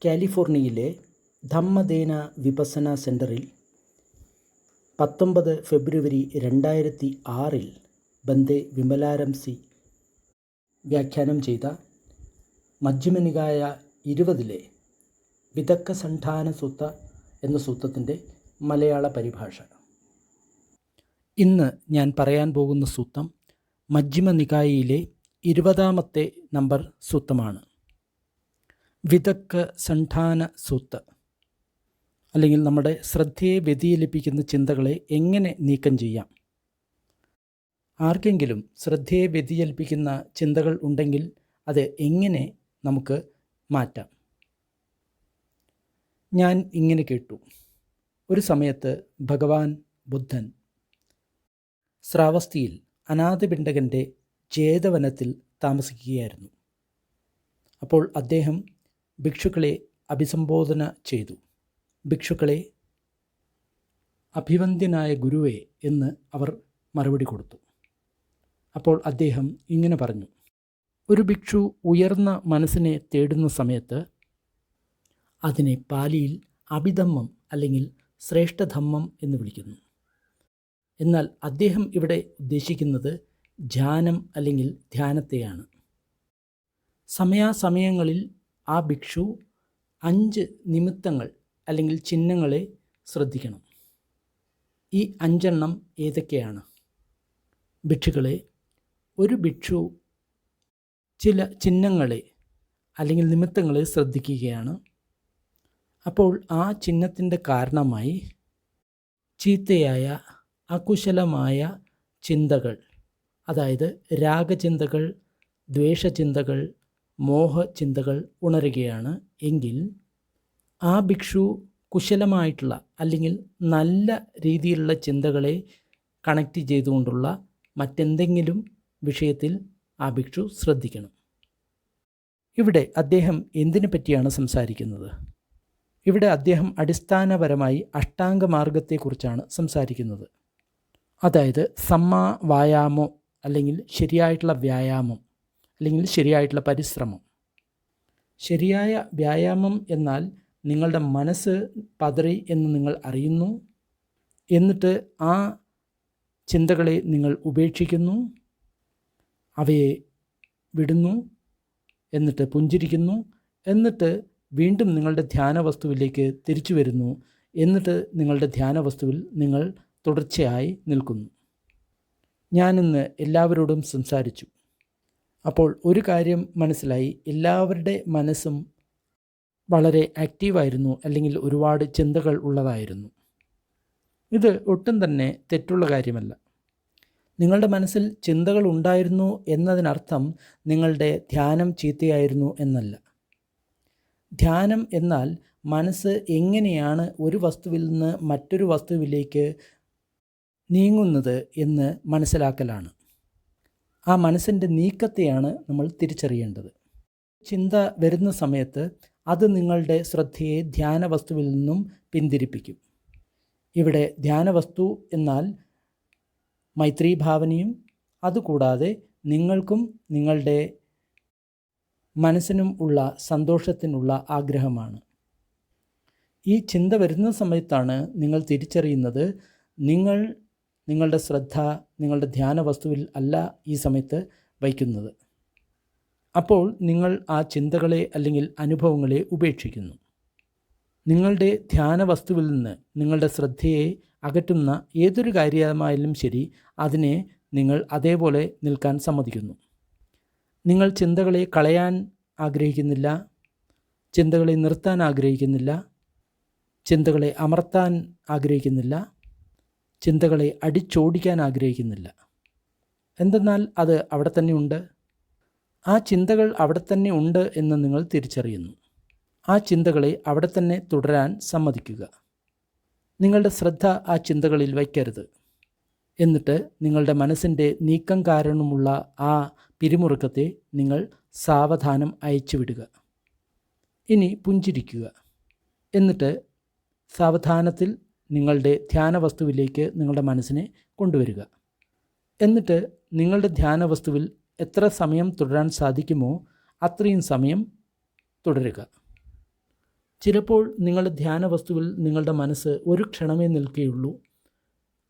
കാലിഫോർണിയയിലെ ധമ്മദേന വിപസന സെൻ്ററിൽ 19 ഫെബ്രുവരി 2006 ബന്ദേ വിമലാരംസി വ്യാഖ്യാനം ചെയ്ത മജ്ജിമ നികായ 20 വിതക്ക സൂത്ത എന്ന സൂത്രത്തിൻ്റെ മലയാള പരിഭാഷ. ഇന്ന് ഞാൻ പറയാൻ പോകുന്ന സൂത്രം മജ്ജിമ നികായയിലെ 20ാമത്തെ നമ്പർ സൂത്രമാണ്. വിതക്ക സൂത്ത, അല്ലെങ്കിൽ നമ്മുടെ ശ്രദ്ധയെ വ്യതിചലിപ്പിക്കുന്ന ചിന്തകളെ എങ്ങനെ നീക്കം ചെയ്യാം. ആർക്കെങ്കിലും ശ്രദ്ധയെ വ്യതിചലിപ്പിക്കുന്ന ചിന്തകൾ ഉണ്ടെങ്കിൽ അത് എങ്ങനെ നമുക്ക് മാറ്റാം. ഞാൻ ഇങ്ങനെ കേട്ടു. ഒരു സമയത്ത് ഭഗവാൻ ബുദ്ധൻ ശ്രാവസ്തിയിൽ അനാഥപിണ്ഡകൻ്റെ ജേതവനത്തിൽ താമസിക്കുകയായിരുന്നു. അപ്പോൾ അദ്ദേഹം ഭിക്ഷുക്കളെ അഭിസംബോധന ചെയ്തു. ഭിക്ഷുക്കളെ, അഭിവന്ദ്യനായ ഗുരുവേ എന്ന് അവർ മറുപടി കൊടുത്തു. അപ്പോൾ അദ്ദേഹം ഇങ്ങനെ പറഞ്ഞു: ഒരു ഭിക്ഷു ഉയർന്ന മനസ്സിനെ തേടുന്ന സമയത്ത് അതിനെ പാലിയിൽ അഭിധമ്മം അല്ലെങ്കിൽ ശ്രേഷ്ഠധമ്മം എന്ന് വിളിക്കുന്നു. എന്നാൽ അദ്ദേഹം ഇവിടെ ഉദ്ദേശിക്കുന്നത് ധ്യാനം അല്ലെങ്കിൽ ധ്യാനത്തെയാണ്. സമയാസമയങ്ങളിൽ ആ ഭിക്ഷു 5 നിമിത്തങ്ങൾ അല്ലെങ്കിൽ ചിഹ്നങ്ങളെ ശ്രദ്ധിക്കണം. ഈ 5 എണ്ണം ഏതൊക്കെയാണ്? ഭിക്ഷുക്കളെ, ഒരു ഭിക്ഷു ചില ചിഹ്നങ്ങളെ അല്ലെങ്കിൽ നിമിത്തങ്ങളെ ശ്രദ്ധിക്കുകയാണ്. അപ്പോൾ ആ ചിഹ്നത്തിൻ്റെ കാരണമായി ചീത്തയായ അകുശലമായ ചിന്തകൾ, അതായത് രാഗചിന്തകൾ, ദ്വേഷചിന്തകൾ, മോഹചിന്തകൾ ഉണരുകയാണ് എങ്കിൽ ആ ഭിക്ഷു കുശലമായിട്ടുള്ള അല്ലെങ്കിൽ നല്ല രീതിയിലുള്ള ചിന്തകളെ കണക്റ്റ് ചെയ്തുകൊണ്ടുള്ള മറ്റെന്തെങ്കിലും വിഷയത്തിൽ ആ ഭിക്ഷു ശ്രദ്ധിക്കണം. ഇവിടെ അദ്ദേഹം എന്തിനെ പറ്റിയാണ് സംസാരിക്കുന്നത്? ഇവിടെ അദ്ദേഹം അടിസ്ഥാനപരമായി അഷ്ടാംഗമാർഗത്തെക്കുറിച്ചാണ് സംസാരിക്കുന്നത്. അതായത് സമ്മാ വായാമോ അല്ലെങ്കിൽ ശരിയായിട്ടുള്ള വ്യായാമം അല്ലെങ്കിൽ ശരിയായിട്ടുള്ള പരിശ്രമം. ശരിയായ വ്യായാമം എന്നാൽ നിങ്ങളുടെ മനസ്സ് പതറി എന്ന് നിങ്ങൾ അറിയുന്നു, എന്നിട്ട് ആ ചിന്തകളെ നിങ്ങൾ ഉപേക്ഷിക്കുന്നു, അവയെ വിടുന്നു, എന്നിട്ട് പുഞ്ചിരിക്കുന്നു, എന്നിട്ട് വീണ്ടും നിങ്ങളുടെ ധ്യാന വസ്തുവിലേക്ക് തിരിച്ചു വരുന്നു, എന്നിട്ട് നിങ്ങളുടെ ധ്യാന വസ്തുവിൽ നിങ്ങൾ തുടർച്ചയായി നിൽക്കുന്നു. ഞാനിന്ന് എല്ലാവരോടും സംസാരിച്ചു. അപ്പോൾ ഒരു കാര്യം മനസ്സിലായി, എല്ലാവരുടെ മനസ്സും വളരെ ആക്റ്റീവായിരുന്നു, അല്ലെങ്കിൽ ഒരുപാട് ചിന്തകൾ ഉള്ളതായിരുന്നു. ഇത് ഒട്ടും തന്നെ തെറ്റുള്ള കാര്യമല്ല. നിങ്ങളുടെ മനസ്സിൽ ചിന്തകൾ ഉണ്ടായിരുന്നു എന്നതിനർത്ഥം നിങ്ങളുടെ ധ്യാനം ചീത്തയായിരുന്നു എന്നല്ല. ധ്യാനം എന്നാൽ മനസ്സ് എങ്ങനെയാണ് ഒരു വസ്തുവിൽ നിന്ന് മറ്റൊരു വസ്തുവിലേക്ക് നീങ്ങുന്നത് എന്ന് മനസ്സിലാക്കലാണ്. ആ മനസ്സിൻ്റെ നീക്കത്തെയാണ് നമ്മൾ തിരിച്ചറിയേണ്ടത്. ചിന്ത വരുന്ന സമയത്ത് അത് നിങ്ങളുടെ ശ്രദ്ധയെ ധ്യാന വസ്തുവിൽ നിന്നും പിന്തിരിപ്പിക്കും. ഇവിടെ ധ്യാന വസ്തു എന്നാൽ മൈത്രീഭാവനയും അതുകൂടാതെ നിങ്ങൾക്കും നിങ്ങളുടെ മനസ്സിനും ഉള്ള സന്തോഷത്തിനുള്ള ആഗ്രഹമാണ്. ഈ ചിന്ത വരുന്ന സമയത്താണ് നിങ്ങൾ തിരിച്ചറിയുന്നത് നിങ്ങളുടെ ശ്രദ്ധ നിങ്ങളുടെ ധ്യാന വസ്തുവിൽ അല്ല ഈ സമയത്ത് വയ്ക്കുന്നത്. അപ്പോൾ നിങ്ങൾ ആ ചിന്തകളെ അല്ലെങ്കിൽ അനുഭവങ്ങളെ ഉപേക്ഷിക്കുന്നു. നിങ്ങളുടെ ധ്യാന വസ്തുവിൽ നിന്ന് നിങ്ങളുടെ ശ്രദ്ധയെ അകറ്റുന്ന ഏതൊരു കാര്യമായാലും ശരി, അതിനെ നിങ്ങൾ അതേപോലെ നിൽക്കാൻ സമ്മതിക്കുന്നു. നിങ്ങൾ ചിന്തകളെ കളയാൻ ആഗ്രഹിക്കുന്നില്ല, ചിന്തകളെ നിർത്താൻ ആഗ്രഹിക്കുന്നില്ല, ചിന്തകളെ അമർത്താൻ ആഗ്രഹിക്കുന്നില്ല, ചിന്തകളെ അടിച്ചോടിക്കാൻ ആഗ്രഹിക്കുന്നില്ല. എന്തെന്നാൽ അത് അവിടെ തന്നെ ഉണ്ട്. ആ ചിന്തകൾ അവിടെ തന്നെ ഉണ്ട് എന്ന് നിങ്ങൾ തിരിച്ചറിയുന്നു. ആ ചിന്തകളെ അവിടെ തന്നെ തുടരാൻ സമ്മതിക്കുക. നിങ്ങളുടെ ശ്രദ്ധ ആ ചിന്തകളിൽ വയ്ക്കരുത്. എന്നിട്ട് നിങ്ങളുടെ മനസ്സിൻ്റെ നീക്കം കാരണമുള്ള ആ പിരിമുറുക്കത്തെ നിങ്ങൾ സാവധാനം അയച്ചു വിടുക. ഇനി പുഞ്ചിരിക്കുക. എന്നിട്ട് സാവധാനത്തിൽ നിങ്ങളുടെ ധ്യാന വസ്തുവിലേക്ക് നിങ്ങളുടെ മനസ്സിനെ കൊണ്ടുവരിക. എന്നിട്ട് നിങ്ങളുടെ ധ്യാന വസ്തുവിൽ എത്ര സമയം തുടരാൻ സാധിക്കുമോ അത്രയും സമയം തുടരുക. ചിലപ്പോൾ നിങ്ങളുടെ ധ്യാന വസ്തുവിൽ നിങ്ങളുടെ മനസ്സ് ഒരു ക്ഷണമേ നിൽക്കുകയുള്ളൂ,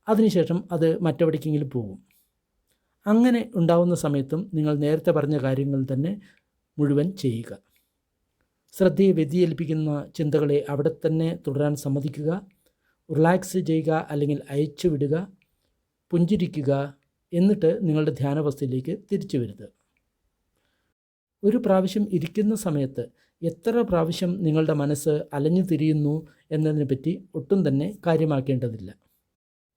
അതിനുശേഷം അത് മറ്റെവിടേക്കെങ്കിലും പോകും. അങ്ങനെ ഉണ്ടാവുന്ന സമയത്തും നിങ്ങൾ നേരത്തെ പറഞ്ഞ കാര്യങ്ങൾ തന്നെ മുഴുവൻ ചെയ്യുക. ശ്രദ്ധയെ വ്യതിചലിപ്പിക്കുന്ന ചിന്തകളെ അവിടെ തന്നെ തുടരാൻ സമ്മതിക്കുക, റിലാക്സ് ചെയ്യുക അല്ലെങ്കിൽ അയച്ചു വിടുക, പുഞ്ചിരിക്കുക, എന്നിട്ട് നിങ്ങളുടെ ധ്യാനവസ്ഥയിലേക്ക് തിരിച്ചു വരുത്തുക. ഒരു പ്രാവശ്യം ഇരിക്കുന്ന സമയത്ത് എത്ര പ്രാവശ്യം നിങ്ങളുടെ മനസ്സ് അലഞ്ഞു തിരിയുന്നു എന്നതിനെപ്പറ്റി ഒട്ടും തന്നെ കാര്യമാക്കേണ്ടതില്ല.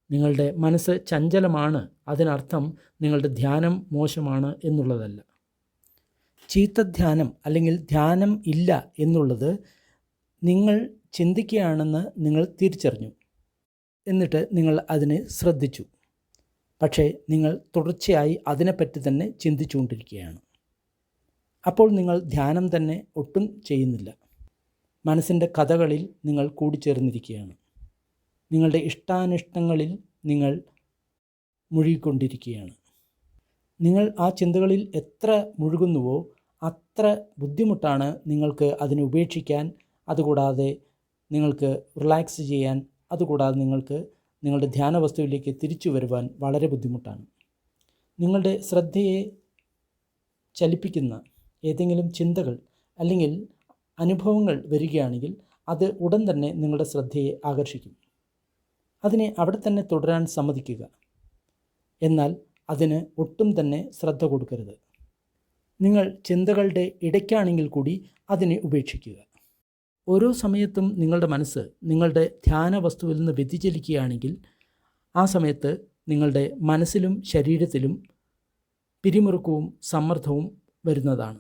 നിങ്ങളുടെ മനസ്സ് ചഞ്ചലമാണ്, അതിനർത്ഥം നിങ്ങളുടെ ധ്യാനം മോശമാണ് എന്നുള്ളതല്ല. ചീത്ത ധ്യാനം അല്ലെങ്കിൽ ധ്യാനം ഇല്ല എന്നുള്ളത് നിങ്ങൾ ചിന്തിക്കുകയാണെന്ന് നിങ്ങൾ തിരിച്ചറിഞ്ഞു, എന്നിട്ട് നിങ്ങൾ അതിനെ ശ്രദ്ധിച്ചു. പക്ഷേ നിങ്ങൾ തുടർച്ചയായി അതിനെപ്പറ്റി തന്നെ ചിന്തിച്ചുകൊണ്ടിരിക്കുകയാണ്. അപ്പോൾ നിങ്ങൾ ധ്യാനം തന്നെ ഒട്ടും ചെയ്യുന്നില്ല. മനസ്സിൻ്റെ കഥകളിൽ നിങ്ങൾ കൂടിച്ചേർന്നിരിക്കുകയാണ്. നിങ്ങളുടെ ഇഷ്ടാനിഷ്ടങ്ങളിൽ നിങ്ങൾ മുഴുകിക്കൊണ്ടിരിക്കുകയാണ്. നിങ്ങൾ ആ ചിന്തകളിൽ എത്ര മുഴുകുന്നുവോ അത്ര ബുദ്ധിമുട്ടാണ് നിങ്ങൾക്ക് അതിനെ ഉപേക്ഷിക്കാൻ, അതുകൂടാതെ നിങ്ങൾക്ക് റിലാക്സ് ചെയ്യാൻ, അതുകൂടാതെ നിങ്ങൾക്ക് നിങ്ങളുടെ ധ്യാന വസ്തുവിലേക്ക് തിരിച്ചു വരുവാൻ വളരെ ബുദ്ധിമുട്ടാണ്. നിങ്ങളുടെ ശ്രദ്ധയെ ചലിപ്പിക്കുന്ന ഏതെങ്കിലും ചിന്തകൾ അല്ലെങ്കിൽ അനുഭവങ്ങൾ വരികയാണെങ്കിൽ അത് ഉടൻ തന്നെ നിങ്ങളുടെ ശ്രദ്ധയെ ആകർഷിക്കും. അതിനെ അവിടെ തന്നെ തുടരാൻ സമ്മതിക്കുക. എന്നാൽ അതിന് ഒട്ടും തന്നെ ശ്രദ്ധ കൊടുക്കരുത്. നിങ്ങൾ ചിന്തകളുടെ ഇടയ്ക്കാണെങ്കിൽ കൂടി അതിനെ ഉപേക്ഷിക്കുക. ഓരോ സമയത്തും നിങ്ങളുടെ മനസ്സ് നിങ്ങളുടെ ധ്യാന വസ്തുവിൽ നിന്ന് വ്യതിചലിക്കുകയാണെങ്കിൽ ആ സമയത്ത് നിങ്ങളുടെ മനസ്സിലും ശരീരത്തിലും പിരിമുറുക്കവും സമ്മർദ്ദവും വരുന്നതാണ്.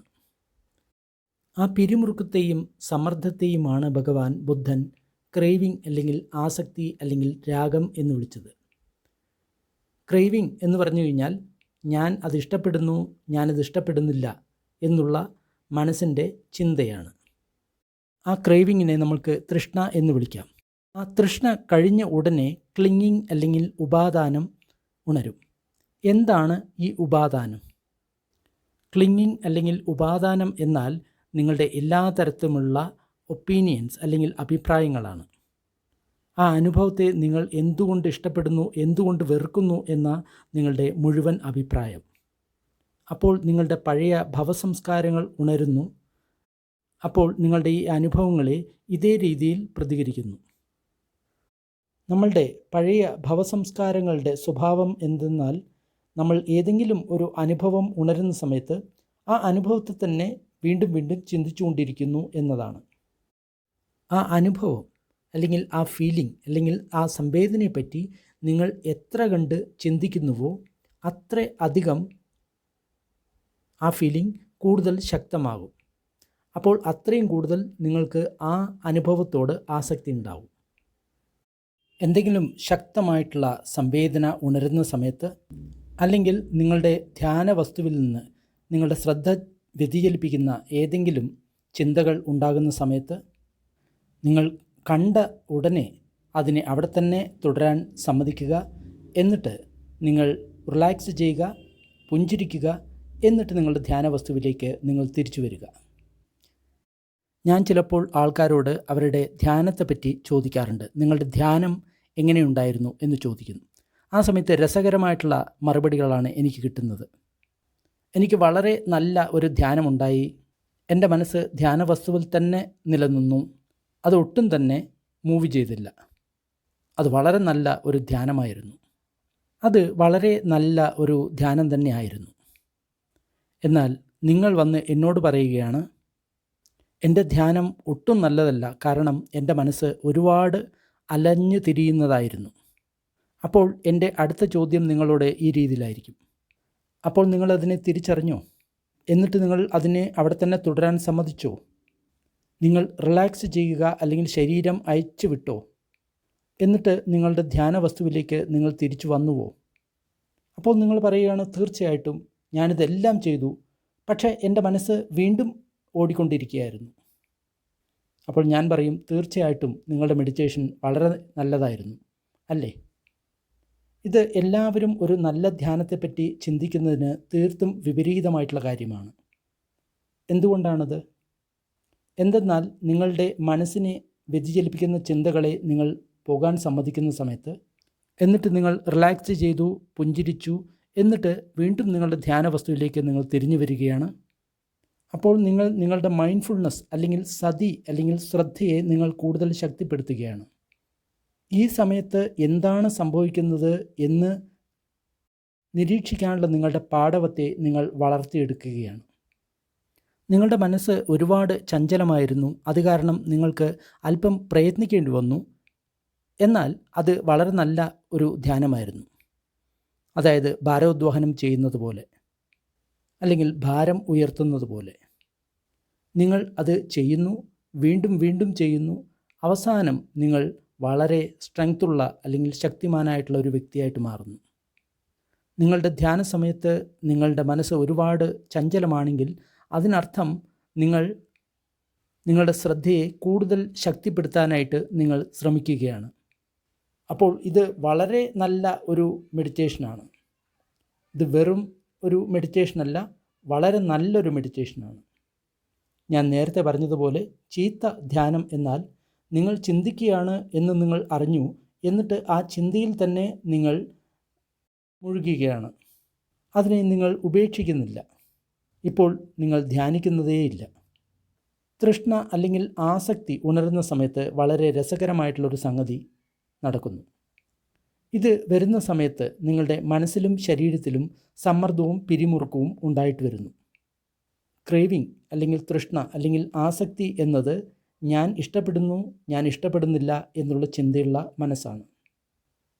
ആ പിരിമുറുക്കത്തെയും സമ്മർദ്ദത്തെയുമാണ് ഭഗവാൻ ബുദ്ധൻ ക്രേവിംഗ് അല്ലെങ്കിൽ ആസക്തി അല്ലെങ്കിൽ രാഗം എന്ന് വിളിച്ചത്. ക്രേവിംഗ് എന്ന് പറഞ്ഞു കഴിഞ്ഞാൽ ഞാൻ അത് ഇഷ്ടപ്പെടുന്നു, ഞാനത് ഇഷ്ടപ്പെടുന്നില്ല എന്നുള്ള മനസ്സിൻ്റെ ചിന്തയാണ്. ആ ക്രേവിങ്ങിനെ നമ്മൾക്ക് തൃഷ്ണ എന്ന് വിളിക്കാം. ആ തൃഷ്ണ കഴിഞ്ഞ ഉടനെ ക്ലിങ്ങിങ് അല്ലെങ്കിൽ ഉപാദാനം ഉണരും. എന്താണ് ഈ ഉപാദാനം? ക്ലിങ്ങിങ് അല്ലെങ്കിൽ ഉപാദാനം എന്നാൽ നിങ്ങളുടെ എല്ലാ തരത്തിലുമുള്ള ഒപ്പീനിയൻസ് അല്ലെങ്കിൽ അഭിപ്രായങ്ങളാണ്. ആ അനുഭവത്തെ നിങ്ങൾ എന്തുകൊണ്ട് ഇഷ്ടപ്പെടുന്നു, എന്തുകൊണ്ട് വെറുക്കുന്നു എന്ന നിങ്ങളുടെ മുഴുവൻ അഭിപ്രായം. അപ്പോൾ നിങ്ങളുടെ പഴയ ഭവസംസ്കാരങ്ങൾ ഉണരുന്നു. അപ്പോൾ നിങ്ങളുടെ ഈ അനുഭവങ്ങളെ ഇതേ രീതിയിൽ പ്രതികരിക്കുന്നു. നമ്മളുടെ പഴയ ഭവസംസ്കാരങ്ങളുടെ സ്വഭാവം എന്തെന്നാൽ നമ്മൾ ഏതെങ്കിലും ഒരു അനുഭവം ഉണരുന്ന സമയത്ത് ആ അനുഭവത്തെ തന്നെ വീണ്ടും വീണ്ടും ചിന്തിച്ചുകൊണ്ടിരിക്കുന്നു എന്നതാണ്. ആ അനുഭവം അല്ലെങ്കിൽ ആ ഫീലിംഗ് അല്ലെങ്കിൽ ആ സംവേദനയെപ്പറ്റി നിങ്ങൾ എത്ര കണ്ട് ചിന്തിക്കുന്നുവോ അത്ര അധികം ആ ഫീലിംഗ് കൂടുതൽ ശക്തമാകും. അപ്പോൾ അത്രയും കൂടുതൽ നിങ്ങൾക്ക് ആ അനുഭവത്തോട് ആസക്തി ഉണ്ടാവും. എന്തെങ്കിലും ശക്തമായിട്ടുള്ള സംവേദന ഉണരുന്ന സമയത്ത് അല്ലെങ്കിൽ നിങ്ങളുടെ ധ്യാന വസ്തുവിൽ നിന്ന് നിങ്ങളുടെ ശ്രദ്ധ വ്യതിചലിപ്പിക്കുന്ന ഏതെങ്കിലും ചിന്തകൾ ഉണ്ടാകുന്ന സമയത്ത് നിങ്ങൾ കണ്ട ഉടനെ അതിനെ അവിടെ തന്നെ തുടരാൻ സമ്മതിക്കുക. എന്നിട്ട് നിങ്ങൾ റിലാക്സ് ചെയ്യുക, പുഞ്ചിരിക്കുക, എന്നിട്ട് നിങ്ങളുടെ ധ്യാന വസ്തുവിലേക്ക് നിങ്ങൾ തിരിച്ചു വരിക. ഞാൻ ചിലപ്പോൾ ആൾക്കാരോട് അവരുടെ ധ്യാനത്തെപ്പറ്റി ചോദിക്കാറുണ്ട്. നിങ്ങളുടെ ധ്യാനം എങ്ങനെയുണ്ടായിരുന്നു എന്ന് ചോദിക്കുന്നു. ആ സമയത്ത് രസകരമായിട്ടുള്ള മറുപടികളാണ് എനിക്ക് കിട്ടുന്നത്. എനിക്ക് വളരെ നല്ല ഒരു ധ്യാനമുണ്ടായി, എൻ്റെ മനസ്സ് ധ്യാന വസ്തുവിൽ തന്നെ നിലനിന്നു, അതൊട്ടും തന്നെ മൂവ് ചെയ്തില്ല, അത് വളരെ നല്ല ഒരു ധ്യാനമായിരുന്നു, അത് വളരെ നല്ല ഒരു ധ്യാനം തന്നെ ആയിരുന്നു. എന്നാൽ നിങ്ങൾ വന്ന് എന്നോട് പറയുകയാണ് എൻ്റെ ധ്യാനം ഒട്ടും നല്ലതല്ല, കാരണം എൻ്റെ മനസ്സ് ഒരുപാട് അലഞ്ഞു തിരിയുന്നതായിരുന്നു. അപ്പോൾ എൻ്റെ അടുത്ത ചോദ്യം നിങ്ങളോട് ഈ രീതിയിലായിരിക്കും, അപ്പോൾ നിങ്ങളതിനെ തിരിച്ചറിഞ്ഞോ? എന്നിട്ട് നിങ്ങൾ അതിനെ അവിടെ തന്നെ തുടരാൻ സമ്മതിച്ചോ? നിങ്ങൾ റിലാക്സ് ചെയ്യുക അല്ലെങ്കിൽ ശരീരം അയച്ചു വിട്ടോ? എന്നിട്ട് നിങ്ങളുടെ ധ്യാന വസ്തുവിലേക്ക് നിങ്ങൾ തിരിച്ചു വന്നുവോ? അപ്പോൾ നിങ്ങൾ പറയുകയാണ്, തീർച്ചയായിട്ടും ഞാനിതെല്ലാം ചെയ്തു, പക്ഷേ എൻ്റെ മനസ്സ് വീണ്ടും ഓടിക്കൊണ്ടിരിക്കുകയായിരുന്നു. അപ്പോൾ ഞാൻ പറയും, തീർച്ചയായിട്ടും നിങ്ങളുടെ മെഡിറ്റേഷൻ വളരെ നല്ലതായിരുന്നു അല്ലേ? ഇത് എല്ലാവരും ഒരു നല്ല ധ്യാനത്തെപ്പറ്റി ചിന്തിക്കുന്നതിന് തീർത്തും വിപരീതമായിട്ടുള്ള കാര്യമാണ്. എന്തുകൊണ്ടാണത്? എന്തെന്നാൽ നിങ്ങളുടെ മനസ്സിനെ വ്യതിചലിപ്പിക്കുന്ന ചിന്തകളെ നിങ്ങൾ പോകാൻ സമ്മതിക്കുന്ന സമയത്ത്, എന്നിട്ട് നിങ്ങൾ റിലാക്സ് ചെയ്തു, പുഞ്ചിരിച്ചു, എന്നിട്ട് വീണ്ടും നിങ്ങളുടെ ധ്യാന വസ്തുവിലേക്ക് നിങ്ങൾ തിരിഞ്ഞു വരികയാണ്. അപ്പോൾ നിങ്ങൾ നിങ്ങളുടെ മൈൻഡ്ഫുൾനെസ് അല്ലെങ്കിൽ സതി അല്ലെങ്കിൽ ശ്രദ്ധയെ നിങ്ങൾ കൂടുതൽ ശക്തിപ്പെടുത്തുകയാണ്. ഈ സമയത്ത് എന്താണ് സംഭവിക്കുന്നത് എന്ന് നിരീക്ഷിക്കാനുള്ള നിങ്ങളുടെ പാടവത്തെ നിങ്ങൾ വളർത്തിയെടുക്കുകയാണ്. നിങ്ങളുടെ മനസ്സ് ഒരുപാട് ചഞ്ചലമായിരുന്നു. അത് കാരണം നിങ്ങൾക്ക് അല്പം പ്രയത്നിക്കേണ്ടി വന്നു. എന്നാൽ അത് വളരെ നല്ല ഒരു ധ്യാനമായിരുന്നു. അതായത് ഭാരോദ്വഹനം ചെയ്യുന്നത് പോലെ അല്ലെങ്കിൽ ഭാരം ഉയർത്തുന്നത് പോലെ നിങ്ങൾ അത് ചെയ്യുന്നു, വീണ്ടും വീണ്ടും ചെയ്യുന്നു. അവസാനം നിങ്ങൾ വളരെ സ്ട്രെങ്ത്തുള്ള അല്ലെങ്കിൽ ശക്തിമാനായിട്ടുള്ള ഒരു വ്യക്തിയായിട്ട് മാറുന്നു. നിങ്ങളുടെ ധ്യാന സമയത്ത് നിങ്ങളുടെ മനസ്സ് ഒരുപാട് ചഞ്ചലമാണെങ്കിൽ അതിനർത്ഥം നിങ്ങളുടെ ശ്രദ്ധയെ കൂടുതൽ ശക്തിപ്പെടുത്താനായിട്ട് നിങ്ങൾ ശ്രമിക്കുകയാണ്. അപ്പോൾ ഇത് വളരെ നല്ല ഒരു മെഡിറ്റേഷനാണ്. ഇത് വെറും ഒരു മെഡിറ്റേഷനല്ല, വളരെ നല്ലൊരു മെഡിറ്റേഷനാണ്. ഞാൻ നേരത്തെ പറഞ്ഞതുപോലെ ചീത്ത ധ്യാനം എന്നാൽ നിങ്ങൾ ചിന്തിക്കുകയാണ് എന്ന് നിങ്ങൾ അറിഞ്ഞു, എന്നിട്ട് ആ ചിന്തയിൽ തന്നെ നിങ്ങൾ മുഴുകുകയാണ്. അതിനെ നിങ്ങൾ ഉപേക്ഷിക്കുന്നില്ല. ഇപ്പോൾ നിങ്ങൾ ധ്യാനിക്കുന്നതേയില്ല. തൃഷ്ണ അല്ലെങ്കിൽ ആസക്തി ഉണരുന്ന സമയത്ത് വളരെ രസകരമായിട്ടുള്ളൊരു സംഗതി നടക്കുന്നു. ഇത് വരുന്ന സമയത്ത് നിങ്ങളുടെ മനസ്സിലും ശരീരത്തിലും സമ്മർദ്ദവും പിരിമുറുക്കവും ഉണ്ടായിട്ട് വരുന്നു. ക്രേവിങ് അല്ലെങ്കിൽ തൃഷ്ണ അല്ലെങ്കിൽ ആസക്തി എന്നത് ഞാൻ ഇഷ്ടപ്പെടുന്നു, ഞാൻ ഇഷ്ടപ്പെടുന്നില്ല എന്നുള്ള ചിന്തയുള്ള മനസ്സാണ്.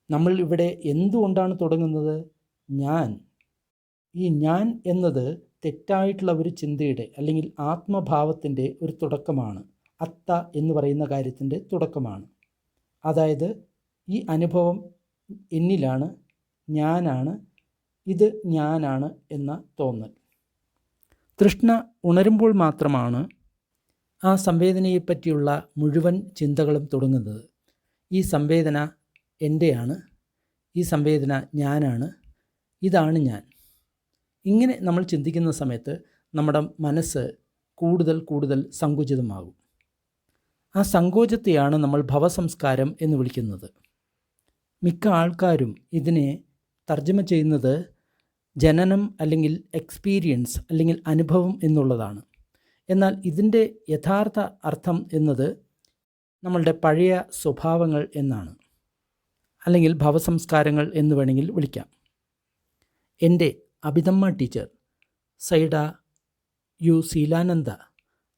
നമ്മൾ ഇവിടെ എന്തുകൊണ്ടാണ് തുടങ്ങുന്നത്? ഈ ഞാൻ എന്നത് തെറ്റായിട്ടുള്ള ഒരു ചിന്തയുടെ അല്ലെങ്കിൽ ആത്മഭാവത്തിൻ്റെ ഒരു തുടക്കമാണ്. അത്ത എന്ന് പറയുന്ന കാര്യത്തിൻ്റെ തുടക്കമാണ്. അതായത് ഈ അനുഭവം എന്നിലാണ്, ഞാനാണ്, ഇത് ഞാനാണ് എന്ന തോന്നൽ. തൃഷ്ണ ഉണരുമ്പോൾ മാത്രമാണ് ആ സംവേദനയെപ്പറ്റിയുള്ള മുഴുവൻ ചിന്തകളും തുടങ്ങുന്നത്. ഈ സംവേദന എൻ്റെയാണ്, ഈ സംവേദന ഞാനാണ്, ഇതാണ് ഞാൻ. ഇങ്ങനെ നമ്മൾ ചിന്തിക്കുന്ന സമയത്ത് നമ്മുടെ മനസ്സ് കൂടുതൽ കൂടുതൽ സങ്കുചിതമാകും. ആ സങ്കോചത്തെയാണ് നമ്മൾ ഭവസംസ്കാരം എന്ന് വിളിക്കുന്നത്. മിക്ക ആൾക്കാരും ഇതിനെ തർജ്ജമ ചെയ്യുന്നത് ജനനം അല്ലെങ്കിൽ എക്സ്പീരിയൻസ് അല്ലെങ്കിൽ അനുഭവം എന്നുള്ളതാണ്. എന്നാൽ ഇതിൻ്റെ യഥാർത്ഥ അർത്ഥം എന്നത് നമ്മളുടെ പഴയ സ്വഭാവങ്ങൾ എന്നാണ്, അല്ലെങ്കിൽ ഭവസംസ്കാരങ്ങൾ എന്ന് വേണമെങ്കിൽ വിളിക്കാം. എൻ്റെ അഭിതമ്മ ടീച്ചർ സൈഡ യു ശീലാനന്ദ,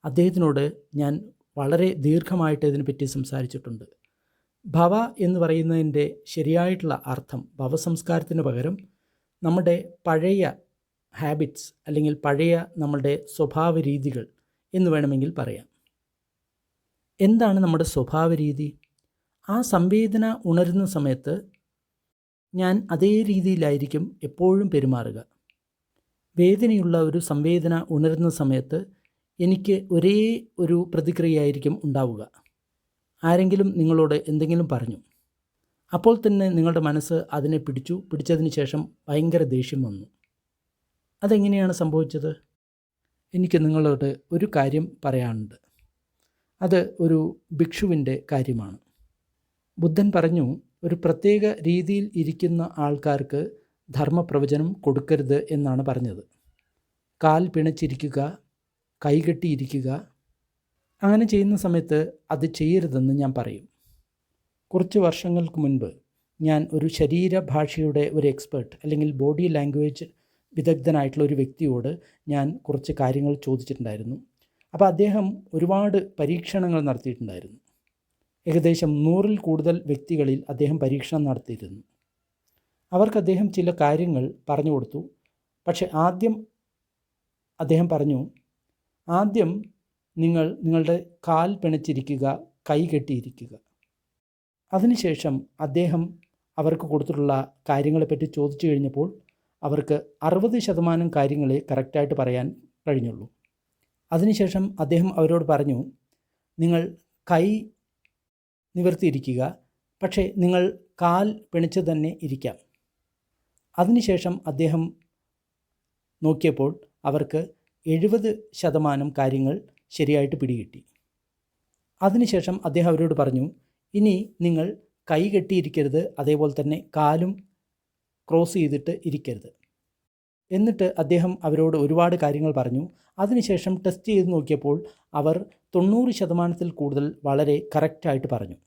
അദ്ദേഹത്തിനോട് ഞാൻ വളരെ ദീർഘമായിട്ട് ഇതിനെപ്പറ്റി സംസാരിച്ചിട്ടുണ്ട്. ഭവ എന്ന് പറയുന്നതിൻ്റെ ശരിയായിട്ടുള്ള അർത്ഥം ഭവസംസ്കാരത്തിന് പകരം നമ്മുടെ പഴയ ഹാബിറ്റ്സ് അല്ലെങ്കിൽ പഴയ നമ്മളുടെ സ്വഭാവ രീതികൾ എന്ന് വേണമെങ്കിൽ പറയാം. എന്താണ് നമ്മുടെ സ്വഭാവ രീതി? ആ സംവേദന ഉണരുന്ന സമയത്ത് ഞാൻ അതേ രീതിയിലായിരിക്കും എപ്പോഴും പെരുമാറുക. വേദനയുള്ള ഒരു സംവേദന ഉണരുന്ന സമയത്ത് എനിക്ക് ഒരേ ഒരു പ്രതിക്രിയയായിരിക്കും ഉണ്ടാവുക. ആരെങ്കിലും നിങ്ങളോട് എന്തെങ്കിലും പറഞ്ഞു, അപ്പോൾ തന്നെ നിങ്ങളുടെ മനസ്സ് അതിനെ പിടിച്ചതിന് ശേഷം ഭയങ്കര ദേഷ്യം വന്നു. അതെങ്ങനെയാണ് സംഭവിച്ചത്? എനിക്ക് നിങ്ങളോട് ഒരു കാര്യം പറയാനുണ്ട്. അത് ഒരു ഭിക്ഷുവിൻ്റെ കാര്യമാണ്. ബുദ്ധൻ പറഞ്ഞു, ഒരു പ്രത്യേക രീതിയിൽ ഇരിക്കുന്ന ആൾക്കാർക്ക് ധർമ്മപ്രവചനം കൊടുക്കരുത് എന്നാണ് പറഞ്ഞത്. കാൽ പിണച്ചിരിക്കുക, കൈകെട്ടിയിരിക്കുക, അങ്ങനെ ചെയ്യുന്ന സമയത്ത് അത് ചെയ്യരുതെന്ന് ഞാൻ പറയും. കുറച്ച് വർഷങ്ങൾക്ക് മുൻപ് ഞാൻ ഒരു ശരീരഭാഷയുടെ ഒരു എക്സ്പേർട്ട് അല്ലെങ്കിൽ ബോഡി ലാംഗ്വേജ് വിദഗ്ധനായിട്ടുള്ള ഒരു വ്യക്തിയോട് ഞാൻ കുറച്ച് കാര്യങ്ങൾ ചോദിച്ചിട്ടുണ്ടായിരുന്നു. അപ്പോൾ അദ്ദേഹം ഒരുപാട് പരീക്ഷണങ്ങൾ നടത്തിയിട്ടുണ്ടായിരുന്നു. ഏകദേശം 100-ൽ കൂടുതൽ വ്യക്തികളിൽ അദ്ദേഹം പരീക്ഷണം നടത്തിയിരുന്നു. അവർക്ക് അദ്ദേഹം ചില കാര്യങ്ങൾ പറഞ്ഞു കൊടുത്തു. പക്ഷേ അദ്ദേഹം പറഞ്ഞു, ആദ്യം നിങ്ങളുടെ കാൽ പിണച്ചിരിക്കുക, കൈ കെട്ടിയിരിക്കുക. അതിനുശേഷം അദ്ദേഹം അവർക്ക് കൊടുത്തിട്ടുള്ള കാര്യങ്ങളെപ്പറ്റി ചോദിച്ചു കഴിഞ്ഞപ്പോൾ അവർക്ക് 60% കാര്യങ്ങളെ കറക്റ്റായിട്ട് പറയാൻ കഴിഞ്ഞുള്ളൂ. അതിനുശേഷം അദ്ദേഹം അവരോട് പറഞ്ഞു, നിങ്ങൾ കൈ നിവർത്തിയിരിക്കുക, പക്ഷേ നിങ്ങൾ കാൽ പിണച്ച് തന്നെ ഇരിക്കാം. അതിനുശേഷം അദ്ദേഹം നോക്കിയപ്പോൾ അവർക്ക് 70% കാര്യങ്ങൾ ശരിയായിട്ട് പിടികിട്ടി. അതിനുശേഷം അദ്ദേഹം അവരോട് പറഞ്ഞു, ഇനി നിങ്ങൾ കൈ കെട്ടിയിരിക്കരുത്, അതേപോലെ തന്നെ കാലും ക്രോസ് ചെയ്തിട്ട് ഇരിക്കരുത്. എന്നിട്ട് അദ്ദേഹം അവരോട് ഒരുപാട് കാര്യങ്ങൾ പറഞ്ഞു. അതിനുശേഷം ടെസ്റ്റ് ചെയ്ത് നോക്കിയപ്പോൾ അവർ 90% കൂടുതൽ വളരെ കറക്റ്റായിട്ട് പറഞ്ഞു.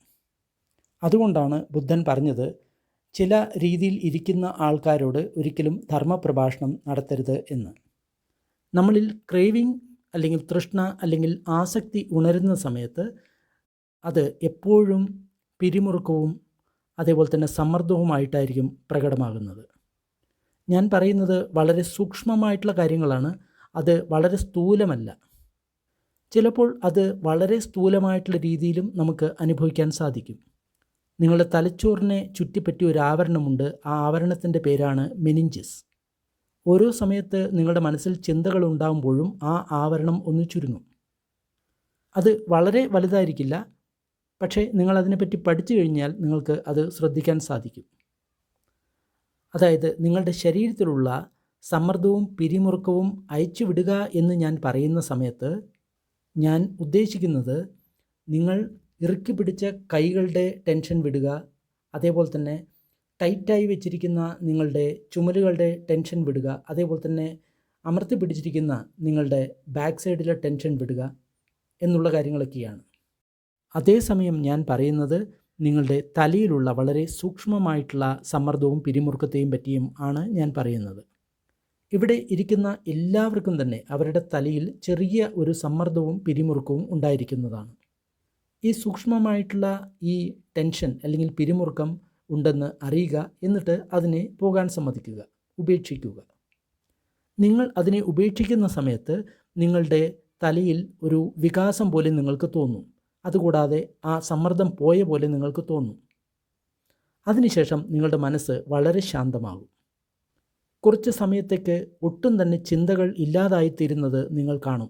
അതുകൊണ്ടാണ് ബുദ്ധൻ പറഞ്ഞത്, ചില രീതിയിൽ ഇരിക്കുന്ന ആൾക്കാരോട് ഒരിക്കലും ധർമ്മപ്രഭാഷണം നടത്തരുത് എന്ന്. നമ്മളിൽ ക്രേവിങ് അല്ലെങ്കിൽ തൃഷ്ണ അല്ലെങ്കിൽ ആസക്തി ഉണരുന്ന സമയത്ത് അത് എപ്പോഴും പിരിമുറുക്കവും അതേപോലെ തന്നെ സമ്മർദ്ദവുമായിട്ടായിരിക്കും പ്രകടമാകുന്നത്. ഞാൻ പറയുന്നത് വളരെ സൂക്ഷ്മമായിട്ടുള്ള കാര്യങ്ങളാണ്, അത് വളരെ സ്ഥൂലമല്ല. ചിലപ്പോൾ അത് വളരെ സ്ഥൂലമായിട്ടുള്ള രീതിയിലും നമുക്ക് അനുഭവിക്കാൻ സാധിക്കും. നിങ്ങളുടെ തലച്ചോറിനെ ചുറ്റിപ്പറ്റി ഒരു ആവരണമുണ്ട്. ആ ആവരണത്തിൻ്റെ പേരാണ് മെനിഞ്ചസ്. ഓരോ സമയത്ത് നിങ്ങളുടെ മനസ്സിൽ ചിന്തകൾ ഉണ്ടാകുമ്പോഴും ആ ആവരണം ഒന്ന് ചുരുങ്ങും. അത് വളരെ വലുതായിരിക്കില്ല, പക്ഷേ നിങ്ങളതിനെപ്പറ്റി പഠിച്ചു കഴിഞ്ഞാൽ നിങ്ങൾക്ക് അത് ശ്രദ്ധിക്കാൻ സാധിക്കും. അതായത് നിങ്ങളുടെ ശരീരത്തിലുള്ള സമ്മർദ്ദവും പിരിമുറുക്കവും അയച്ചു വിടുക എന്ന് ഞാൻ പറയുന്ന സമയത്ത് ഞാൻ ഉദ്ദേശിക്കുന്നത്, നിങ്ങൾ ഇറുക്കി പിടിച്ച കൈകളുടെ ടെൻഷൻ വിടുക, അതേപോലെ തന്നെ ടൈറ്റായി വെച്ചിരിക്കുന്ന നിങ്ങളുടെ ചുമലുകളുടെ ടെൻഷൻ വിടുക, അതേപോലെ തന്നെ അമർത്തി പിടിച്ചിരിക്കുന്ന നിങ്ങളുടെ ബാക്ക് സൈഡിലെ ടെൻഷൻ വിടുക എന്നുള്ള കാര്യങ്ങളൊക്കെയാണ്. അതേസമയം ഞാൻ പറയുന്നത് നിങ്ങളുടെ തലയിലുള്ള വളരെ സൂക്ഷ്മമായിട്ടുള്ള സമ്മർദ്ദവും പിരിമുറുക്കത്തെയും പറ്റിയും ആണ് ഞാൻ പറയുന്നത്. ഇവിടെ ഇരിക്കുന്ന എല്ലാവർക്കും തന്നെ അവരുടെ തലയിൽ ചെറിയ ഒരു സമ്മർദ്ദവും പിരിമുറുക്കവും ഉണ്ടായിരിക്കുന്നതാണ്. ഈ സൂക്ഷ്മമായിട്ടുള്ള ഈ ടെൻഷൻ അല്ലെങ്കിൽ പിരിമുറുക്കം ഉണ്ടെന്ന് അറിയുക, എന്നിട്ട് അതിനെ പോകാൻ സമ്മതിക്കുക, ഉപേക്ഷിക്കുക. നിങ്ങൾ അതിനെ ഉപേക്ഷിക്കുന്ന സമയത്ത് നിങ്ങളുടെ തലയിൽ ഒരു വികാസം പോലെ നിങ്ങൾക്ക് തോന്നും. അതുകൂടാതെ ആ സമ്മർദ്ദം പോയ പോലെ നിങ്ങൾക്ക് തോന്നും. അതിനുശേഷം നിങ്ങളുടെ മനസ്സ് വളരെ ശാന്തമാകും. കുറച്ച് സമയത്തേക്ക് ഒട്ടും തന്നെ ചിന്തകൾ ഇല്ലാതായിത്തീരുന്നത് നിങ്ങൾ കാണും.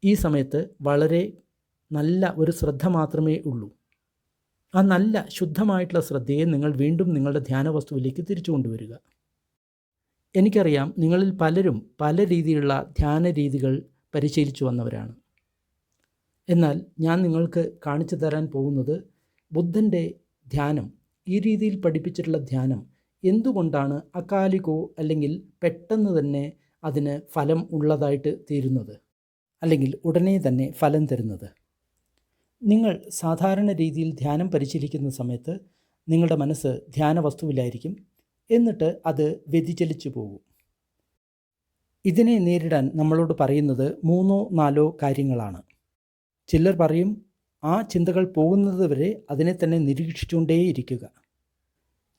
ഈ സമയത്ത് വളരെ നല്ല ഒരു ശ്രദ്ധ മാത്രമേ ഉള്ളൂ. ആ നല്ല ശുദ്ധമായിട്ടുള്ള ശ്രദ്ധയെ നിങ്ങൾ വീണ്ടും നിങ്ങളുടെ ധ്യാന വസ്തുവിലേക്ക് തിരിച്ചു കൊണ്ടുവരിക. എനിക്കറിയാം, നിങ്ങളിൽ പലരും പല രീതിയിലുള്ള ധ്യാന രീതികൾ പരിശീലിച്ചു വന്നവരാണ്. എന്നാൽ ഞാൻ നിങ്ങൾക്ക് കാണിച്ചു തരാൻ പോകുന്നത് ബുദ്ധൻ്റെ ധ്യാനം, ഈ രീതിയിൽ പഠിപ്പിച്ചിട്ടുള്ള ധ്യാനം എന്തുകൊണ്ടാണ് അകാലികോ അല്ലെങ്കിൽ പെട്ടെന്ന് തന്നെ അതിന് ഫലം ഉള്ളതായിട്ട് തീരുന്നത്, അല്ലെങ്കിൽ ഉടനെ തന്നെ ഫലം തരുന്നത്. നിങ്ങൾ സാധാരണ രീതിയിൽ ധ്യാനം പരിശീലിക്കുന്ന സമയത്ത് നിങ്ങളുടെ മനസ്സ് ധ്യാന വസ്തുവിലായിരിക്കും, എന്നിട്ട് അത് വ്യതിചലിച്ചു പോകും. ഇതിനെ നേരിടാൻ നമ്മളോട് പറയുന്നത് 3-4 കാര്യങ്ങളാണ്. ചിലർ പറയും, ആ ചിന്തകൾ പോകുന്നത് വരെ അതിനെ തന്നെ നിരീക്ഷിച്ചുകൊണ്ടേയിരിക്കുക.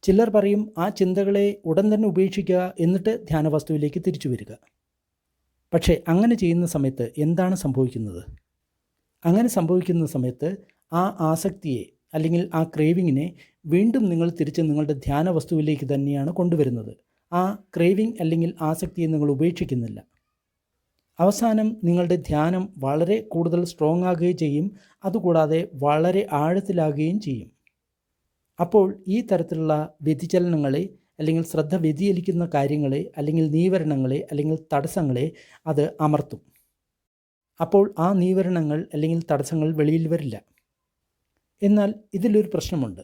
ചിലർ പറയും, ആ ചിന്തകളെ ഉടൻ തന്നെ ഉപേക്ഷിക്കുക, എന്നിട്ട് ധ്യാനവസ്തുവിലേക്ക് തിരിച്ചു വരിക. പക്ഷേ അങ്ങനെ ചെയ്യുന്ന സമയത്ത് എന്താണ് സംഭവിക്കുന്നത്? അങ്ങനെ സംഭവിക്കുന്ന സമയത്ത് ആ ആസക്തിയെ അല്ലെങ്കിൽ ആ ക്രേവിങ്ങിനെ വീണ്ടും നിങ്ങൾ തിരിച്ച് നിങ്ങളുടെ ധ്യാന വസ്തുവിലേക്ക് തന്നെയാണ് കൊണ്ടുവരുന്നത്. ആ ക്രേവിങ് അല്ലെങ്കിൽ ആസക്തിയെ നിങ്ങൾ ഉപേക്ഷിക്കുന്നില്ല. അവസാനം നിങ്ങളുടെ ധ്യാനം വളരെ കൂടുതൽ സ്ട്രോങ് ആകുകയും ചെയ്യും, അതുകൂടാതെ വളരെ ആഴത്തിലാകുകയും ചെയ്യും. അപ്പോൾ ഈ തരത്തിലുള്ള വ്യതിചലനങ്ങളെ അല്ലെങ്കിൽ ശ്രദ്ധ വ്യതിചലിക്കുന്ന കാര്യങ്ങളെ അല്ലെങ്കിൽ നീവരണങ്ങളെ അല്ലെങ്കിൽ തടസ്സങ്ങളെ അത് അമർത്തും. അപ്പോൾ ആ നീവരണങ്ങൾ അല്ലെങ്കിൽ തടസ്സങ്ങൾ വെളിയിൽ വരില്ല. എന്നാൽ ഇതിലൊരു പ്രശ്നമുണ്ട്.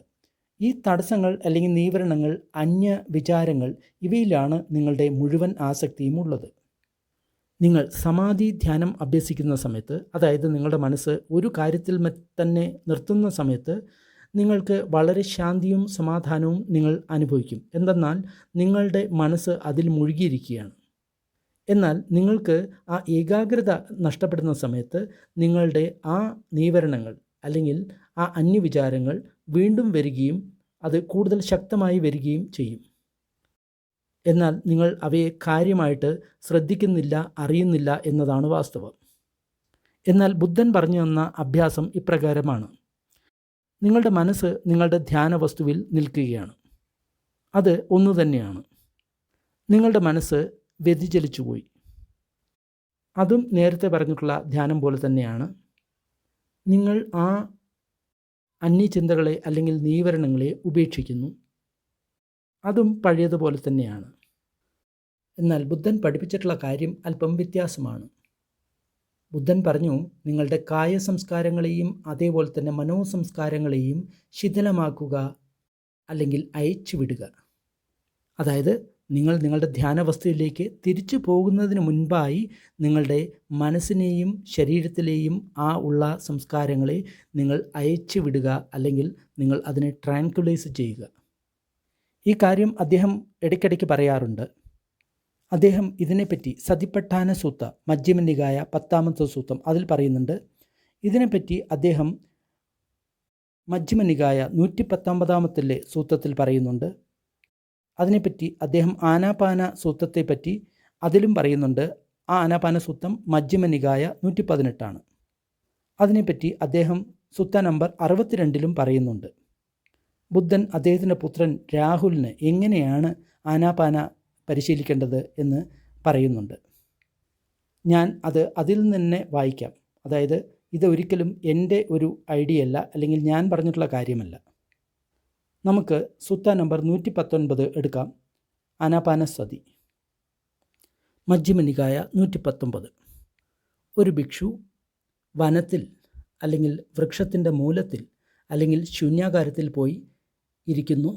ഈ തടസ്സങ്ങൾ അല്ലെങ്കിൽ നീവരണങ്ങൾ, അന്യ വിചാരങ്ങൾ, ഇവയിലാണ് നിങ്ങളുടെ മുഴുവൻ ആസക്തിയും ഉള്ളത്. നിങ്ങൾ സമാധി ധ്യാനം അഭ്യസിക്കുന്ന സമയത്ത്, അതായത് നിങ്ങളുടെ മനസ്സ് ഒരു കാര്യത്തിൽ തന്നെ നിർത്തുന്ന സമയത്ത് നിങ്ങൾക്ക് വളരെ ശാന്തിയും സമാധാനവും നിങ്ങൾ അനുഭവിക്കും. എന്തെന്നാൽ നിങ്ങളുടെ മനസ്സ് അതിൽ മുഴുകിയിരിക്കുകയാണ്. എന്നാൽ നിങ്ങൾക്ക് ആ ഏകാഗ്രത നഷ്ടപ്പെടുന്ന സമയത്ത് നിങ്ങളുടെ ആ നീവരണങ്ങൾ അല്ലെങ്കിൽ ആ അന്യവിചാരങ്ങൾ വീണ്ടും വരികയും അത് കൂടുതൽ ശക്തമായി വരികയും ചെയ്യും. എന്നാൽ നിങ്ങൾ അവയെ കാര്യമായിട്ട് ശ്രദ്ധിക്കുന്നില്ല, അറിയുന്നില്ല എന്നതാണ് വാസ്തവം. എന്നാൽ ബുദ്ധൻ പറഞ്ഞു തന്ന അഭ്യാസം ഇപ്രകാരമാണ്. നിങ്ങളുടെ മനസ്സ് നിങ്ങളുടെ ധ്യാന വസ്തുവിൽ നിൽക്കുകയാണ്. അത് ഒന്നു തന്നെയാണ്. നിങ്ങളുടെ മനസ്സ് വ്യതിചലിച്ചുപോയി. അതും നേരത്തെ പറഞ്ഞിട്ടുള്ള ധ്യാനം പോലെ തന്നെയാണ്. നിങ്ങൾ ആ അന്യചിന്തകളെ അല്ലെങ്കിൽ നീവരണങ്ങളെ ഉപേക്ഷിക്കുന്നു. അതും പഴയതുപോലെ തന്നെയാണ്. എന്നാൽ ബുദ്ധൻ പഠിപ്പിച്ചിട്ടുള്ള കാര്യം അല്പം വ്യത്യാസമാണ്. ബുദ്ധൻ പറഞ്ഞു, നിങ്ങളുടെ കായ സംസ്കാരങ്ങളെയും അതേപോലെ തന്നെ മനോസംസ്കാരങ്ങളെയും ശിഥിലമാക്കുക അല്ലെങ്കിൽ അയച്ചു വിടുക. അതായത് നിങ്ങൾ നിങ്ങളുടെ ധ്യാനവസ്തുവിലേക്ക് തിരിച്ചു പോകുന്നതിന് മുൻപായി നിങ്ങളുടെ മനസ്സിനെയും ശരീരത്തിലെയും ആ ഉള്ള സംസ്കാരങ്ങളെ നിങ്ങൾ അയച്ചു വിടുക അല്ലെങ്കിൽ നിങ്ങൾ അതിനെ ട്രാൻക്വിലൈസ് ചെയ്യുക. ഈ കാര്യം അദ്ദേഹം ഇടയ്ക്കിടയ്ക്ക് പറയാറുണ്ട്. അദ്ദേഹം ഇതിനെപ്പറ്റി സതിപഠാന സൂത്ത, മജ്ജിമ നികായ 10ാമത്തെ സൂത്രം, അതിൽ പറയുന്നുണ്ട്. ഇതിനെപ്പറ്റി അദ്ദേഹം മജ്ജിമ നികായ 119ാമത്തെ സൂത്രത്തിൽ പറയുന്നുണ്ട്. അതിനെപ്പറ്റി അദ്ദേഹം ആനാപാന സൂത്രത്തെപ്പറ്റി അതിലും പറയുന്നുണ്ട്. ആ ആനാപാന സൂത്രം മജ്ജിമ നികായ 118 അതിനെപ്പറ്റി അദ്ദേഹം സുത്ത നമ്പർ 62 പറയുന്നുണ്ട്. ബുദ്ധൻ അദ്ദേഹത്തിൻ്റെ പുത്രൻ രാഹുലിന് എങ്ങനെയാണ് ആനാപാന പരിശീലിക്കേണ്ടത് എന്ന് പറയുന്നുണ്ട്. ഞാൻ അതിൽ നിന്ന് തന്നെ വായിക്കാം. അതായത് ഇതൊരിക്കലും എൻ്റെ ഒരു ഐഡിയ അല്ല, അല്ലെങ്കിൽ ഞാൻ പറഞ്ഞിട്ടുള്ള കാര്യമല്ല. നമുക്ക് സുത്ത നമ്പർ 119 എടുക്കാം. ആനാപാനസതി, മജ്ജിമ നികായ 119. ഒരു ഭിക്ഷു വനത്തിൽ അല്ലെങ്കിൽ വൃക്ഷത്തിൻ്റെ മൂലത്തിൽ അല്ലെങ്കിൽ ശൂന്യാകാരത്തിൽ പോയി ഇരിക്കുന്നു,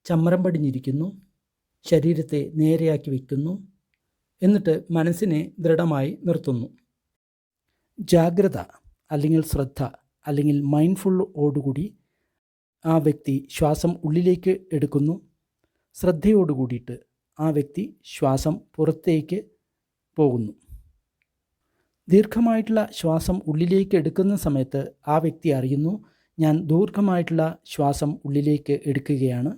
ചമ്മരം പടിഞ്ഞിരിക്കുന്നു, ശരീരത്തെ നേരെയാക്കി വയ്ക്കുന്നു, എന്നിട്ട് മനസ്സിനെ ദൃഢമായി നിർത്തുന്നു. ജാഗ്രത അല്ലെങ്കിൽ ശ്രദ്ധ അല്ലെങ്കിൽ മൈൻഡ്ഫുള്ളോടുകൂടി ആ വ്യക്തി ശ്വാസം ഉള്ളിലേക്ക് എടുക്കുന്നു. ശ്രദ്ധയോടുകൂടിയിട്ട് ആ വ്യക്തി ശ്വാസം പുറത്തേക്ക് പോകുന്നു. ദീർഘമായിട്ടുള്ള ശ്വാസം ഉള്ളിലേക്ക് എടുക്കുന്ന സമയത്ത് ആ വ്യക്തി അറിയുന്നു, ഞാൻ ദീർഘമായിട്ടുള്ള ശ്വാസം ഉള്ളിലേക്ക് എടുക്കുകയാണ്.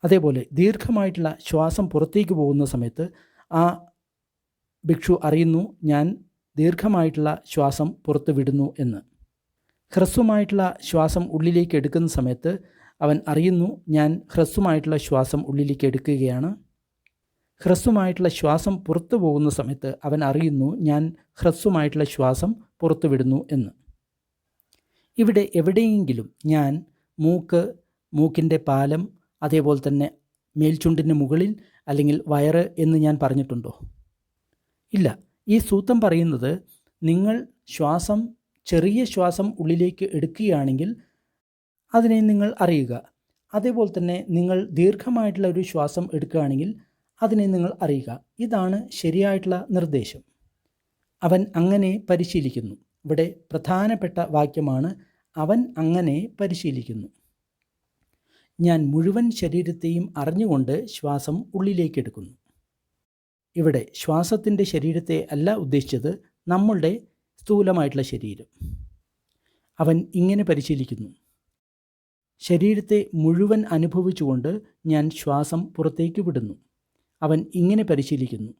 അതേപോലെ ദീർഘമായിട്ടുള്ള ശ്വാസം പുറത്തേക്ക് പോകുന്ന സമയത്ത് ആ ഭിക്ഷു അറിയുന്നു, ഞാൻ ദീർഘമായിട്ടുള്ള ശ്വാസം പുറത്ത് വിടുന്നു എന്ന്. ഹ്രസ്വമായിട്ടുള്ള ശ്വാസം ഉള്ളിലേക്ക് എടുക്കുന്ന സമയത്ത് അവൻ അറിയുന്നു, ഞാൻ ഹ്രസ്വമായിട്ടുള്ള ശ്വാസം ഉള്ളിലേക്ക് എടുക്കുകയാണ്. ഹ്രസ്വമായിട്ടുള്ള ശ്വാസം പുറത്തു പോകുന്ന സമയത്ത് അവൻ അറിയുന്നു, ഞാൻ ഹ്രസ്വമായിട്ടുള്ള ശ്വാസം പുറത്തു വിടുന്നു എന്ന്. ഇവിടെ എവിടെയെങ്കിലും ഞാൻ മൂക്കിൻ്റെ പാലം, അതേപോലെ തന്നെ മേൽചുണ്ടിന് മുകളിൽ അല്ലെങ്കിൽ വയറ് എന്ന് ഞാൻ പറഞ്ഞിട്ടുണ്ടോ? ഇല്ല. ഈ സൂത്രം പറയുന്നത് നിങ്ങൾ ചെറിയ ശ്വാസം ഉള്ളിലേക്ക് എടുക്കുകയാണെങ്കിൽ അതിനെ നിങ്ങൾ അറിയുക. അതേപോലെ തന്നെ നിങ്ങൾ ദീർഘമായിട്ടുള്ള ഒരു ശ്വാസം എടുക്കുകയാണെങ്കിൽ അതിനെ നിങ്ങൾ അറിയുക. ഇതാണ് ശരിയായിട്ടുള്ള നിർദ്ദേശം. അവൻ അങ്ങനെ പരിശീലിക്കുന്നു. ഇവിടെ പ്രധാനപ്പെട്ട വാക്യമാണ്, അവൻ അങ്ങനെ പരിശീലിക്കുന്നു. ഞാൻ മുഴുവൻ ശരീരത്തെയും അറിഞ്ഞുകൊണ്ട് ശ്വാസം ഉള്ളിലേക്ക് എടുക്കുന്നു. ഇവിടെ ശ്വാസത്തിൻ്റെ ശരീരത്തെ അല്ല ഉദ്ദേശിച്ചത്, നമ്മളുടെ സ്ഥൂലമായിട്ടുള്ള ശരീരം. അവൻ ഇങ്ങനെ പരിശീലിക്കുന്നു. ശരീരത്തെ മുഴുവൻ അനുഭവിച്ചുകൊണ്ട് ഞാൻ ശ്വാസം പുറത്തേക്ക് വിടുന്നു. അവൻ ഇങ്ങനെ പരിശീലിക്കുന്നു.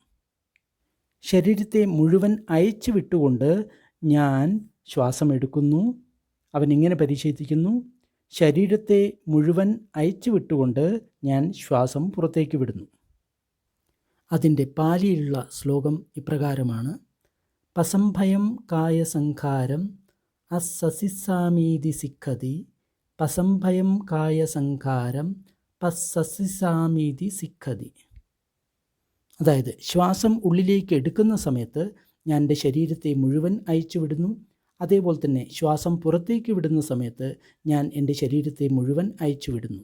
ശരീരത്തെ മുഴുവൻ അയച്ചു വിട്ടുകൊണ്ട് ഞാൻ ശ്വാസം എടുക്കുന്നു. അവൻ ഇങ്ങനെ പരിശീലിക്കുന്നു. ശരീരത്തെ മുഴുവൻ അയച്ചു വിട്ടുകൊണ്ട് ഞാൻ ശ്വാസം പുറത്തേക്ക് വിടുന്നു. അതിൻ്റെ പാലിയിലുള്ള ശ്ലോകം ഇപ്രകാരമാണ്: പസംഭയം കായസംഖാരം അസസിസാമീതി സിഖതി, പസംഭയം കായസംഖാരം പസസിസാമീതി സിഖതി. അതായത് ശ്വാസം ഉള്ളിലേക്ക് എടുക്കുന്ന സമയത്ത് ഞാൻ എൻ്റെ ശരീരത്തെ മുഴുവൻ അയച്ചു വിടുന്നു. അതേപോലെ തന്നെ ശ്വാസം പുറത്തേക്ക് വിടുന്ന സമയത്ത് ഞാൻ എൻ്റെ ശരീരത്തെ മുഴുവൻ അയച്ചു വിടുന്നു.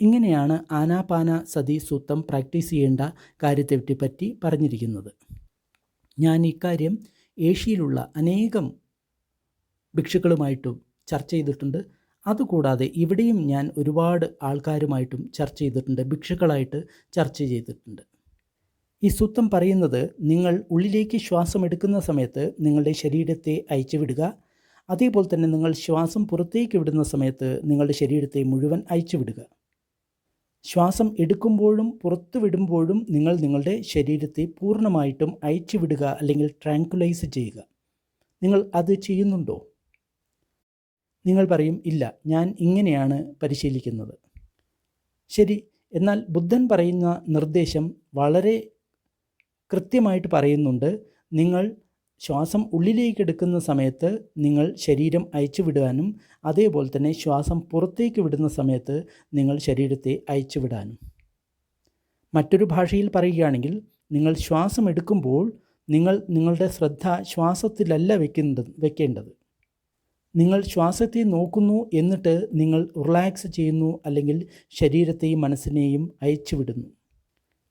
ഇങ്ങനെയാണ് ആനാപാന സതി സൂത്രം പ്രാക്ടീസ് ചെയ്യേണ്ട കാര്യത്തെപ്പറ്റി പറഞ്ഞിരിക്കുന്നത്. ഞാൻ ഇക്കാര്യം ഏഷ്യയിലുള്ള അനേകം ഭിക്ഷുക്കളുമായിട്ടും ചർച്ച ചെയ്തിട്ടുണ്ട്. അതുകൂടാതെ ഇവിടെയും ഞാൻ ഒരുപാട് ആൾക്കാരുമായിട്ടും ചർച്ച ചെയ്തിട്ടുണ്ട്, ഭിക്ഷുക്കളായിട്ട് ചർച്ച ചെയ്തിട്ടുണ്ട്. ഈ സൂത്രം പറയുന്നത്, നിങ്ങൾ ഉള്ളിലേക്ക് ശ്വാസം എടുക്കുന്ന സമയത്ത് നിങ്ങളുടെ ശരീരത്തെ അയച്ചു വിടുക. അതേപോലെ തന്നെ നിങ്ങൾ ശ്വാസം പുറത്തേക്ക് വിടുന്ന സമയത്ത് നിങ്ങളുടെ ശരീരത്തെ മുഴുവൻ അയച്ചു വിടുക. ശ്വാസം എടുക്കുമ്പോഴും പുറത്തു വിടുമ്പോഴും നിങ്ങൾ നിങ്ങളുടെ ശരീരത്തെ പൂർണ്ണമായിട്ടും അയച്ചു വിടുക അല്ലെങ്കിൽ ട്രാങ്കുലൈസ് ചെയ്യുക. നിങ്ങൾ അത് ചെയ്യുന്നുണ്ടോ? നിങ്ങൾ പറയും, ഇല്ല, ഞാൻ ഇങ്ങനെയാണ് പരിശീലിക്കുന്നത്. ശരി, എന്നാൽ ബുദ്ധൻ പറയുന്ന നിർദ്ദേശം വളരെ കൃത്യമായിട്ട് പറയുന്നുണ്ട്. നിങ്ങൾ ശ്വാസം ഉള്ളിലേക്ക് എടുക്കുന്ന സമയത്ത് നിങ്ങൾ ശരീരം അയച്ചു വിടാനും അതേപോലെ തന്നെ ശ്വാസം പുറത്തേക്ക് വിടുന്ന സമയത്ത് നിങ്ങൾ ശരീരത്തെ അയച്ചു വിടാനും. മറ്റൊരു ഭാഷയിൽ പറയുകയാണെങ്കിൽ, നിങ്ങൾ ശ്വാസം എടുക്കുമ്പോൾ നിങ്ങൾ നിങ്ങളുടെ ശ്രദ്ധ ശ്വാസത്തിലല്ല വെക്കേണ്ടത്. നിങ്ങൾ ശ്വാസത്തെ നോക്കുന്നു, എന്നിട്ട് നിങ്ങൾ റിലാക്സ് ചെയ്യുന്നു, അല്ലെങ്കിൽ ശരീരത്തെയും മനസ്സിനെയും അയച്ചുവിടുന്നു.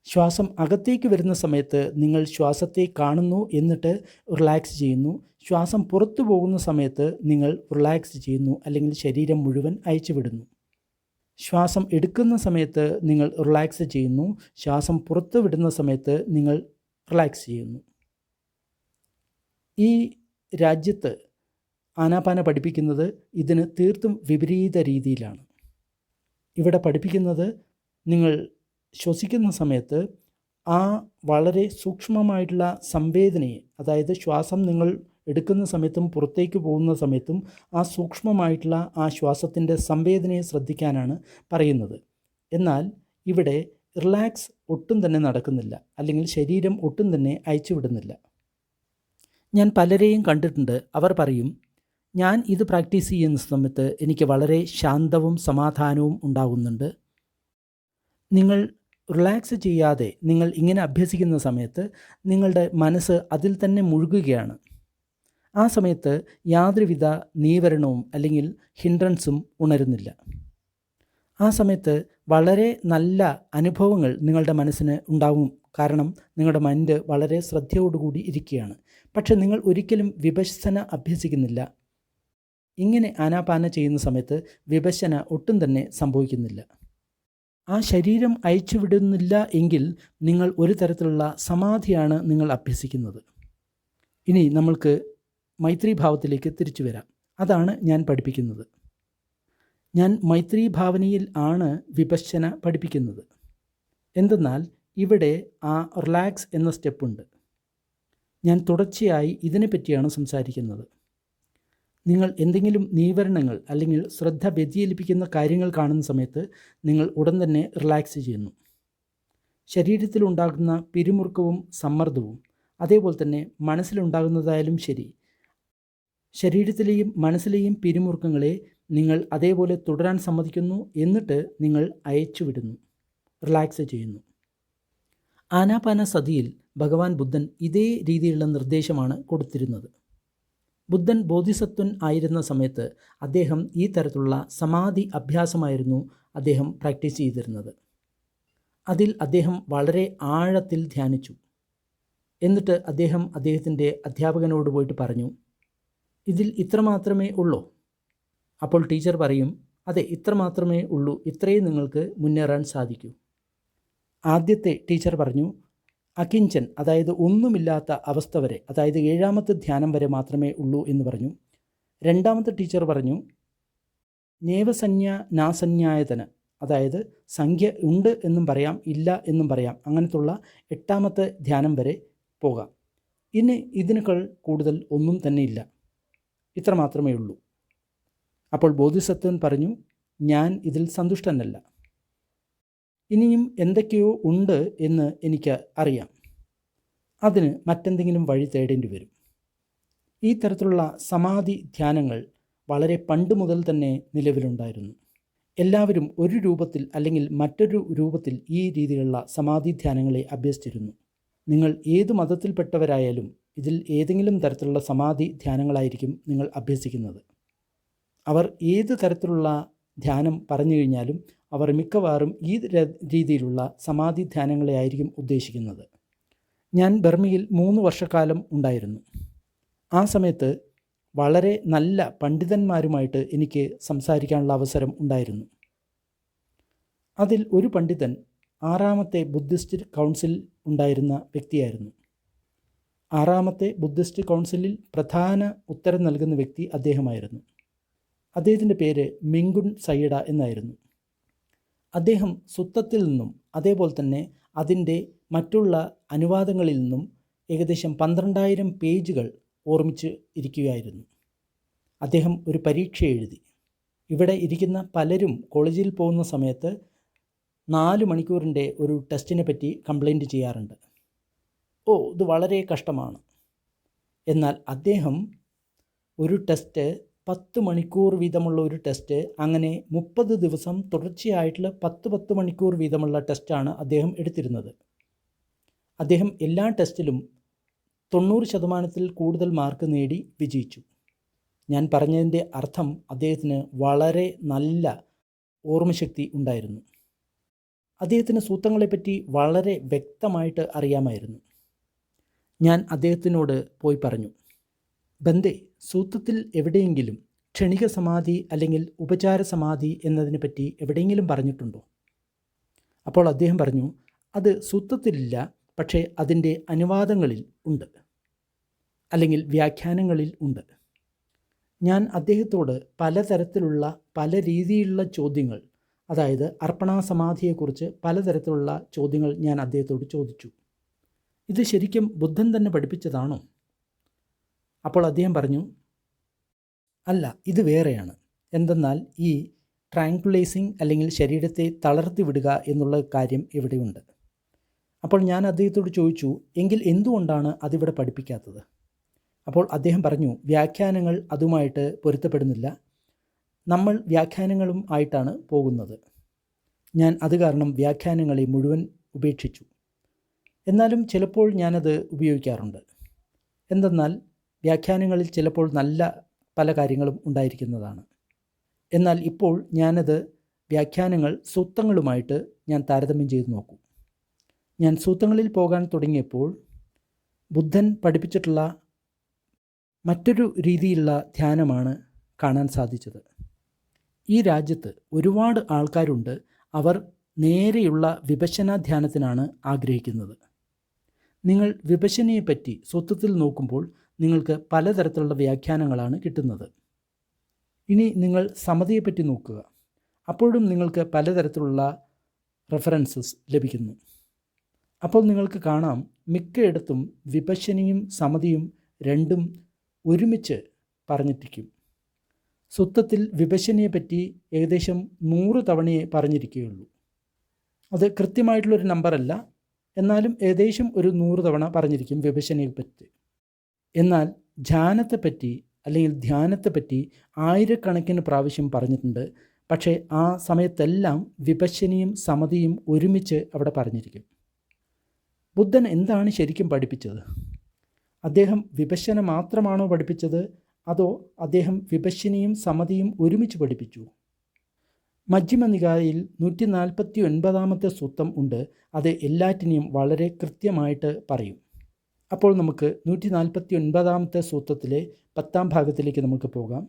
ശ്വാസം അകത്തേക്ക് വരുന്ന സമയത്ത് നിങ്ങൾ ശ്വാസത്തെ കാണുന്നു, എന്നിട്ട് റിലാക്സ് ചെയ്യുന്നു. ശ്വാസം പുറത്തു പോകുന്ന സമയത്ത് നിങ്ങൾ റിലാക്സ് ചെയ്യുന്നു, അല്ലെങ്കിൽ ശരീരം മുഴുവൻ അയച്ചുവിടുന്നു. ശ്വാസം എടുക്കുന്ന സമയത്ത് നിങ്ങൾ റിലാക്സ് ചെയ്യുന്നു. ശ്വാസം പുറത്തു വിടുന്ന സമയത്ത് നിങ്ങൾ റിലാക്സ് ചെയ്യുന്നു. ഈ രാജ്യത്ത് ആനാപാന പഠിപ്പിക്കുന്നത് ഇതിന് തീർത്തും വിപരീത രീതിയിലാണ്. ഇവിടെ പഠിപ്പിക്കുന്നത് നിങ്ങൾ ശ്വസിക്കുന്ന സമയത്ത് ആ വളരെ സൂക്ഷ്മമായിട്ടുള്ള സംവേദനയെ, അതായത് ശ്വാസം നിങ്ങൾ എടുക്കുന്ന സമയത്തും പുറത്തേക്ക് പോകുന്ന സമയത്തും ആ സൂക്ഷ്മമായിട്ടുള്ള ആ ശ്വാസത്തിൻ്റെ സംവേദനയെ ശ്രദ്ധിക്കാനാണ് പറയുന്നത്. എന്നാൽ ഇവിടെ റിലാക്സ് ഒട്ടും തന്നെ നടക്കുന്നില്ല, അല്ലെങ്കിൽ ശരീരം ഒട്ടും തന്നെ അയച്ചുവിടുന്നില്ല. ഞാൻ പലരെയും കണ്ടിട്ടുണ്ട്. അവർ പറയും, ഞാൻ ഇത് പ്രാക്ടീസ് ചെയ്യുന്ന സമയത്ത് എനിക്ക് വളരെ ശാന്തവും സമാധാനവും ഉണ്ടാകുന്നുണ്ട്. നിങ്ങൾ റിലാക്സ് ചെയ്യാതെ നിങ്ങൾ ഇങ്ങനെ അഭ്യസിക്കുന്ന സമയത്ത് നിങ്ങളുടെ മനസ്സ് അതിൽ തന്നെ മുഴുകുകയാണ്. ആ സമയത്ത് യാതൊരുവിധ നീവരണവും അല്ലെങ്കിൽ ഹിൻഡ്രൻസും ഉണരുന്നില്ല. ആ സമയത്ത് വളരെ നല്ല അനുഭവങ്ങൾ നിങ്ങളുടെ മനസ്സിന് ഉണ്ടാവും. കാരണം നിങ്ങളുടെ മൈൻഡ് വളരെ ശ്രദ്ധയോടുകൂടി ഇരിക്കുകയാണ്. പക്ഷെ നിങ്ങൾ ഒരിക്കലും വിപശ്യന അഭ്യസിക്കുന്നില്ല. ഇങ്ങനെ ആനാപാന ചെയ്യുന്ന സമയത്ത് വിപശ്യന ഒട്ടും തന്നെ സംഭവിക്കുന്നില്ല. ആ ശരീരം അയച്ചുവിടുന്നില്ല എങ്കിൽ നിങ്ങൾ ഒരു തരത്തിലുള്ള സമാധിയാണ് നിങ്ങൾ അഭ്യസിക്കുന്നത്. ഇനി നമ്മൾക്ക് മൈത്രി ഭാവത്തിലേക്ക് തിരിച്ചു വരാം. അതാണ് ഞാൻ പഠിപ്പിക്കുന്നത്. ഞാൻ മൈത്രി ഭാവനയിൽ ആണ് വിപശ്യന പഠിപ്പിക്കുന്നത്. എന്തെന്നാൽ ഇവിടെ ആ റിലാക്സ് എന്ന സ്റ്റെപ്പുണ്ട്. ഞാൻ തുടർച്ചയായി ഇതിനെപ്പറ്റിയാണ് സംസാരിക്കുന്നത്. നിങ്ങൾ എന്തെങ്കിലും നീവരണങ്ങൾ അല്ലെങ്കിൽ ശ്രദ്ധ വ്യതിചലിപ്പിക്കുന്ന കാര്യങ്ങൾ കാണുന്ന സമയത്ത് നിങ്ങൾ ഉടൻ തന്നെ റിലാക്സ് ചെയ്യുന്നു. ശരീരത്തിലുണ്ടാകുന്ന പിരിമുറുക്കവും സമ്മർദ്ദവും, അതേപോലെ തന്നെ മനസ്സിലുണ്ടാകുന്നതായാലും ശരി, ശരീരത്തിലെയും മനസ്സിലെയും പിരിമുറുക്കങ്ങളെ നിങ്ങൾ അതേപോലെ തുടരാൻ സമ്മതിക്കുന്നു. എന്നിട്ട് നിങ്ങൾ അയച്ചുവിടുന്നു, റിലാക്സ് ചെയ്യുന്നു. ആനാപാന സതിയിൽ ഭഗവാൻ ബുദ്ധൻ ഇതേ രീതിയിലുള്ള നിർദ്ദേശമാണ് കൊടുത്തിരുന്നത്. ബുദ്ധൻ ബോധിസത്വൻ ആയിരുന്ന സമയത്ത് അദ്ദേഹം ഈ തരത്തിലുള്ള സമാധി അഭ്യാസമായിരുന്നു അദ്ദേഹം പ്രാക്ടീസ് ചെയ്തിരുന്നത്. അതിൽ അദ്ദേഹം വളരെ ആഴത്തിൽ ധ്യാനിച്ചു. എന്നിട്ട് അദ്ദേഹം അദ്ദേഹത്തിൻ്റെ അധ്യാപകനോട് പോയിട്ട് പറഞ്ഞു, ഇതിൽ ഇത്ര മാത്രമേ ഉള്ളൂ? അപ്പോൾ ടീച്ചർ പറയും, അതെ, ഇത്ര മാത്രമേ ഉള്ളൂ, ഇത്രയും നിങ്ങൾക്ക് മുന്നേറാൻ സാധിക്കൂ. ആദ്യത്തെ ടീച്ചർ പറഞ്ഞു, അകിഞ്ചൻ, അതായത് ഒന്നുമില്ലാത്ത അവസ്ഥ വരെ, അതായത് 7ാമത്തെ ധ്യാനം വരെ മാത്രമേ ഉള്ളൂ എന്ന് പറഞ്ഞു. രണ്ടാമത്തെ ടീച്ചർ പറഞ്ഞു, നേവസഞ്ജ്ഞ നാസഞ്ജ്ഞായതന, അതായത് സംഖ്യ ഉണ്ട് എന്നും പറയാം, ഇല്ല എന്നും പറയാം, അങ്ങനത്തുള്ള 8ാമത്തെ ധ്യാനം വരെ പോകാം. ഇനി ഇതിനേക്കാൾ കൂടുതൽ ഒന്നും തന്നെ ഇല്ല, ഇത്ര മാത്രമേ ഉള്ളൂ. അപ്പോൾ ബോധിസത്വൻ പറഞ്ഞു, ഞാൻ ഇതിൽ സന്തുഷ്ടനല്ല, ഇനിയും എന്തൊക്കെയോ ഉണ്ട് എന്ന് എനിക്ക് അറിയാം, അതിന് മറ്റെന്തെങ്കിലും വഴി തേടേണ്ടി വരും. ഈ തരത്തിലുള്ള സമാധി ധ്യാനങ്ങൾ വളരെ പണ്ട് മുതൽ തന്നെ നിലവിലുണ്ടായിരുന്നു. എല്ലാവരും ഒരു രൂപത്തിൽ അല്ലെങ്കിൽ മറ്റൊരു രൂപത്തിൽ ഈ രീതിയിലുള്ള സമാധി ധ്യാനങ്ങളെ അഭ്യസിച്ചിരുന്നു. നിങ്ങൾ ഏത് മതത്തിൽപ്പെട്ടവരായാലും ഇതിൽ ഏതെങ്കിലും തരത്തിലുള്ള സമാധി ധ്യാനങ്ങളായിരിക്കും നിങ്ങൾ അഭ്യസിക്കുന്നത്. അവർ ഏത് തരത്തിലുള്ള ധ്യാനം പറഞ്ഞു കഴിഞ്ഞാലും അവർ മിക്കവാറും ഈ രീതിയിലുള്ള സമാധി ധ്യാനങ്ങളെ ആയിരിക്കും ഉദ്ദേശിക്കുന്നത്. ഞാൻ ബർമയിൽ 3 വർഷക്കാലം ഉണ്ടായിരുന്നു. ആ സമയത്ത് വളരെ നല്ല പണ്ഡിതന്മാരുമായിട്ട് എനിക്ക് സംസാരിക്കാനുള്ള അവസരം ഉണ്ടായിരുന്നു. അതിൽ ഒരു പണ്ഡിതൻ 6ാമത്തെ ബുദ്ധിസ്റ്റ് കൗൺസിൽ ഉണ്ടായിരുന്ന വ്യക്തിയായിരുന്നു. 6ാമത്തെ ബുദ്ധിസ്റ്റ് കൗൺസിലിൽ പ്രധാന ഉത്തരം നൽകുന്ന വ്യക്തി അദ്ദേഹമായിരുന്നു. അദ്ദേഹത്തിൻ്റെ പേര് മിങ്കുൺ സൈഡ എന്നായിരുന്നു. അദ്ദേഹം സുത്തത്തിൽ നിന്നും അതേപോലെ തന്നെ അതിൻ്റെ മറ്റുള്ള അനുവാദങ്ങളിൽ നിന്നും ഏകദേശം 12,000 പേജുകൾ ഓർമ്മിച്ച് ഇരിക്കുകയായിരുന്നു. അദ്ദേഹം ഒരു പരീക്ഷ എഴുതി. ഇവിടെ ഇരിക്കുന്ന പലരും കോളേജിൽ പോകുന്ന സമയത്ത് 4 മണിക്കൂറിൻ്റെ ഒരു ടെസ്റ്റിനെ പറ്റി കംപ്ലൈൻറ്റ് ചെയ്യാറുണ്ട്. ഇത് വളരെ കഷ്ടമാണ്. എന്നാൽ അദ്ദേഹം ഒരു ടെസ്റ്റ് 10 മണിക്കൂർ വീതമുള്ള ഒരു ടെസ്റ്റ്, അങ്ങനെ 30 ദിവസം തുടർച്ചയായിട്ടുള്ള 10 മണിക്കൂർ വീതമുള്ള ടെസ്റ്റാണ് അദ്ദേഹം എടുത്തിരുന്നത്. അദ്ദേഹം എല്ലാ ടെസ്റ്റിലും 90% കൂടുതൽ മാർക്ക് നേടി വിജയിച്ചു. ഞാൻ പറഞ്ഞതിൻ്റെ അർത്ഥം അദ്ദേഹത്തിന് വളരെ നല്ല ഓർമ്മശക്തി ഉണ്ടായിരുന്നു. അദ്ദേഹത്തിന് സൂത്രങ്ങളെപ്പറ്റി വളരെ വ്യക്തമായിട്ട് അറിയാമായിരുന്നു. ഞാൻ അദ്ദേഹത്തിനോട് പോയി പറഞ്ഞു, ബന്ദേ, സൂത്രത്തിൽ എവിടെയെങ്കിലും ക്ഷണിക സമാധി അല്ലെങ്കിൽ ഉപചാര സമാധി എന്നതിനെപ്പറ്റി എവിടെയെങ്കിലും പറഞ്ഞിട്ടുണ്ടോ? അപ്പോൾ അദ്ദേഹം പറഞ്ഞു, അത് സൂത്രത്തിലില്ല, പക്ഷേ അതിൻ്റെ അനുവാദങ്ങളിൽ ഉണ്ട്, അല്ലെങ്കിൽ വ്യാഖ്യാനങ്ങളിൽ ഉണ്ട്. ഞാൻ അദ്ദേഹത്തോട് പലതരത്തിലുള്ള പല രീതിയിലുള്ള ചോദ്യങ്ങൾ, അതായത് അർപ്പണാസമാധിയെക്കുറിച്ച് പലതരത്തിലുള്ള ചോദ്യങ്ങൾ ഞാൻ അദ്ദേഹത്തോട് ചോദിച്ചു. ഇത് ശരിക്കും ബുദ്ധൻ തന്നെ പഠിപ്പിച്ചതാണോ? അപ്പോൾ അദ്ദേഹം പറഞ്ഞു, അല്ല, ഇത് വേറെയാണ്. എന്തെന്നാൽ ഈ ട്രാങ്കുലൈസിങ് അല്ലെങ്കിൽ ശരീരത്തെ തളർത്തി വിടുക എന്നുള്ള കാര്യം ഇവിടെയുണ്ട്. അപ്പോൾ ഞാൻ അദ്ദേഹത്തോട് ചോദിച്ചു, എങ്കിൽ എന്തുകൊണ്ടാണ് അതിവിടെ പഠിപ്പിക്കാത്തത്? അപ്പോൾ അദ്ദേഹം പറഞ്ഞു, വ്യാഖ്യാനങ്ങൾ അതുമായിട്ട് പൊരുത്തപ്പെടുന്നില്ല, നമ്മൾ വ്യാഖ്യാനങ്ങളും ആയിട്ടാണ് പോകുന്നത്. ഞാൻ അത് കാരണം വ്യാഖ്യാനങ്ങളെ മുഴുവൻ ഉപേക്ഷിച്ചു. എന്നാലും ചിലപ്പോൾ ഞാനത് ഉപയോഗിക്കാറുണ്ട്. എന്തെന്നാൽ വ്യാഖ്യാനങ്ങളിൽ ചിലപ്പോൾ നല്ല പല കാര്യങ്ങളും ഉണ്ടായിരിക്കുന്നതാണ്. എന്നാൽ ഇപ്പോൾ ഞാനത് വ്യാഖ്യാനങ്ങൾ സൂത്രങ്ങളുമായിട്ട് ഞാൻ താരതമ്യം ചെയ്ത് നോക്കും. ഞാൻ സൂത്രങ്ങളിൽ പോകാൻ തുടങ്ങിയപ്പോൾ ബുദ്ധൻ പഠിപ്പിച്ചിട്ടുള്ള മറ്റൊരു രീതിയിലുള്ള ധ്യാനമാണ് കാണാൻ സാധിച്ചത്. ഈ രാജ്യത്ത് ഒരുപാട് ആൾക്കാരുണ്ട്, അവർ നേരെയുള്ള വിപശ്യന ധ്യാനത്തിനാണ് ആഗ്രഹിക്കുന്നത്. നിങ്ങൾ വിപശ്യനയെപ്പറ്റി സൂത്രത്തിൽ നോക്കുമ്പോൾ നിങ്ങൾക്ക് പലതരത്തിലുള്ള വ്യാഖ്യാനങ്ങളാണ് കിട്ടുന്നത്. ഇനി നിങ്ങൾ സമതയെപ്പറ്റി നോക്കുക, അപ്പോഴും നിങ്ങൾക്ക് പലതരത്തിലുള്ള റെഫറൻസസ് ലഭിക്കുന്നു. അപ്പോൾ നിങ്ങൾക്ക് കാണാം, മിക്കയിടത്തും വിപശ്യനയും സമതയും രണ്ടും ഒരുമിച്ച് പറഞ്ഞിരിക്കും. സൂത്രത്തിൽ വിപശ്യനയെപ്പറ്റി ഏകദേശം 100 തവണയെ പറഞ്ഞിരിക്കുകയുള്ളൂ. അത് കൃത്യമായിട്ടുള്ളൊരു നമ്പറല്ല, എന്നാലും ഏകദേശം ഒരു 100 തവണ പറഞ്ഞിരിക്കും വിപശ്യനയെപ്പറ്റി. എന്നാൽ ധ്യാനത്തെപ്പറ്റി അല്ലെങ്കിൽ ധ്യാനത്തെപ്പറ്റി ആയിരക്കണക്കിന് പ്രാവശ്യം പറഞ്ഞിട്ടുണ്ട്. പക്ഷേ ആ സമയത്തെല്ലാം വിപശ്യനയും സമതിയും ഒരുമിച്ച് അവിടെ പറഞ്ഞിരിക്കും. ബുദ്ധൻ എന്താണ് ശരിക്കും പഠിപ്പിച്ചത്? അദ്ദേഹം വിപശ്യന മാത്രമാണോ പഠിപ്പിച്ചത്, അതോ അദ്ദേഹം വിപശ്യനയും സമതിയും ഒരുമിച്ച് പഠിപ്പിച്ചു? മജ്ജിമ നികായിൽ 149 സൂത്രം ഉണ്ട്. അത് എല്ലാറ്റിനെയും വളരെ കൃത്യമായിട്ട് പറയും. അപ്പോൾ നമുക്ക് 149 സൂത്രത്തിലെ 10ാം ഭാഗത്തിലേക്ക് നമുക്ക് പോകാം.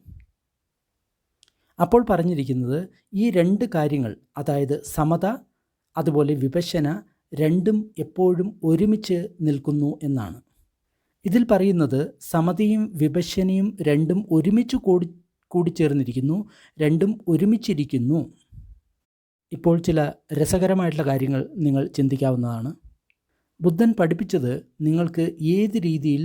അപ്പോൾ പറഞ്ഞിരിക്കുന്നത് ഈ 2 കാര്യങ്ങൾ, അതായത് സമത അതുപോലെ വിപശ്യന, രണ്ടും എപ്പോഴും ഒരുമിച്ച് നിൽക്കുന്നു എന്നാണ്. ഇതിൽ പറയുന്നത് സമതയും വിപശ്യനയും രണ്ടും ഒരുമിച്ച് കൂടിച്ചേർന്നിരിക്കുന്നു, രണ്ടും ഒരുമിച്ചിരിക്കുന്നു. ഇപ്പോൾ ചില രസകരമായിട്ടുള്ള കാര്യങ്ങൾ നിങ്ങൾ ചിന്തിക്കാവുന്നതാണ്. ബുദ്ധൻ പഠിപ്പിച്ചത് നിങ്ങൾക്ക് ഏത് രീതിയിൽ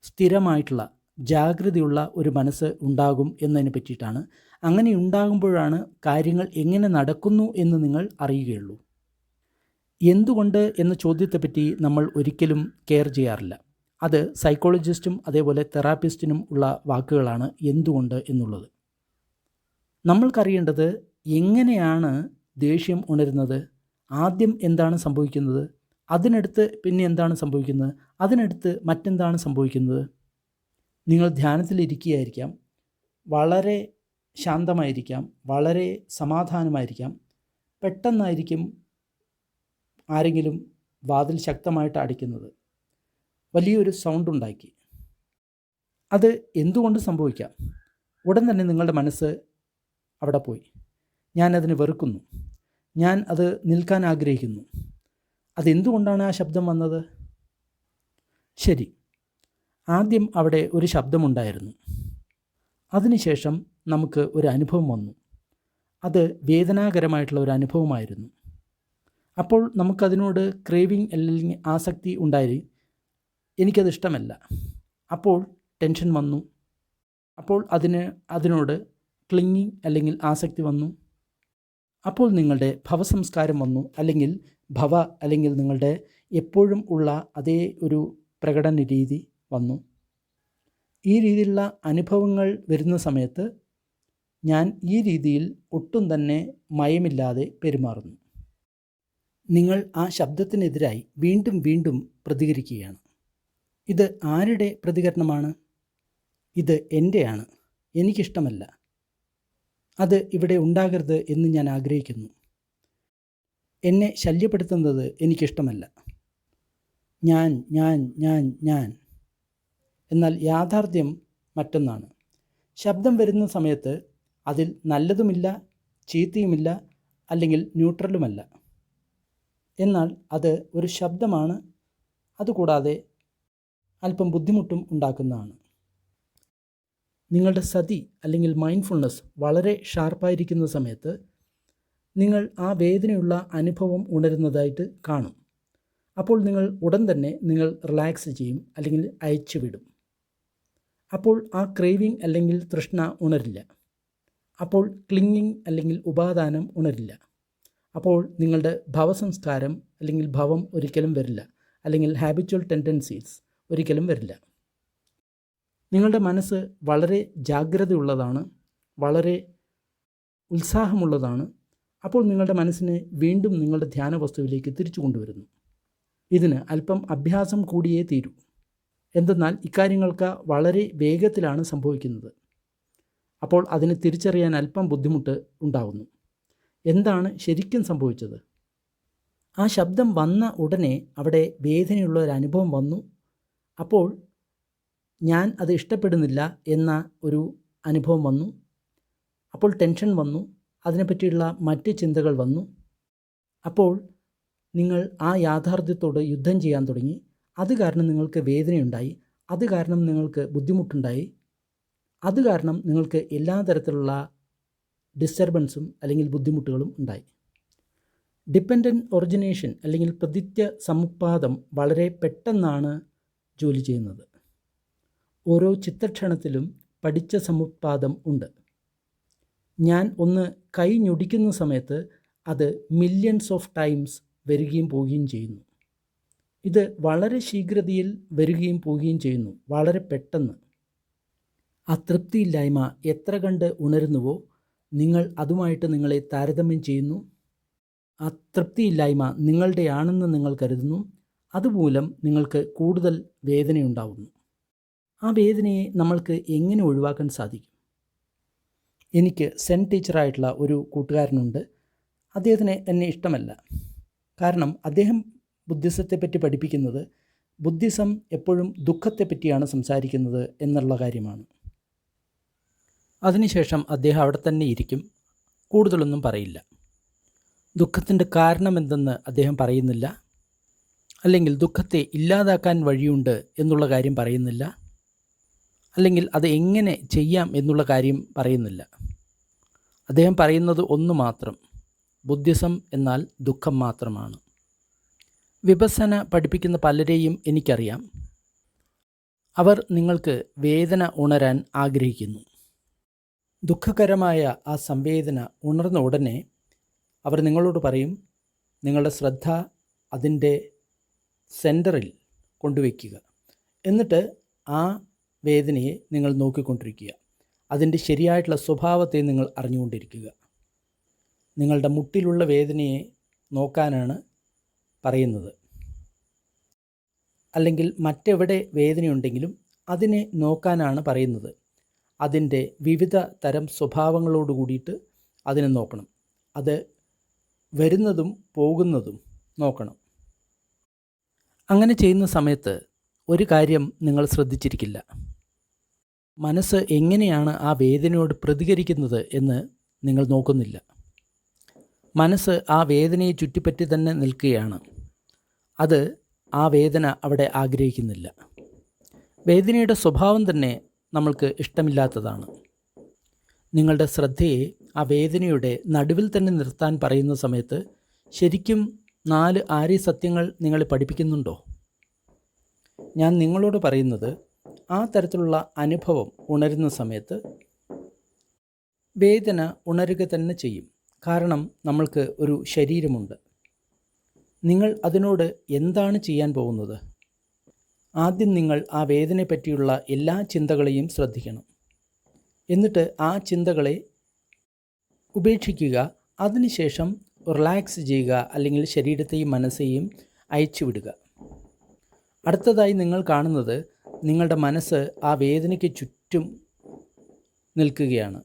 സ്ഥിരമായിട്ടുള്ള ജാഗ്രതയുള്ള ഒരു മനസ്സ് ഉണ്ടാകും എന്നതിനെ പറ്റിയിട്ടാണ്. അങ്ങനെ ഉണ്ടാകുമ്പോഴാണ് കാര്യങ്ങൾ എങ്ങനെ നടക്കുന്നു എന്ന് നിങ്ങൾ അറിയുകയുള്ളൂ. എന്തുകൊണ്ട് എന്ന ചോദ്യത്തെപ്പറ്റി നമ്മൾ ഒരിക്കലും കെയർ ചെയ്യാറില്ല. അത് സൈക്കോളജിസ്റ്റും അതേപോലെ തെറാപ്പിസ്റ്റിനും ഉള്ള വാക്കുകളാണ് എന്തുകൊണ്ട് എന്നുള്ളത്. നമ്മൾക്കറിയേണ്ടത് എങ്ങനെയാണ് ദേഷ്യം ഉണരുന്നത്, ആദ്യം എന്താണ് സംഭവിക്കുന്നത്, അതിനടുത്ത് പിന്നെ എന്താണ് സംഭവിക്കുന്നത്, അതിനടുത്ത് മറ്റെന്താണ് സംഭവിക്കുന്നത്. നിങ്ങൾ ധ്യാനത്തിലിരിക്കുകയായിരിക്കാം, വളരെ ശാന്തമായിരിക്കാം, വളരെ സമാധാനമായിരിക്കാം, പെട്ടെന്നായിരിക്കും ആരെങ്കിലും വാതിൽ ശക്തമായിട്ട് അടിക്കുന്നത്, വലിയൊരു സൗണ്ട് ഉണ്ടാക്കി. അത് എന്തുകൊണ്ട് സംഭവിക്കാം? ഉടൻ തന്നെ നിങ്ങളുടെ മനസ്സ് അവിടെ പോയി, ഞാനതിന് വെറുക്കുന്നു, ഞാൻ അത് നിൽക്കാൻ ആഗ്രഹിക്കുന്നു. അതെന്തുകൊണ്ടാണ് ആ ശബ്ദം വന്നത്? ശരി, ആദ്യം അവിടെ ഒരു ശബ്ദമുണ്ടായിരുന്നു. അതിനുശേഷം നമുക്ക് ഒരു അനുഭവം വന്നു. അത് വേദനാകരമായിട്ടുള്ള ഒരു അനുഭവമായിരുന്നു. അപ്പോൾ നമുക്കതിനോട് ക്രേവിങ് അല്ലെങ്കിൽ ആസക്തി ഉണ്ടായി. എനിക്കതിഷ്ടമല്ല. അപ്പോൾ ടെൻഷൻ വന്നു. അപ്പോൾ അതിനോട് ക്ലിങ്ങിങ് അല്ലെങ്കിൽ ആസക്തി വന്നു. അപ്പോൾ നിങ്ങളുടെ ഭവസംസ്കാരം വന്നു, അല്ലെങ്കിൽ അല്ലെങ്കിൽ നിങ്ങളുടെ എപ്പോഴും ഉള്ള അതേ ഒരു പ്രകടന രീതി വന്നു. ഈ രീതിയിലുള്ള അനുഭവങ്ങൾ വരുന്ന സമയത്ത് ഞാൻ ഈ രീതിയിൽ ഒട്ടും തന്നെ മയമില്ലാതെ പെരുമാറുന്നു. നിങ്ങൾ ആ ശബ്ദത്തിനെതിരായി വീണ്ടും വീണ്ടും പ്രതികരിക്കുകയാണ്. ഇത് ആരുടെ പ്രതികരണമാണ്? ഇത് എൻ്റെയാണ്. എനിക്കിഷ്ടമല്ല. അത് ഇവിടെ ഉണ്ടാകരുത് എന്ന് ഞാൻ ആഗ്രഹിക്കുന്നു. എന്നെ ശല്യപ്പെടുത്തുന്നത് എനിക്കിഷ്ടമല്ല. ഞാൻ. എന്നാൽ യാഥാർത്ഥ്യം മറ്റൊന്നാണ്. ശബ്ദം വരുന്ന സമയത്ത് അതിൽ നല്ലതുമില്ല, ചീത്തയുമില്ല, അല്ലെങ്കിൽ ന്യൂട്രലുമല്ല. എന്നാൽ അത് ഒരു ശബ്ദമാണ്. അതുകൂടാതെ അല്പം ബുദ്ധിമുട്ടും ഉണ്ടാക്കുന്നതാണ്. നിങ്ങളുടെ സതി അല്ലെങ്കിൽ മൈൻഡ്ഫുൾനെസ് വളരെ ഷാർപ്പായിരിക്കുന്ന സമയത്ത് നിങ്ങൾ ആ വേദനയുള്ള അനുഭവം ഉണരുന്നതായിട്ട് കാണും. അപ്പോൾ നിങ്ങൾ ഉടൻ തന്നെ നിങ്ങൾ റിലാക്സ് ചെയ്യും, അല്ലെങ്കിൽ അയച്ചു വിടും. അപ്പോൾ ആ ക്രേവിങ് അല്ലെങ്കിൽ തൃഷ്ണ ഉണരില്ല. അപ്പോൾ ക്ലിങ്ങിങ് അല്ലെങ്കിൽ ഉപാദാനം ഉണരില്ല. അപ്പോൾ നിങ്ങളുടെ ഭവസംസ്കാരം അല്ലെങ്കിൽ ഭവം ഒരിക്കലും വരില്ല, അല്ലെങ്കിൽ ഹാബിച്വൽ ടെൻഡൻസീസ് ഒരിക്കലും വരില്ല. നിങ്ങളുടെ മനസ്സ് വളരെ ജാഗ്രതയുള്ളതാണ്, വളരെ ഉത്സാഹമുള്ളതാണ്. അപ്പോൾ നിങ്ങളുടെ മനസ്സിനെ വീണ്ടും നിങ്ങളുടെ ധ്യാന വസ്തുവിലേക്ക് തിരിച്ചു കൊണ്ടുവരുന്നു. ഇതിന് അല്പം അഭ്യാസം കൂടിയേ തീരൂ. എന്തെന്നാൽ ഇക്കാര്യങ്ങൾക്ക് വളരെ വേഗത്തിലാണ് സംഭവിക്കുന്നത്. അപ്പോൾ അതിനെ തിരിച്ചറിയാൻ അല്പം ബുദ്ധിമുട്ട് ഉണ്ടാകുന്നു. എന്താണ് ശരിക്കും സംഭവിച്ചത്? ആ ശബ്ദം വന്ന ഉടനെ അവിടെ വേദനയുള്ള ഒരു അനുഭവം വന്നു. അപ്പോൾ ഞാൻ അത് ഇഷ്ടപ്പെടുന്നില്ല എന്ന ഒരു അനുഭവം വന്നു. അപ്പോൾ ടെൻഷൻ വന്നു, അതിനെപ്പറ്റിയുള്ള മറ്റ് ചിന്തകൾ വന്നു. അപ്പോൾ നിങ്ങൾ ആ യാഥാർത്ഥ്യത്തോട് യുദ്ധം ചെയ്യാൻ തുടങ്ങി. അത് കാരണം നിങ്ങൾക്ക് വേദനയുണ്ടായി, അത് കാരണം നിങ്ങൾക്ക് ബുദ്ധിമുട്ടുണ്ടായി, അത് കാരണം നിങ്ങൾക്ക് എല്ലാ തരത്തിലുള്ള ഡിസ്റ്റർബൻസും അല്ലെങ്കിൽ ബുദ്ധിമുട്ടുകളും ഉണ്ടായി. ഡിപ്പെൻഡൻറ്റ് ഒറിജിനേഷൻ അല്ലെങ്കിൽ പ്രതിത്യ സമുത്പാദം വളരെ പെട്ടെന്നാണ് ജോലി ചെയ്യുന്നത്. ഓരോ ചിത്തക്ഷണത്തിലും പഠിച്ച സമുത്പാദം ഉണ്ട്. ഞാൻ ഒന്ന് കൈ ഞൊടിക്കുന്ന സമയത്ത് അത് മില്യൺസ് ഓഫ് ടൈംസ് വരികയും പോവുകയും ചെയ്യുന്നു. ഇത് വളരെ ശീഘ്രതയിൽ വരികയും പോവുകയും ചെയ്യുന്നു, വളരെ പെട്ടെന്ന്. ആ തൃപ്തിയില്ലായ്മ എത്ര കണ്ട് ഉണരുന്നുവോ നിങ്ങൾ അതുമായിട്ട് നിങ്ങളെ താരതമ്യം ചെയ്യുന്നു. ആ തൃപ്തിയില്ലായ്മ നിങ്ങളുടെയാണെന്ന് നിങ്ങൾ കരുതുന്നു. അതുമൂലം നിങ്ങൾക്ക് കൂടുതൽ വേദനയുണ്ടാവുന്നു. ആ വേദനയെ നമ്മൾക്ക് എങ്ങനെ ഒഴിവാക്കാൻ സാധിക്കും? എനിക്ക് സെൻ ടീച്ചറായിട്ടുള്ള ഒരു കൂട്ടുകാരനുണ്ട്. അദ്ദേഹത്തിന് എന്നെ ഇഷ്ടമല്ല. കാരണം അദ്ദേഹം ബുദ്ധിസത്തെപ്പറ്റി പഠിപ്പിക്കുന്നത് ബുദ്ധിസം എപ്പോഴും ദുഃഖത്തെപ്പറ്റിയാണ് സംസാരിക്കുന്നത് എന്നുള്ള കാര്യമാണ്. അതിനുശേഷം അദ്ദേഹം അവിടെ തന്നെ ഇരിക്കും, കൂടുതലൊന്നും പറയില്ല. ദുഃഖത്തിൻ്റെ കാരണമെന്തെന്ന് അദ്ദേഹം പറയുന്നില്ല, അല്ലെങ്കിൽ ദുഃഖത്തെ ഇല്ലാതാക്കാൻ വഴിയുണ്ട് എന്നുള്ള കാര്യം പറയുന്നില്ല, അല്ലെങ്കിൽ അത് എങ്ങനെ ചെയ്യാം എന്നുള്ള കാര്യം പറയുന്നില്ല. അദ്ദേഹം പറയുന്നത് ഒന്ന് മാത്രം: ബുദ്ധിസം എന്നാൽ ദുഃഖം മാത്രമാണ്. വിപസ്സന പഠിപ്പിക്കുന്ന പലരെയും എനിക്കറിയാം. അവർ നിങ്ങൾക്ക് വേദന ഉണരാൻ ആഗ്രഹിക്കുന്നു. ദുഃഖകരമായ ആ സംവേദന ഉണർന്ന ഉടനെ അവർ നിങ്ങളോട് പറയും, നിങ്ങളുടെ ശ്രദ്ധ അതിൻ്റെ സെൻറ്ററിൽ കൊണ്ടുവയ്ക്കുക. എന്നിട്ട് ആ വേദനയെ നിങ്ങൾ നോക്കിക്കൊണ്ടിരിക്കുക. അതിൻ്റെ ശരിയായിട്ടുള്ള സ്വഭാവത്തെ നിങ്ങൾ അറിഞ്ഞുകൊണ്ടിരിക്കുക. നിങ്ങളുടെ മുട്ടിലുള്ള വേദനയെ നോക്കാനാണ് പറയുന്നത്. അല്ലെങ്കിൽ മറ്റെവിടെ വേദനയുണ്ടെങ്കിലും അതിനെ നോക്കാനാണ് പറയുന്നത്. അതിൻ്റെ വിവിധ തരം സ്വഭാവങ്ങളോട് കൂടിയിട്ട് അതിനെ നോക്കണം. അത് വരുന്നതും പോകുന്നതും നോക്കണം. അങ്ങനെ ചെയ്യുന്ന സമയത്ത് ഒരു കാര്യം നിങ്ങൾ ശ്രദ്ധിച്ചിരിക്കില്ല. മനസ്സ് എങ്ങനെയാണ് ആ വേദനയോട് പ്രതികരിക്കുന്നത് എന്ന് നിങ്ങൾ നോക്കുന്നില്ല. മനസ്സ് ആ വേദനയെ ചുറ്റിപ്പറ്റി തന്നെ നിൽക്കുകയാണ്. അത് ആ വേദന അവിടെ ആഗ്രഹിക്കുന്നില്ല. വേദനയുടെ സ്വഭാവം തന്നെ നമ്മൾക്ക് ഇഷ്ടമില്ലാത്തതാണ്. നിങ്ങളുടെ ശ്രദ്ധയെ ആ വേദനയുടെ നടുവിൽ തന്നെ നിർത്താൻ പറയുന്ന സമയത്ത് ശരിക്കും 4 ആര്യ സത്യങ്ങൾ നിങ്ങളെ പഠിപ്പിക്കുന്നുണ്ടോ? ഞാൻ നിങ്ങളോട് പറയുന്നത്, ആ തരത്തിലുള്ള അനുഭവം ഉണരുന്ന സമയത്ത് വേദന ഉണരുക തന്നെ ചെയ്യും. കാരണം നമ്മൾക്ക് ഒരു ശരീരമുണ്ട്. നിങ്ങൾ അതിനോട് എന്താണ് ചെയ്യാൻ പോകുന്നത്? ആദ്യം നിങ്ങൾ ആ വേദനയെ പറ്റിയുള്ള എല്ലാ ചിന്തകളെയും ശ്രദ്ധിക്കണം. എന്നിട്ട് ആ ചിന്തകളെ ഉപേക്ഷിക്കുക. അതിനുശേഷം റിലാക്സ് ചെയ്യുക, അല്ലെങ്കിൽ ശരീരത്തെയും മനസ്സെയും അയച്ചുവിടുക. അടുത്തതായി നിങ്ങൾ കാണുന്നത് നിങ്ങളുടെ മനസ്സ് ആ വേദനയ്ക്ക് ചുറ്റും നിൽക്കുകയാണ്.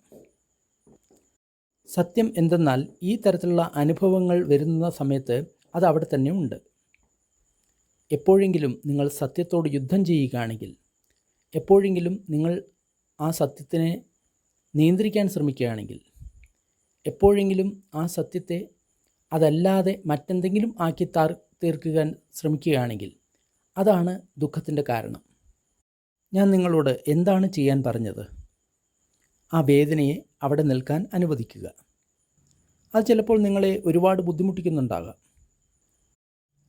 സത്യം എന്തെന്നാൽ ഈ തരത്തിലുള്ള അനുഭവങ്ങൾ വരുന്ന സമയത്ത് അത് അവിടെ തന്നെ ഉണ്ട്. എപ്പോഴെങ്കിലും നിങ്ങൾ സത്യത്തോട് യുദ്ധം ചെയ്യുകയാണെങ്കിൽ, എപ്പോഴെങ്കിലും നിങ്ങൾ ആ സത്യത്തിനെ നിയന്ത്രിക്കാൻ ശ്രമിക്കുകയാണെങ്കിൽ, എപ്പോഴെങ്കിലും ആ സത്യത്തെ അതല്ലാതെ മറ്റെന്തെങ്കിലും ആക്കി തീർക്കാൻ ശ്രമിക്കുകയാണെങ്കിൽ, അതാണ് ദുഃഖത്തിൻ്റെ കാരണം. ഞാൻ നിങ്ങളോട് എന്താണ് ചെയ്യാൻ പറഞ്ഞത്? ആ വേദനയെ അവിടെ നിൽക്കാൻ അനുവദിക്കുക. അത് ചിലപ്പോൾ നിങ്ങളെ ഒരുപാട് ബുദ്ധിമുട്ടിക്കുന്നുണ്ടാകാം.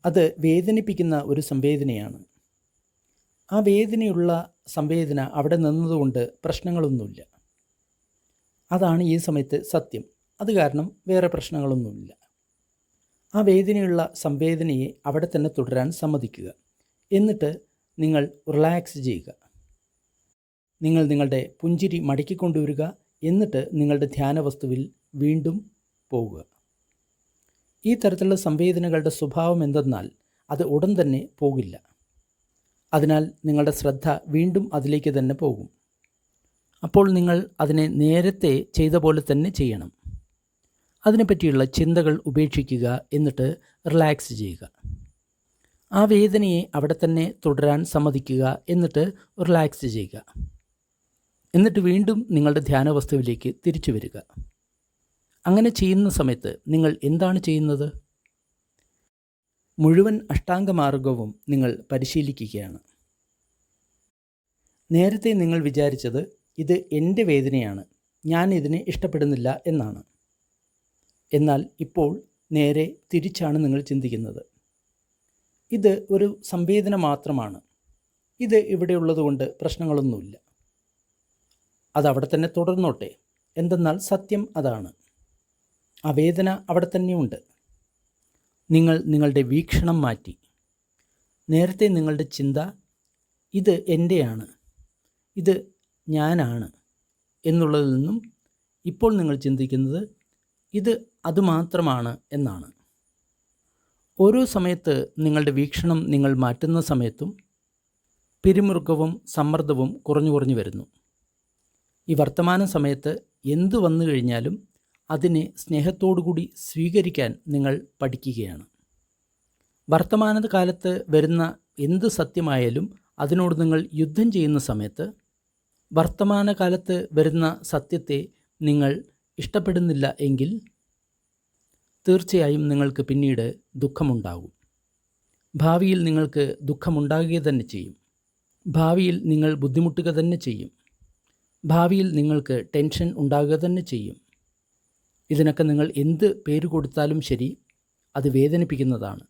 അത് വേദനിപ്പിക്കുന്ന ഒരു സംവേദനയാണ്. ആ വേദനയുള്ള സംവേദന അവിടെ നിന്നതുകൊണ്ട് പ്രശ്നങ്ങളൊന്നുമില്ല. അതാണ് ഈ സമയത്ത് സത്യം. അത് കാരണം വേറെ പ്രശ്നങ്ങളൊന്നുമില്ല. ആ വേദനയുള്ള സംവേദനയെ അവിടെ തന്നെ തുടരാൻ സമ്മതിക്കുക. എന്നിട്ട് നിങ്ങൾ റിലാക്സ് ചെയ്യുക. നിങ്ങൾ നിങ്ങളുടെ പുഞ്ചിരി മടക്കിക്കൊണ്ടുവരിക. എന്നിട്ട് നിങ്ങളുടെ ധ്യാനവസ്തുവിൽ വീണ്ടും പോകുക. ഈ തരത്തിലുള്ള സംവേദനകളുടെ സ്വഭാവം എന്തെന്നാൽ അത് ഉടൻ തന്നെ പോകില്ല. അതിനാൽ നിങ്ങളുടെ ശ്രദ്ധ വീണ്ടും അതിലേക്ക് തന്നെ പോകും. അപ്പോൾ നിങ്ങൾ അതിനെ നേരത്തെ ചെയ്ത പോലെ തന്നെ ചെയ്യണം. അതിനെപ്പറ്റിയുള്ള ചിന്തകൾ ഉപേക്ഷിക്കുക. എന്നിട്ട് റിലാക്സ് ചെയ്യുക. ആ വേദനയെ അവിടെ തന്നെ തുടരാൻ സമ്മതിക്കുക. എന്നിട്ട് റിലാക്സ് ചെയ്യുക. എന്നിട്ട് വീണ്ടും നിങ്ങളുടെ ധ്യാനവസ്തുവിലേക്ക് തിരിച്ചു വരിക. അങ്ങനെ ചെയ്യുന്ന സമയത്ത് നിങ്ങൾ എന്താണ് ചെയ്യുന്നത്? മുഴുവൻ അഷ്ടാംഗമാർഗവും നിങ്ങൾ പരിശീലിക്കുകയാണ്. നേരത്തെ നിങ്ങൾ വിചാരിച്ചത് ഇത് എൻ്റെ വേദനയാണ്, ഞാൻ ഇതിനെ ഇഷ്ടപ്പെടുന്നില്ല എന്നാണ്. എന്നാൽ ഇപ്പോൾ നേരെ തിരിച്ചാണ് നിങ്ങൾ ചിന്തിക്കുന്നത്. ഇത് ഒരു സംവേദന മാത്രമാണ്. ഇത് ഇവിടെ ഉള്ളതുകൊണ്ട് പ്രശ്നങ്ങളൊന്നുമില്ല. അതവിടെ തന്നെ തുടർന്നോട്ടെ. എന്തെന്നാൽ സത്യം അതാണ്. ആ വേദന അവിടെ തന്നെയുണ്ട്. നിങ്ങൾ നിങ്ങളുടെ വീക്ഷണം മാറ്റി. നേരത്തെ നിങ്ങളുടെ ചിന്ത ഇത് എൻ്റെയാണ്, ഇത് ഞാനാണ് എന്നുള്ളതിൽ നിന്നും ഇപ്പോൾ നിങ്ങൾ ചിന്തിക്കുന്നത് ഇത് അതുമാത്രമാണ് എന്നാണ്. ഓരോ സമയത്ത് നിങ്ങളുടെ വീക്ഷണം നിങ്ങൾ മാറ്റുന്ന സമയത്തും പിരിമുറുക്കവും സമ്മർദ്ദവും കുറഞ്ഞു കുറഞ്ഞു വരുന്നു. ഈ വർത്തമാന സമയത്ത് എന്തു വന്നു കഴിഞ്ഞാലും അതിനെ സ്നേഹത്തോടുകൂടി സ്വീകരിക്കാൻ നിങ്ങൾ പഠിക്കുകയാണ്. വർത്തമാന കാലത്ത് വരുന്ന എന്ത് സത്യമായാലും അതിനോട് നിങ്ങൾ യുദ്ധം ചെയ്യുന്ന സമയത്ത് വർത്തമാനകാലത്ത് വരുന്ന സത്യത്തെ നിങ്ങൾ ഇഷ്ടപ്പെടുന്നില്ല എങ്കിൽ തീർച്ചയായും നിങ്ങൾക്ക് പിന്നീട് ദുഃഖമുണ്ടാകും. ഭാവിയിൽ നിങ്ങൾക്ക് ദുഃഖമുണ്ടാകുക തന്നെ ചെയ്യും. ഭാവിയിൽ നിങ്ങൾ ബുദ്ധിമുട്ടുക തന്നെ ചെയ്യും. ഭാവിയിൽ നിങ്ങൾക്ക് ടെൻഷൻ ഉണ്ടാകുക തന്നെ ചെയ്യും. ഇതിനൊക്കെ നിങ്ങൾ എന്ത് പേര് കൊടുത്താലും ശരി, അത് വേദനിപ്പിക്കുന്നതാണ്.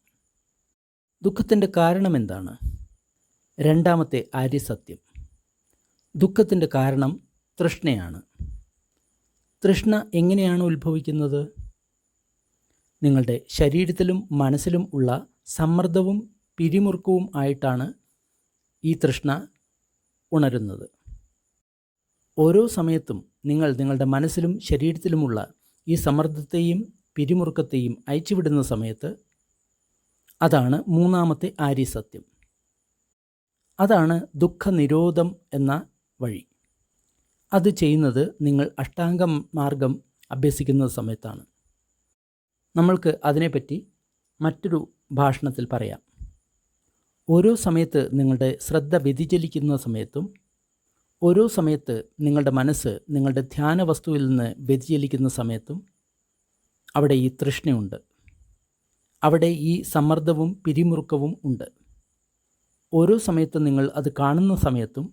ദുഃഖത്തിൻ്റെ കാരണം എന്താണ്? രണ്ടാമത്തെ ആര്യസത്യം. ദുഃഖത്തിൻ്റെ കാരണം തൃഷ്ണയാണ്. തൃഷ്ണ എങ്ങനെയാണ് ഉത്ഭവിക്കുന്നത്? നിങ്ങളുടെ ശരീരത്തിലും മനസ്സിലും ഉള്ള സമ്മർദ്ദവും പിരിമുറുക്കവും ആയിട്ടാണ് ഈ തൃഷ്ണ ഉണരുന്നത്. ഓരോ സമയത്തും നിങ്ങൾ നിങ്ങളുടെ മനസ്സിലും ശരീരത്തിലുമുള്ള ഈ സമ്മർദ്ദത്തെയും പിരിമുറുക്കത്തെയും അയച്ചുവിടുന്ന സമയത്ത് അതാണ് മൂന്നാമത്തെ ആര്യസത്യം. അതാണ് ദുഃഖനിരോധം എന്ന വഴി. അത് ചെയ്യുന്നത് നിങ്ങൾ അഷ്ടാംഗ മാർഗം അഭ്യസിക്കുന്ന സമയത്താണ്. നമ്മൾക്ക് അതിനെപ്പറ്റി മറ്റൊരു ഭാഷണത്തിൽ പറയാം. ഓരോ സമയത്ത് നിങ്ങളുടെ ശ്രദ്ധ വ്യതിചലിക്കുന്ന സമയത്തും ഓരോ സമയത്ത് നിങ്ങളുടെ മനസ്സ് നിങ്ങളുടെ ധ്യാന വസ്തുവിൽ നിന്ന് വ്യതിചലിക്കുന്ന സമയത്തും അവിടെ ഈ തൃഷ്ണയുണ്ട്. അവിടെ ഈ സമ്മർദ്ദവും പിരിമുറുക്കവും ഉണ്ട്. ഓരോ സമയത്തും നിങ്ങൾ അത് കാണുന്ന സമയത്തും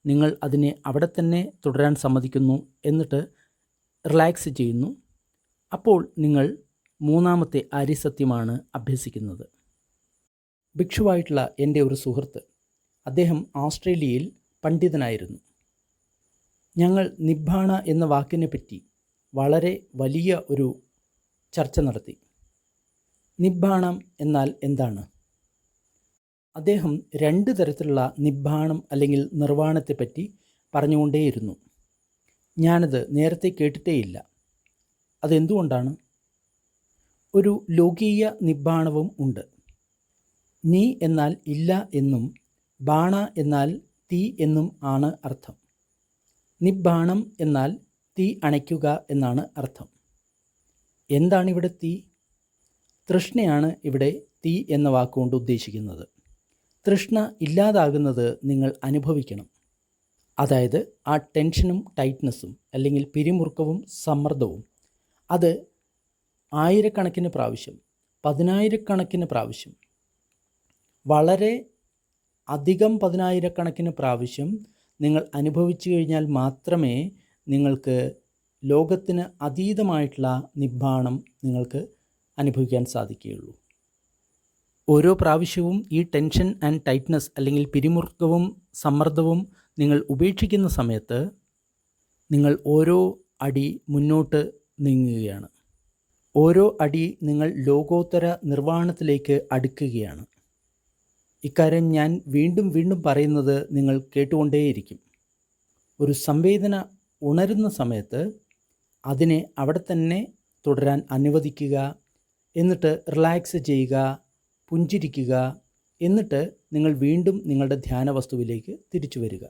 നിങ്ങൾ അതിനെ അവിടെ തന്നെ തുടരാൻ സമ്മതിക്കുന്നു. എന്നിട്ട് റിലാക്സ് ചെയ്യുന്നു. അപ്പോൾ നിങ്ങൾ മൂന്നാമത്തെ ആര്യസത്യമാണ് അഭ്യസിക്കുന്നത്. ഭിക്ഷുവായിട്ടുള്ള എൻ്റെ ഒരു സുഹൃത്ത്, അദ്ദേഹം ഓസ്ട്രേലിയയിൽ പണ്ഡിതനായിരുന്നു. ഞങ്ങൾ നിബ്ബാണ എന്ന വാക്കിനെ പറ്റി വളരെ വലിയ ഒരു ചർച്ച നടത്തി. നിബ്ബാണം എന്നാൽ എന്താണ്? അദ്ദേഹം രണ്ട് തരത്തിലുള്ള നിബ്ബാണം അല്ലെങ്കിൽ നിർവ്വാണത്തെപ്പറ്റി പറഞ്ഞുകൊണ്ടേയിരുന്നു. ഞാനത് നേരത്തെ കേട്ടിട്ടേയില്ല. അതെന്തുകൊണ്ടാണ്? ഒരു ലോകീയ നിബ്ബാണവും ഉണ്ട്. നീ എന്നാൽ ഇല്ല എന്നും ബാണ എന്നാൽ തീ എന്നും ആണ് അർത്ഥം. നിബ്ബാണം എന്നാൽ തീ അണയ്ക്കുക എന്നാണ് അർത്ഥം. എന്താണിവിടെ തീ? തൃഷ്ണയാണ് ഇവിടെ തീ എന്ന വാക്കുകൊണ്ട് ഉദ്ദേശിക്കുന്നത്. തൃഷ്ണ ഇല്ലാതാകുന്നത് നിങ്ങൾ അനുഭവിക്കണം. അതായത് ആ ടെൻഷനും ടൈറ്റ്നസ്സും അല്ലെങ്കിൽ പിരിമുറുക്കവും സമ്മർദ്ദവും അത് ആയിരക്കണക്കിന് പ്രാവശ്യം, പതിനായിരക്കണക്കിന് പ്രാവശ്യം, വളരെ അധികം പതിനായിരക്കണക്കിന് പ്രാവശ്യം നിങ്ങൾ അനുഭവിച്ചു കഴിഞ്ഞാൽ മാത്രമേ നിങ്ങൾക്ക് ലോകത്തിന് അതീതമായിട്ടുള്ള നിബ്ബാണം നിങ്ങൾക്ക് അനുഭവിക്കാൻ സാധിക്കുകയുള്ളൂ. ഓരോ പ്രാവശ്യവും ഈ ടെൻഷൻ ആൻഡ് ടൈറ്റ്നസ് അല്ലെങ്കിൽ പിരിമുറുക്കവും സമ്മർദ്ദവും നിങ്ങൾ ഉപേക്ഷിക്കുന്ന സമയത്ത് നിങ്ങൾ ഓരോ അടി മുന്നോട്ട് നീങ്ങുകയാണ്. ഓരോ അടി നിങ്ങൾ ലോകോത്തര നിർവ്വാണത്തിലേക്ക് അടുക്കുകയാണ്. ഇക്കാര്യം ഞാൻ വീണ്ടും വീണ്ടും പറയുന്നത് നിങ്ങൾ കേട്ടുകൊണ്ടേയിരിക്കും. ഒരു സംവേദന ഉണരുന്ന സമയത്ത് അതിനെ അവിടെ തന്നെ തുടരാൻ അനുവദിക്കുക, എന്നിട്ട് റിലാക്സ് ചെയ്യുക, പുഞ്ചിരിക്കുക, എന്നിട്ട് നിങ്ങൾ വീണ്ടും നിങ്ങളുടെ ധ്യാന വസ്തുവിലേക്ക് തിരിച്ചു വരിക.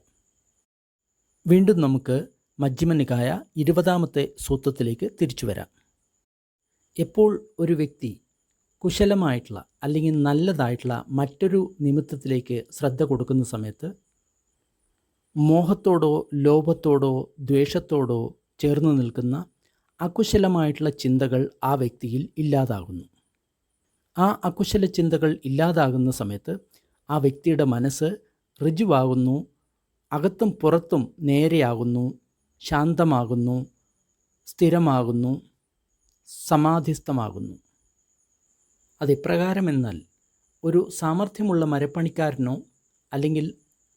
വീണ്ടും നമുക്ക് മജ്ജിമ നികായ 20ാമത്തെ സൂത്രത്തിലേക്ക് തിരിച്ചു വരാം. എപ്പോൾ ഒരു വ്യക്തി കുശലമായിട്ടുള്ള അല്ലെങ്കിൽ നല്ലതായിട്ടുള്ള മറ്റൊരു നിമിത്തത്തിലേക്ക് ശ്രദ്ധ കൊടുക്കുന്ന സമയത്ത് മോഹത്തോടോ ലോഭത്തോടോ ദ്വേഷത്തോടോ ചേർന്ന് നിൽക്കുന്ന അകുശലമായിട്ടുള്ള ചിന്തകൾ ആ വ്യക്തിയിൽ ഇല്ലാതാകുന്നു. ആ അകുശല ചിന്തകൾ ഇല്ലാതാകുന്ന സമയത്ത് ആ വ്യക്തിയുടെ മനസ്സ് ഋജുവാകുന്നു, അകത്തും പുറത്തും നേരെയാകുന്നു, ശാന്തമാകുന്നു, സ്ഥിരമാകുന്നു, സമാധിസ്ഥമാകുന്നു. അതെപ്രകാരമെന്നാൽ ഒരു സാമർഥ്യമുള്ള മരപ്പണിക്കാരനോ അല്ലെങ്കിൽ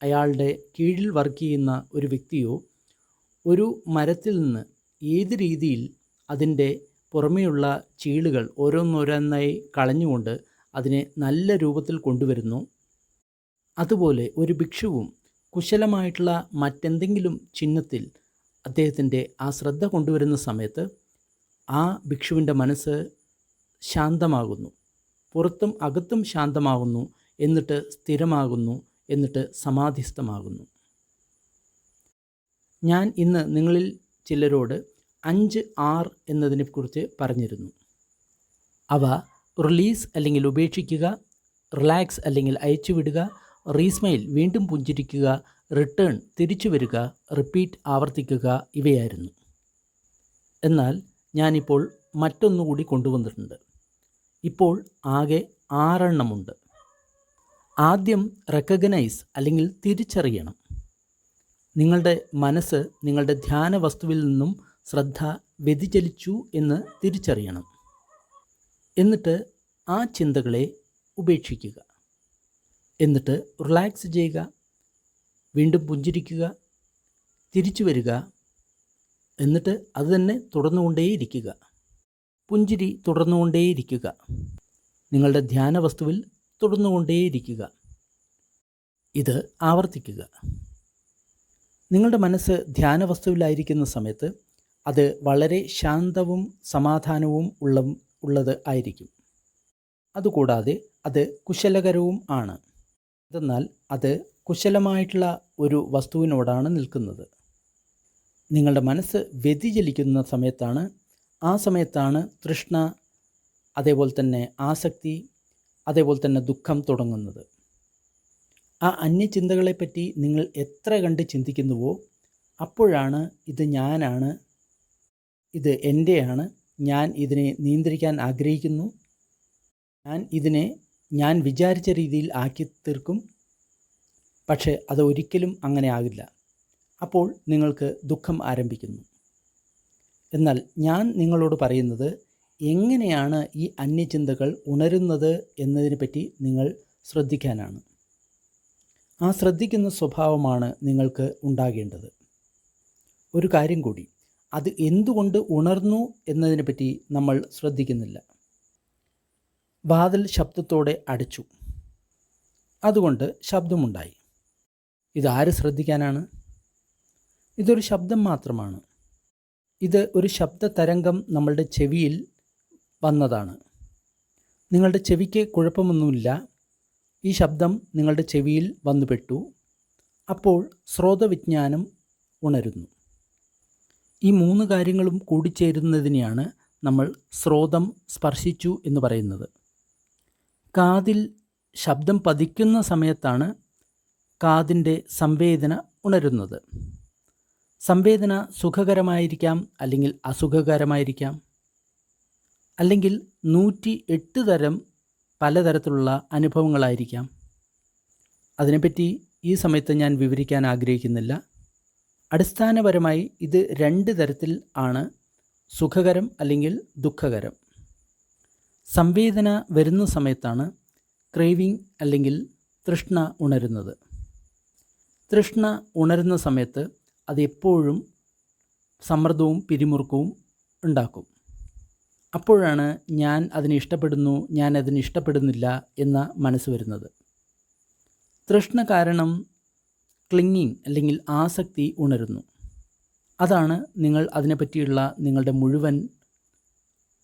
അയാളുടെ കീഴിൽ വർക്ക് ചെയ്യുന്ന ഒരു വ്യക്തിയോ ഒരു മരത്തിൽ നിന്ന് ഏത് രീതിയിൽ അതിൻ്റെ പുറമേയുള്ള ചീളുകൾ ഓരോന്നോരോന്നായി കളഞ്ഞുകൊണ്ട് അതിനെ നല്ല രൂപത്തിൽ കൊണ്ടുവരുന്നു, അതുപോലെ ഒരു ഭിക്ഷുവും കുശലമായിട്ടുള്ള മറ്റെന്തെങ്കിലും ചിഹ്നത്തിൽ അദ്ദേഹത്തിൻ്റെ ആ ശ്രദ്ധ കൊണ്ടുവരുന്ന സമയത്ത് ആ ഭിക്ഷുവിൻ്റെ മനസ്സ് ശാന്തമാകുന്നു, പുറത്തും അകത്തും ശാന്തമാകുന്നു, എന്നിട്ട് സ്ഥിരമാകുന്നു, എന്നിട്ട് സമാധിസ്ഥമാകുന്നു. ഞാൻ ഇന്ന് നിങ്ങളിൽ ചിലരോട് 5R എന്നതിനെക്കുറിച്ച് പറഞ്ഞിരുന്നു. അവ റിലീസ് അല്ലെങ്കിൽ ഉപേക്ഷിക്കുക, റിലാക്സ് അല്ലെങ്കിൽ അയച്ചുവിടുക, റീസ്മൈൽ വീണ്ടും പുഞ്ചിരിക്കുക, റിട്ടേൺ തിരിച്ചു വരിക, റിപ്പീറ്റ് ആവർത്തിക്കുക ഇവയായിരുന്നു. എന്നാൽ ഞാനിപ്പോൾ മറ്റൊന്നുകൂടി കൊണ്ടുവന്നിട്ടുണ്ട്. ഇപ്പോൾ ആകെ 6 എണ്ണമുണ്ട്. ആദ്യം റെക്കഗ്നൈസ് അല്ലെങ്കിൽ തിരിച്ചറിയണം. നിങ്ങളുടെ മനസ്സ് നിങ്ങളുടെ ധ്യാന വസ്തുവിൽ നിന്നും ശ്രദ്ധ വ്യതിചലിച്ചു എന്ന് തിരിച്ചറിയണം. എന്നിട്ട് ആ ചിന്തകളെ ഉപേക്ഷിക്കുക. എന്നിട്ട് റിലാക്സ് ചെയ്യുക, വീണ്ടും പുഞ്ചിരിക്കുക, തിരിച്ചു വരിക, എന്നിട്ട് അത് തന്നെ തുടർന്നുകൊണ്ടേയിരിക്കുക. പുഞ്ചിരി തുടർന്നുകൊണ്ടേയിരിക്കുക. നിങ്ങളുടെ ധ്യാന വസ്തുവിൽ തുടർന്നുകൊണ്ടേയിരിക്കുക. ഇത് ആവർത്തിക്കുക. നിങ്ങളുടെ മനസ്സ് ധ്യാന വസ്തുവിലായിരിക്കുന്ന സമയത്ത് അത് വളരെ ശാന്തവും സമാധാനവും ഉള്ളത് ആയിരിക്കും. അതുകൂടാതെ അത് കുശലകരവും ആണ്. എന്നാൽ അത് കുശലമായിട്ടുള്ള ഒരു വസ്തുവിനോടാണ് നിൽക്കുന്നത്. നിങ്ങളുടെ മനസ്സ് വ്യതിചലിക്കുന്ന സമയത്താണ്, ആ സമയത്താണ് തൃഷ്ണ, അതേപോലെ തന്നെ ആസക്തി, അതേപോലെ തന്നെ ദുഃഖം തുടങ്ങുന്നത്. ആ അന്യചിന്തകളെപ്പറ്റി നിങ്ങൾ എത്ര കണ്ട് ചിന്തിക്കുന്നുവോ അപ്പോഴാണ് ഇത് ഞാനാണ്, ഇത് എൻ്റെയാണ്, ഞാൻ ഇതിനെ നിയന്ത്രിക്കാൻ ആഗ്രഹിക്കുന്നു, ഞാൻ ഇതിനെ ഞാൻ വിചാരിച്ച രീതിയിൽ ആക്കി തീർക്കും, പക്ഷേ അത് ഒരിക്കലും അങ്ങനെ ആകില്ല. അപ്പോൾ നിങ്ങൾക്ക് ദുഃഖം ആരംഭിക്കുന്നു. എന്നാൽ ഞാൻ നിങ്ങളോട് പറയുന്നത് എങ്ങനെയാണ് ഈ അന്യചിന്തകൾ ഉണരുന്നത് എന്നതിനെപ്പറ്റി നിങ്ങൾ ശ്രദ്ധിക്കാനാണ്. ആ ശ്രദ്ധിക്കുന്ന സ്വഭാവമാണ് നിങ്ങൾക്ക് ഉണ്ടാകേണ്ടത്. ഒരു കാര്യം കൂടി, അത് എന്തുകൊണ്ട് ഉണർന്നു എന്നതിനെപ്പറ്റി നമ്മൾ ശ്രദ്ധിക്കുന്നില്ല. വാതിൽ ശബ്ദത്തോടെ അടച്ചു, അതുകൊണ്ട് ശബ്ദമുണ്ടായി. ഇതാര് ശ്രദ്ധിക്കാനാണ്? ഇതൊരു ശബ്ദം മാത്രമാണ്. ഇത് ഒരു ശബ്ദ തരംഗം നമ്മളുടെ ചെവിയിൽ വന്നതാണ്. നിങ്ങളുടെ ചെവിക്ക് കുഴപ്പമൊന്നുമില്ല. ഈ ശബ്ദം നിങ്ങളുടെ ചെവിയിൽ വന്നുപെട്ടു. അപ്പോൾ ശ്രോതവിജ്ഞാനം ഉണരുന്നു. ഈ 3 കാര്യങ്ങളും കൂടിച്ചേരുന്നതിനെയാണ് നമ്മൾ ശ്രോതം സ്പർശിച്ചു എന്ന് പറയുന്നത്. കാതിൽ ശബ്ദം പതിക്കുന്ന സമയത്താണ് കാതിൻ്റെ സംവേദന ഉണരുന്നത്. സംവേദന സുഖകരമായിരിക്കാം, അല്ലെങ്കിൽ അസുഖകരമായിരിക്കാം, അല്ലെങ്കിൽ 108 തരം പലതരത്തിലുള്ള അനുഭവങ്ങളായിരിക്കാം. അതിനെപ്പറ്റി ഈ സമയത്ത് ഞാൻ വിവരിക്കാൻ ആഗ്രഹിക്കുന്നില്ല. അടിസ്ഥാനപരമായി ഇത് 2 തരത്തിൽ ആണ്: സുഖകരം അല്ലെങ്കിൽ ദുഃഖകരം. സംവേദന വരുന്ന സമയത്താണ് ക്രേവിങ് അല്ലെങ്കിൽ തൃഷ്ണ ഉണരുന്നത്. തൃഷ്ണ ഉണരുന്ന സമയത്ത് അത് എപ്പോഴും സമ്മർദ്ദവും പിരിമുറുക്കവും ഉണ്ടാക്കും. അപ്പോഴാണ് ഞാൻ അതിനെ ഇഷ്ടപ്പെടുന്നു, ഞാൻ അതിനെ ഇഷ്ടപ്പെടുന്നില്ല എന്ന മനസ്സ് വരുന്നത്. തൃഷ്ണ കാരണം ക്ലിങ്ങിങ് അല്ലെങ്കിൽ ആസക്തി ഉണരുന്നു. അതാണ് നിങ്ങൾ അതിനെപ്പറ്റിയുള്ള നിങ്ങളുടെ മുഴുവൻ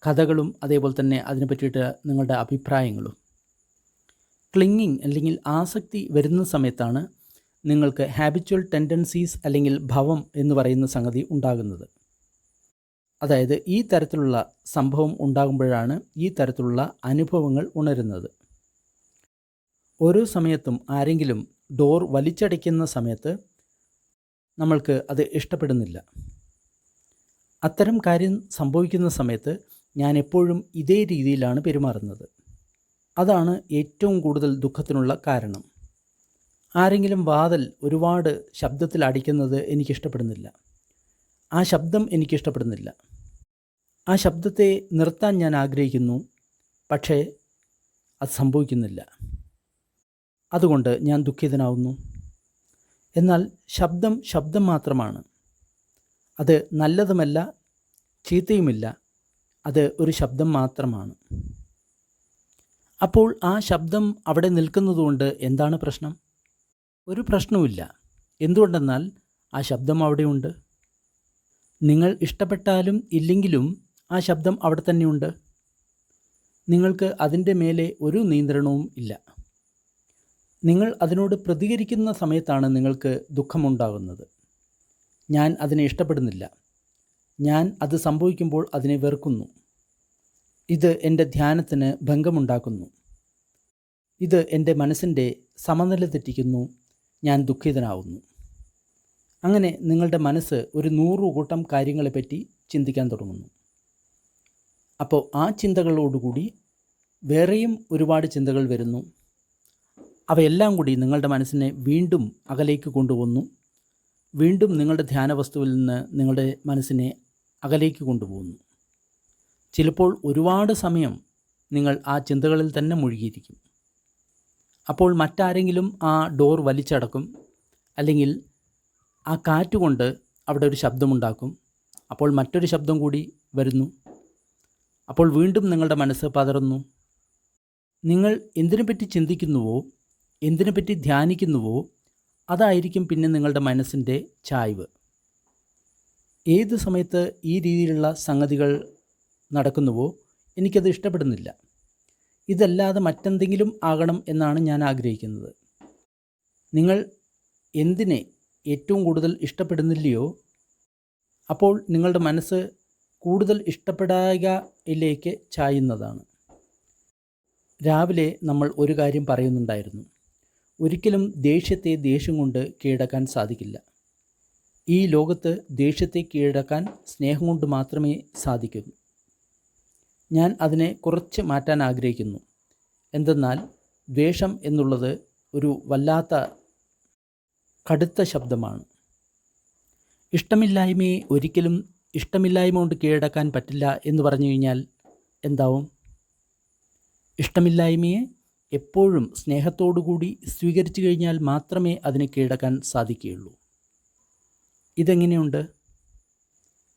കഥകളും, അതേപോലെ തന്നെ അതിനെപ്പറ്റിയിട്ട് നിങ്ങളുടെ അഭിപ്രായങ്ങളും. ക്ലിങ്ങിങ് അല്ലെങ്കിൽ ആസക്തി വരുന്ന സമയത്താണ് നിങ്ങൾക്ക് ഹാബിച്വൽ ടെൻഡൻസീസ് അല്ലെങ്കിൽ ഭവം എന്ന് പറയുന്ന സംഗതി ഉണ്ടാകുന്നത്. അതായത് ഈ തരത്തിലുള്ള സംഭവം ഉണ്ടാകുമ്പോഴാണ് ഈ തരത്തിലുള്ള അനുഭവങ്ങൾ ഉണരുന്നത്. ഓരോ സമയത്തും ആരെങ്കിലും ഡോർ വലിച്ചടയ്ക്കുന്ന സമയത്ത് നമ്മൾക്ക് അത് ഇഷ്ടപ്പെടുന്നില്ല. അത്തരം കാര്യം സംഭവിക്കുന്ന സമയത്ത് ഞാൻ എപ്പോഴും ഇതേ രീതിയിലാണ് പെരുമാറുന്നത്. അതാണ് ഏറ്റവും കൂടുതൽ ദുഃഖത്തിനുള്ള കാരണം. ആരെങ്കിലും വാതിൽ ഒരുപാട് ശബ്ദത്തിൽ അടിക്കുന്നത് എനിക്കിഷ്ടപ്പെടുന്നില്ല. ആ ശബ്ദം എനിക്കിഷ്ടപ്പെടുന്നില്ല. ആ ശബ്ദത്തെ നിർത്താൻ ഞാൻ ആഗ്രഹിക്കുന്നു, പക്ഷേ അത് സംഭവിക്കുന്നില്ല. അതുകൊണ്ട് ഞാൻ ദുഃഖിതനാവുന്നു. എന്നാൽ ശബ്ദം മാത്രമാണ്. അത് നല്ലതുമല്ല, ചീത്തയുമില്ല. അത് ഒരു ശബ്ദം മാത്രമാണ്. അപ്പോൾ ആ ശബ്ദം അവിടെ നിൽക്കുന്നതുകൊണ്ട് എന്താണ് പ്രശ്നം? ഒരു പ്രശ്നവുമില്ല. എന്തുകൊണ്ടെന്നാൽ ആ ശബ്ദം അവിടെയുണ്ട്. നിങ്ങൾ ഇഷ്ടപ്പെട്ടാലും ഇല്ലെങ്കിലും ആ ശബ്ദം അവിടെ തന്നെയുണ്ട്. നിങ്ങൾക്ക് അതിൻ്റെ മേലെ ഒരു നിയന്ത്രണവും ഇല്ല. നിങ്ങൾ അതിനോട് പ്രതികരിക്കുന്ന സമയത്താണ് നിങ്ങൾക്ക് ദുഃഖമുണ്ടാകുന്നത്. ഞാൻ അതിനെ ഇഷ്ടപ്പെടുന്നില്ല. ഞാൻ അത് സംഭവിക്കുമ്പോൾ അതിനെ വെറുക്കുന്നു. ഇത് എൻ്റെ ധ്യാനത്തിന് ഭംഗമുണ്ടാക്കുന്നു. ഇത് എൻ്റെ മനസ്സിൻ്റെ സമനില തെറ്റിക്കുന്നു. ഞാൻ ദുഃഖിതനാവുന്നു. അങ്ങനെ നിങ്ങളുടെ മനസ്സ് ഒരു 100 കൂട്ടം കാര്യങ്ങളെപ്പറ്റി ചിന്തിക്കാൻ തുടങ്ങുന്നു. അപ്പോൾ ആ ചിന്തകളോടുകൂടി വേറെയും ഒരുപാട് ചിന്തകൾ വരുന്നു. അവയെല്ലാം കൂടി നിങ്ങളുടെ മനസ്സിനെ വീണ്ടും അകലേക്ക് കൊണ്ടുപോകുന്നു. വീണ്ടും നിങ്ങളുടെ ധ്യാന വസ്തുവിൽ നിന്ന് നിങ്ങളുടെ മനസ്സിനെ അകലേക്ക് കൊണ്ടുപോകുന്നു. ചിലപ്പോൾ ഒരുപാട് സമയം നിങ്ങൾ ആ ചിന്തകളിൽ തന്നെ മുഴുകിയിരിക്കും. അപ്പോൾ മറ്റാരെങ്കിലും ആ ഡോർ വലിച്ചടക്കും, അല്ലെങ്കിൽ ആ കാറ്റുകൊണ്ട് അവിടെ ഒരു ശബ്ദമുണ്ടാക്കും. അപ്പോൾ മറ്റൊരു ശബ്ദം കൂടി വരുന്നു. അപ്പോൾ വീണ്ടും നിങ്ങളുടെ മനസ്സ് പതറുന്നു. നിങ്ങൾ എന്തിനെപ്പറ്റി ചിന്തിക്കുന്നുവോ, എന്തിനെപ്പറ്റി ധ്യാനിക്കുന്നുവോ, അതായിരിക്കും പിന്നെ നിങ്ങളുടെ മനസ്സിൻ്റെ ചായ്വ്. ഏത് സമയത്ത് ഈ രീതിയിലുള്ള സംഗതികൾ നടക്കുന്നുവോ എനിക്കത് ഇഷ്ടപ്പെടുന്നില്ല. ഇതല്ലാതെ മറ്റെന്തെങ്കിലും ആകണം എന്നാണ് ഞാൻ ആഗ്രഹിക്കുന്നത്. നിങ്ങൾ എന്തിനെ ഏറ്റവും കൂടുതൽ ഇഷ്ടപ്പെടുന്നില്ലയോ, അപ്പോൾ നിങ്ങളുടെ മനസ്സ് കൂടുതൽ ഇഷ്ടപ്പെടായികയിലേക്ക് ചായുന്നതാണ്. രാവിലെ നമ്മൾ ഒരു കാര്യം പറയുന്നുണ്ടായിരുന്നു: ഒരിക്കലും ദേഷ്യത്തെ ദേഷ്യം കൊണ്ട് കീഴടക്കാൻ സാധിക്കില്ല. ഈ ലോകത്ത് ദേഷ്യത്തെ കീഴടക്കാൻ സ്നേഹം കൊണ്ട് മാത്രമേ സാധിക്കൂ. ഞാൻ അതിനെ കുറച്ച് മാറ്റാൻ ആഗ്രഹിക്കുന്നു. എന്തെന്നാൽ ദ്വേഷം എന്നുള്ളത് ഒരു വല്ലാത്ത കടുത്ത ശബ്ദമാണ്. ഇഷ്ടമില്ലായ്മയെ ഒരിക്കലും ഇഷ്ടമില്ലായ്മ കൊണ്ട് കീഴടക്കാൻ പറ്റില്ല എന്ന് പറഞ്ഞു കഴിഞ്ഞാൽ എന്താവും? ഇഷ്ടമില്ലായ്മയെ എപ്പോഴും സ്നേഹത്തോടുകൂടി സ്വീകരിച്ചു കഴിഞ്ഞാൽ മാത്രമേ അതിനെ കീഴടക്കാൻ സാധിക്കുകയുള്ളൂ. ഇതെങ്ങനെയുണ്ട്?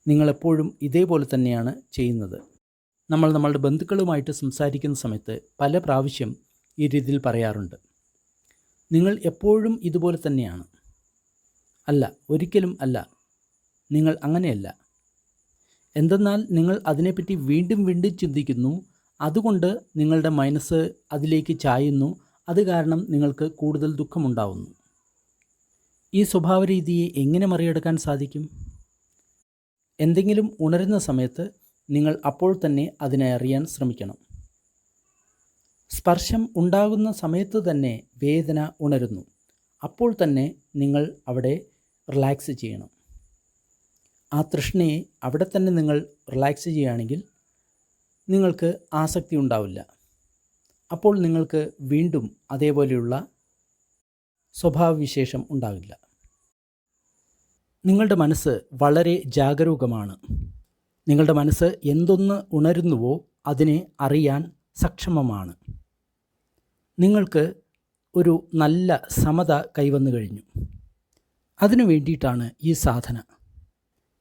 നിങ്ങളെപ്പോഴും ഇതേപോലെ തന്നെയാണ് ചെയ്യുന്നത്. നമ്മളുടെ ബന്ധുക്കളുമായിട്ട് സംസാരിക്കുന്ന സമയത്ത് പല പ്രാവശ്യം ഈ രീതിയിൽ പറയാറുണ്ട്: നിങ്ങൾ എപ്പോഴും ഇതുപോലെ തന്നെയാണ്. അല്ല, ഒരിക്കലും അല്ല. നിങ്ങൾ അങ്ങനെയല്ല. എന്തെന്നാൽ നിങ്ങൾ അതിനെപ്പറ്റി വീണ്ടും വീണ്ടും ചിന്തിക്കുന്നു. അതുകൊണ്ട് നിങ്ങളുടെ മനസ്സ് അതിലേക്ക് ചായുന്നു. അത് കാരണം നിങ്ങൾക്ക് കൂടുതൽ ദുഃഖമുണ്ടാവുന്നു. ഈ സ്വഭാവരീതിയെ എങ്ങനെ മറികടക്കാൻ സാധിക്കും? എന്തെങ്കിലും ഉണരുന്ന സമയത്ത് നിങ്ങൾ അപ്പോൾ തന്നെ അതിനെ അറിയാൻ ശ്രമിക്കണം. സ്പർശം ഉണ്ടാകുന്ന സമയത്ത് തന്നെ വേദന ഉണരുന്നു. അപ്പോൾ തന്നെ നിങ്ങൾ അവിടെ റിലാക്സ് ചെയ്യണം. ആ തൃഷ്ണയെ അവിടെ തന്നെ നിങ്ങൾ റിലാക്സ് ചെയ്യുകയാണെങ്കിൽ നിങ്ങൾക്ക് ആസക്തി ഉണ്ടാവില്ല. അപ്പോൾ നിങ്ങൾക്ക് വീണ്ടും അതേപോലെയുള്ള സ്വഭാവവിശേഷം ഉണ്ടാകില്ല. നിങ്ങളുടെ മനസ്സ് വളരെ ജാഗരൂകമാണ്. നിങ്ങളുടെ മനസ്സ് എന്തൊന്ന് ഉണരുന്നുവോ അതിനെ അറിയാൻ സക്ഷമമാണ്. നിങ്ങൾക്ക് ഒരു നല്ല സമത കൈവന്നു കഴിഞ്ഞു. അതിനു വേണ്ടിയിട്ടാണ് ഈ സാധന.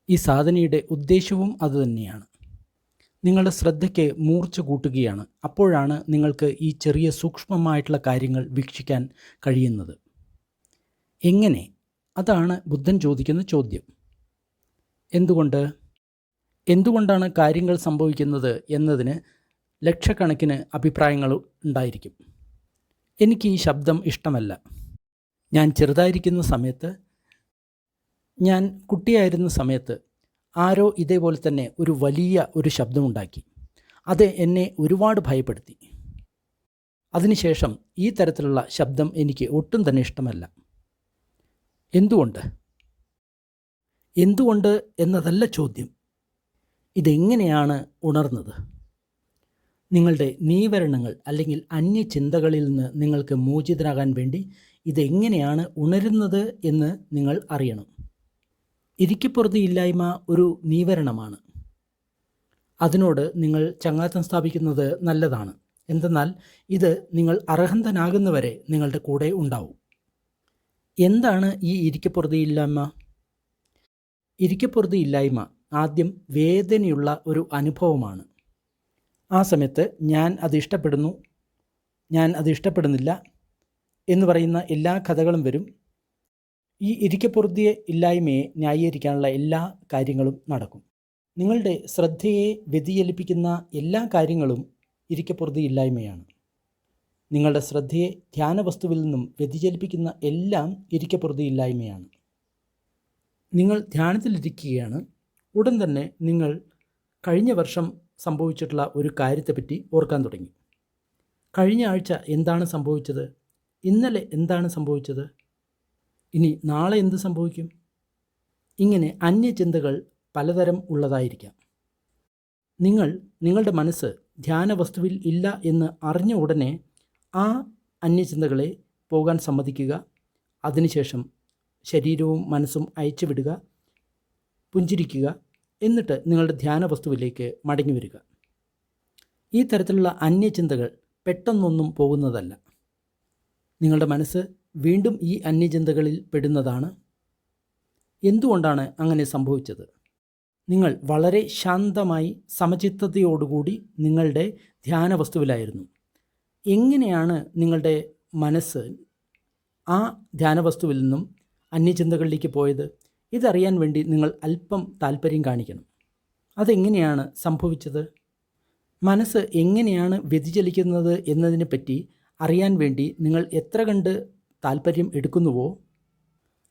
ഈ സാധനയുടെ ഉദ്ദേശവും അതുതന്നെയാണ്. നിങ്ങളുടെ ശ്രദ്ധയ്ക്ക് മൂർച്ച കൂട്ടുകയാണ്. അപ്പോഴാണ് നിങ്ങൾക്ക് ഈ ചെറിയ സൂക്ഷ്മമായിട്ടുള്ള കാര്യങ്ങൾ വീക്ഷിക്കാൻ കഴിയുന്നത്. എങ്ങനെ? അതാണ് ബുദ്ധൻ ചോദിക്കുന്ന ചോദ്യം. എന്തുകൊണ്ടാണ് കാര്യങ്ങൾ സംഭവിക്കുന്നത് എന്നതിന് ലക്ഷക്കണക്കിന് അഭിപ്രായങ്ങൾ ഉണ്ടായിരിക്കും. എനിക്ക് ഈ ശബ്ദം ഇഷ്ടമല്ല. ഞാൻ ചെറുതായിരിക്കുന്ന സമയത്ത്, ഞാൻ കുട്ടിയായിരുന്ന സമയത്ത് ആരോ ഇതേപോലെ തന്നെ ഒരു വലിയ ഒരു ശബ്ദമുണ്ടാക്കി. അത് എന്നെ ഒരുപാട് ഭയപ്പെടുത്തി. അതിനുശേഷം ഈ തരത്തിലുള്ള ശബ്ദം എനിക്ക് ഒട്ടും തന്നെ ഇഷ്ടമല്ല. എന്തുകൊണ്ട് എന്നതല്ല ചോദ്യം. ഇതെങ്ങനെയാണ് ഉണർന്നത്? നിങ്ങളുടെ നീവരണങ്ങൾ അല്ലെങ്കിൽ അന്യചിന്തകളിൽ നിന്ന് നിങ്ങൾക്ക് മോചിതരാകാൻ വേണ്ടി ഇതെങ്ങനെയാണ് ഉണരുന്നത് എന്ന് നിങ്ങൾ അറിയണം. ഇരിക്കപ്പുറതിയില്ലായ്മ ഒരു നീവരണമാണ്. അതിനോട് നിങ്ങൾ ചങ്ങാത്തം സ്ഥാപിക്കുന്നത് നല്ലതാണ്. എന്തെന്നാൽ ഇത് നിങ്ങൾ അർഹന്തനാകുന്നവരെ നിങ്ങളുടെ കൂടെ ഉണ്ടാവും. എന്താണ് ഈ ഇരിക്കപ്പുറതിയില്ലായ്മ? ഇരിക്കപ്പുറതിയില്ലായ്മ ആദ്യം വേദനയുള്ള ഒരു അനുഭവമാണ്. ആ സമയത്ത് ഞാൻ അത് ഇഷ്ടപ്പെടുന്നു, ഞാൻ അത് ഇഷ്ടപ്പെടുന്നില്ല എന്ന് പറയുന്ന എല്ലാ കഥകളും വരും. ഈ ഇരിക്കപ്പുറതിയെ ഇല്ലായ്മയെ ന്യായീകരിക്കാനുള്ള എല്ലാ കാര്യങ്ങളും നടക്കും. നിങ്ങളുടെ ശ്രദ്ധയെ വ്യതിചലിപ്പിക്കുന്ന എല്ലാ കാര്യങ്ങളും ഇരിക്കപ്പുറതിയില്ലായ്മയാണ്. നിങ്ങളുടെ ശ്രദ്ധയെ ധ്യാനവസ്തുവിൽ നിന്നും വ്യതിചലിപ്പിക്കുന്ന എല്ലാം ഇരിക്കപ്പുറതിയില്ലായ്മയാണ്. നിങ്ങൾ ധ്യാനത്തിലിരിക്കുകയാണ്. ഉടൻ തന്നെ നിങ്ങൾ കഴിഞ്ഞ വർഷം സംഭവിച്ചിട്ടുള്ള ഒരു കാര്യത്തെപ്പറ്റി ഓർക്കാൻ തുടങ്ങി. കഴിഞ്ഞ ആഴ്ച എന്താണ് സംഭവിച്ചത്? ഇന്നലെ എന്താണ് സംഭവിച്ചത്? ഇനി നാളെ എന്ത് സംഭവിക്കും? ഇങ്ങനെ അന്യചിന്തകൾ പലതരം ഉള്ളതായിരിക്കാം. നിങ്ങളുടെ മനസ്സ് ധ്യാനവസ്തുവിൽ ഇല്ല എന്ന് അറിഞ്ഞ ഉടനെ ആ അന്യചിന്തകളെ പോകാൻ സമ്മതിക്കുക. അതിനുശേഷം ശരീരവും മനസ്സും അയച്ചു വിടുക, പുഞ്ചിരിക്കുക. എന്നിട്ട് നിങ്ങളുടെ ധ്യാനവസ്തുവിലേക്ക് മടങ്ങി വരിക. ഈ തരത്തിലുള്ള അന്യചിന്തകൾ പെട്ടെന്നൊന്നും പോകുന്നതല്ല. നിങ്ങളുടെ മനസ്സ് വീണ്ടും ഈ അന്യചിന്തകളിൽ പെടുന്നതാണ്. എന്തുകൊണ്ടാണ് അങ്ങനെ സംഭവിച്ചത്? നിങ്ങൾ വളരെ ശാന്തമായി സമചിത്തതയോടുകൂടി നിങ്ങളുടെ ധ്യാനവസ്തുവിലായിരുന്നു. എങ്ങനെയാണ് നിങ്ങളുടെ മനസ്സ് ആ ധ്യാനവസ്തുവിൽ നിന്നും അന്യചിന്തകളിലേക്ക് പോയത്? ഇതറിയാൻ വേണ്ടി നിങ്ങൾ അല്പം താല്പര്യം കാണിക്കണം. അതെങ്ങനെയാണ് സംഭവിച്ചത്? മനസ്സ് എങ്ങനെയാണ് വ്യതിചലിക്കുന്നത് എന്നതിനെപ്പറ്റി അറിയാൻ വേണ്ടി നിങ്ങൾ എത്ര കണ്ട് താല്പര്യം എടുക്കുന്നുവോ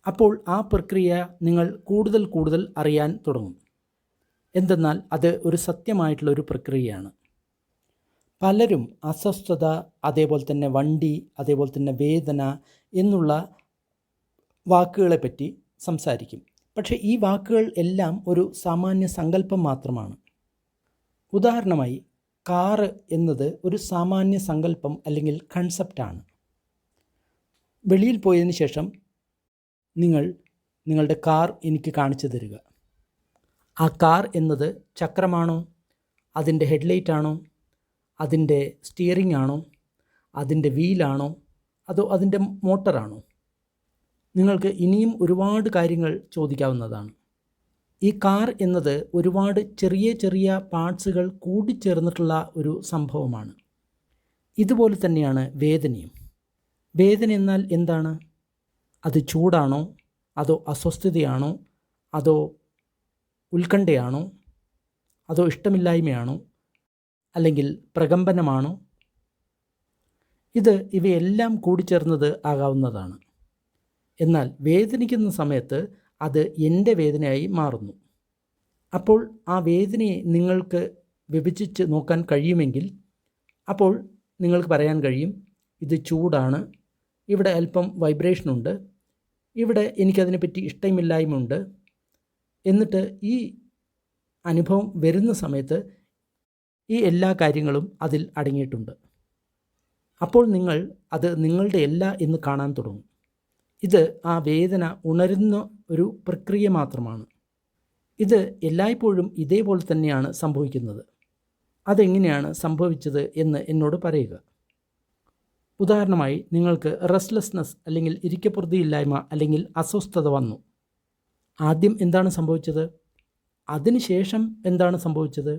അപ്പോൾ ആ പ്രക്രിയ നിങ്ങൾ കൂടുതൽ അറിയാൻ തുടങ്ങും. എന്തെന്നാൽ അത് ഒരു സത്യമായിട്ടുള്ളൊരു പ്രക്രിയയാണ്. പലരും അസ്വസ്ഥത, അതേപോലെ തന്നെ വണ്ടി, അതേപോലെ തന്നെ വേദന എന്നുള്ള വാക്കുകളെപ്പറ്റി സംസാരിക്കും. പക്ഷേ ഈ വാക്കുകൾ എല്ലാം ഒരു സാമാന്യ സങ്കല്പം മാത്രമാണ്. ഉദാഹരണമായി, കാറ് എന്നത് ഒരു സാമാന്യ സങ്കല്പം അല്ലെങ്കിൽ കൺസെപ്റ്റാണ്. വെളിയിൽ പോയതിന് ശേഷം നിങ്ങളുടെ കാർ എനിക്ക് കാണിച്ചു തരിക. ആ കാർ എന്നത് ചക്രമാണോ, അതിൻ്റെ ഹെഡ്ലൈറ്റാണോ, അതിൻ്റെ സ്റ്റിയറിംഗ് ആണോ, അതിൻ്റെ വീലാണോ, അതോ അതിൻ്റെ മോട്ടറാണോ? നിങ്ങൾക്ക് ഇനിയും ഒരുപാട് കാര്യങ്ങൾ ചോദിക്കാവുന്നതാണ്. ഈ കാർ എന്നത് ഒരുപാട് ചെറിയ പാർട്സുകൾ കൂടിച്ചേർന്നിട്ടുള്ള ഒരു സംഭവമാണ്. ഇതുപോലെ തന്നെയാണ് വേദനയും. വേദന എന്നാൽ എന്താണ്? അത് ചൂടാണോ, അതോ അസ്വസ്ഥതയാണോ, അതോ ഉത്കണ്ഠയാണോ, അതോ ഇഷ്ടമില്ലായ്മയാണോ, അല്ലെങ്കിൽ പ്രകമ്പനമാണോ? ഇവയെല്ലാം കൂടിച്ചേർന്നത് ആകാവുന്നതാണ്. എന്നാൽ വേദനിക്കുന്ന സമയത്ത് അത് എൻ്റെ വേദനയായി മാറുന്നു. അപ്പോൾ ആ വേദനയെ നിങ്ങൾക്ക് വിഭജിച്ച് നോക്കാൻ കഴിയുമെങ്കിൽ അപ്പോൾ നിങ്ങൾക്ക് പറയാൻ കഴിയും, ഇത് ചൂടാണ്, ഇവിടെ അല്പം വൈബ്രേഷനുണ്ട്, ഇവിടെ എനിക്കതിനെപ്പറ്റി ഇഷ്ടമില്ലായ്മയുണ്ട്. എന്നിട്ട് ഈ അനുഭവം വരുന്ന സമയത്ത് ഈ എല്ലാ കാര്യങ്ങളും അതിൽ അടങ്ങിയിട്ടുണ്ട്. അപ്പോൾ നിങ്ങൾ അത് നിങ്ങളുടെ അല്ല എന്ന് കാണാൻ തുടങ്ങും. ഇത് ആ വേദന ഉണരുന്ന ഒരു പ്രക്രിയ മാത്രമാണ്. ഇത് എല്ലായ്പ്പോഴും ഇതേപോലെ തന്നെയാണ് സംഭവിക്കുന്നത്. അതെങ്ങനെയാണ് സംഭവിച്ചത് എന്ന് എന്നോട് പറയുക. ഉദാഹരണമായി, നിങ്ങൾക്ക് റെസ്റ്റ്ലെസ്നെസ് അല്ലെങ്കിൽ ഇരിക്കപ്പുറതിയില്ലായ്മ അല്ലെങ്കിൽ അസ്വസ്ഥത വന്നു. ആദ്യം എന്താണ് സംഭവിച്ചത്? അതിനുശേഷം എന്താണ് സംഭവിച്ചത്?